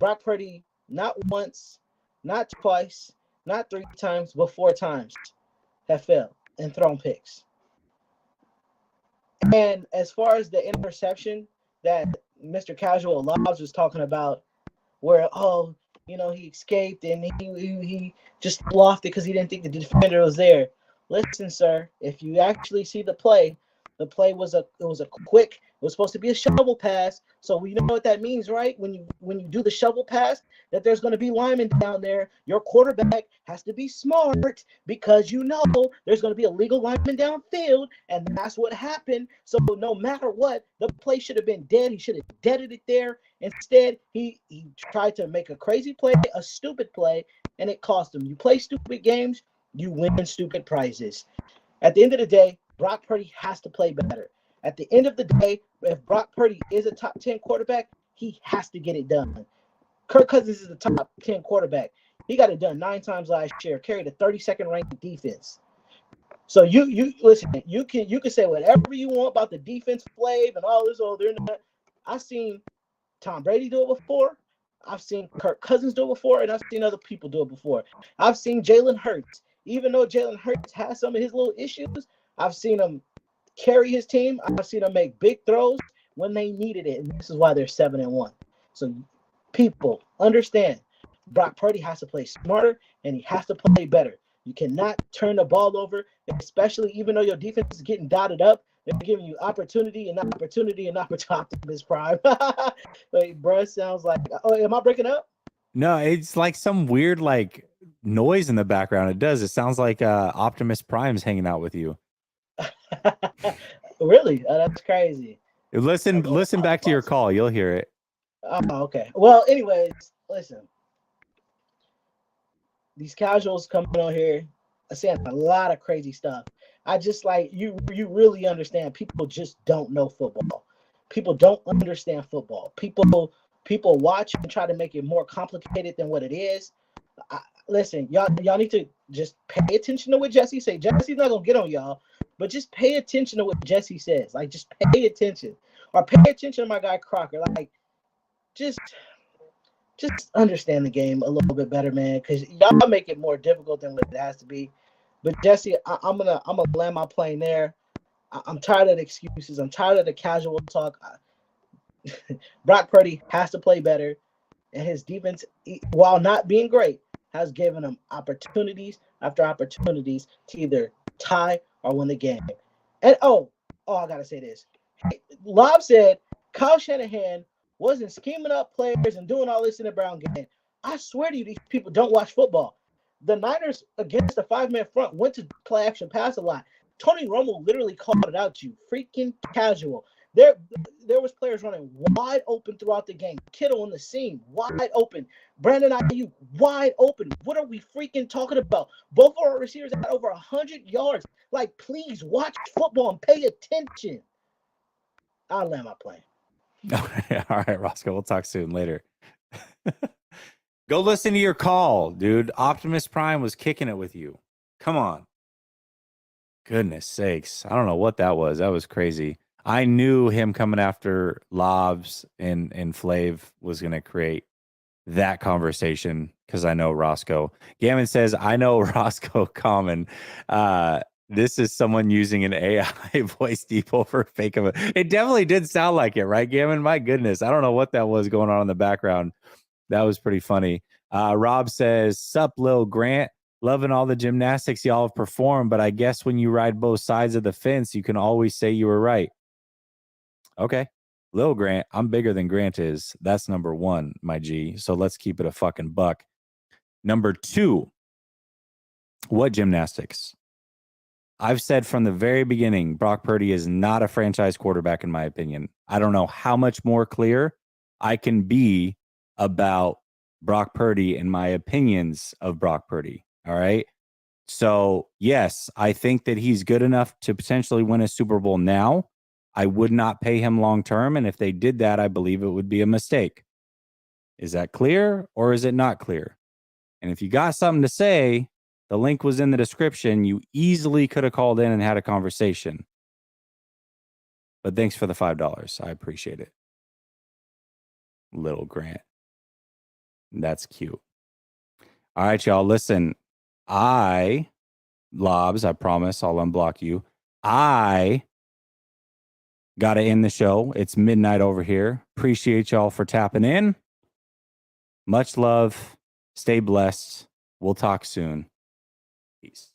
Speaker 14: Brock Purdy, not once, not twice, not 3 times, but 4 times have failed and thrown picks. And as far as the interception that Mr. Casual Lobs was talking about, where he escaped and he just bluffed it because he didn't think the defender was there. Listen, sir, if you actually see the play was a quick It was supposed to be a shovel pass. So we know what that means, right? When you do the shovel pass, that there's going to be linemen down there. Your quarterback has to be smart because you know there's going to be a legal lineman downfield, and that's what happened. So no matter what, the play should have been dead. He should have deaded it there. Instead, he tried to make a crazy play, a stupid play, and it cost him. You play stupid games, you win stupid prizes. At the end of the day, Brock Purdy has to play better. At the end of the day, if Brock Purdy is a top 10 quarterback, he has to get it done. Kirk Cousins is the top 10 quarterback. He got it done 9 times last year, carried a 32nd ranked defense. So you listen, you can say whatever you want about the defense Flav and all this. Oh, they're not. I've seen Tom Brady do it before. I've seen Kirk Cousins do it before, and I've seen other people do it before. I've seen Jalen Hurts. Even though Jalen Hurts has some of his little issues, I've seen him carry his team. I've seen him make big throws when they needed it, and this is why they're 7-1. So people understand Brock Purdy has to play smarter and he has to play better. You cannot turn the ball over, especially even though your defense is getting dotted up. They're giving you opportunity and opportunity and opportunity. Optimus Prime. Wait, bro, sounds like. Oh, am I breaking up?
Speaker 1: No, it's like some weird like noise in the background. It does. It sounds like Optimus Prime's hanging out with you.
Speaker 14: Really? Oh, that's crazy.
Speaker 1: Listen back to your call. You'll hear it.
Speaker 14: Oh, okay. Well, anyways, listen. These casuals coming on here are saying a lot of crazy stuff. I just like you really understand. People just don't know football. People don't understand football. People watch and try to make it more complicated than what it is. Listen, y'all need to just pay attention to what Jesse say. Jesse's not gonna get on y'all, but just pay attention to what Jesse says. Like, just pay attention, or pay attention to my guy Crocker. Like, just understand the game a little bit better, man, because y'all make it more difficult than what it has to be. But Jesse, I'm gonna land my plane there. I'm tired of the excuses. I'm tired of the casual talk. Brock Purdy has to play better, and his defense, while not being great, has given him opportunities after opportunities to either tie or win the game. And I gotta say this. Lob said Kyle Shanahan wasn't scheming up players and doing all this in the Brown game. I swear to you, these people don't watch football. The Niners against the 5-man front went to play action pass a lot. Tony Romo literally called it out, you freaking casual. There was players running wide open throughout the game. Kittle on the seam, wide open. Brandon Ayuk, wide open. What are we freaking talking about? Both of our receivers had over 100 yards. Like, please watch football and pay attention. I'll land my plane.
Speaker 1: All right, Roscoe. We'll talk soon later. Go listen to your call, dude. Optimus Prime was kicking it with you. Come on. Goodness sakes. I don't know what that was. That was crazy. I knew him coming after Lobs and Flav was going to create that conversation because I know Roscoe. Gammon says, I know Roscoe Common. This is someone using an AI voice depot for fake of it. It definitely did sound like it, right, Gammon? My goodness. I don't know what that was going on in the background. That was pretty funny. Rob says, sup, Lil Grant. Loving all the gymnastics y'all have performed, but I guess when you ride both sides of the fence, you can always say you were right. Okay. Lil Grant, I'm bigger than Grant is. That's number one, my G. So let's keep it a fucking buck. Number two, what gymnastics? I've said from the very beginning, Brock Purdy is not a franchise quarterback, in my opinion. I don't know how much more clear I can be about Brock Purdy and my opinions of Brock Purdy. All right. So, yes, I think that he's good enough to potentially win a Super Bowl now. I would not pay him long term. And if they did that, I believe it would be a mistake. Is that clear or is it not clear? And if you got something to say, the link was in the description. You easily could have called in and had a conversation. But thanks for the $5. I appreciate it. Little Grant. That's cute. All right, y'all. Listen, Lobs, I promise I'll unblock you. I got to end the show. It's midnight over here. Appreciate y'all for tapping in. Much love. Stay blessed. We'll talk soon. Peace.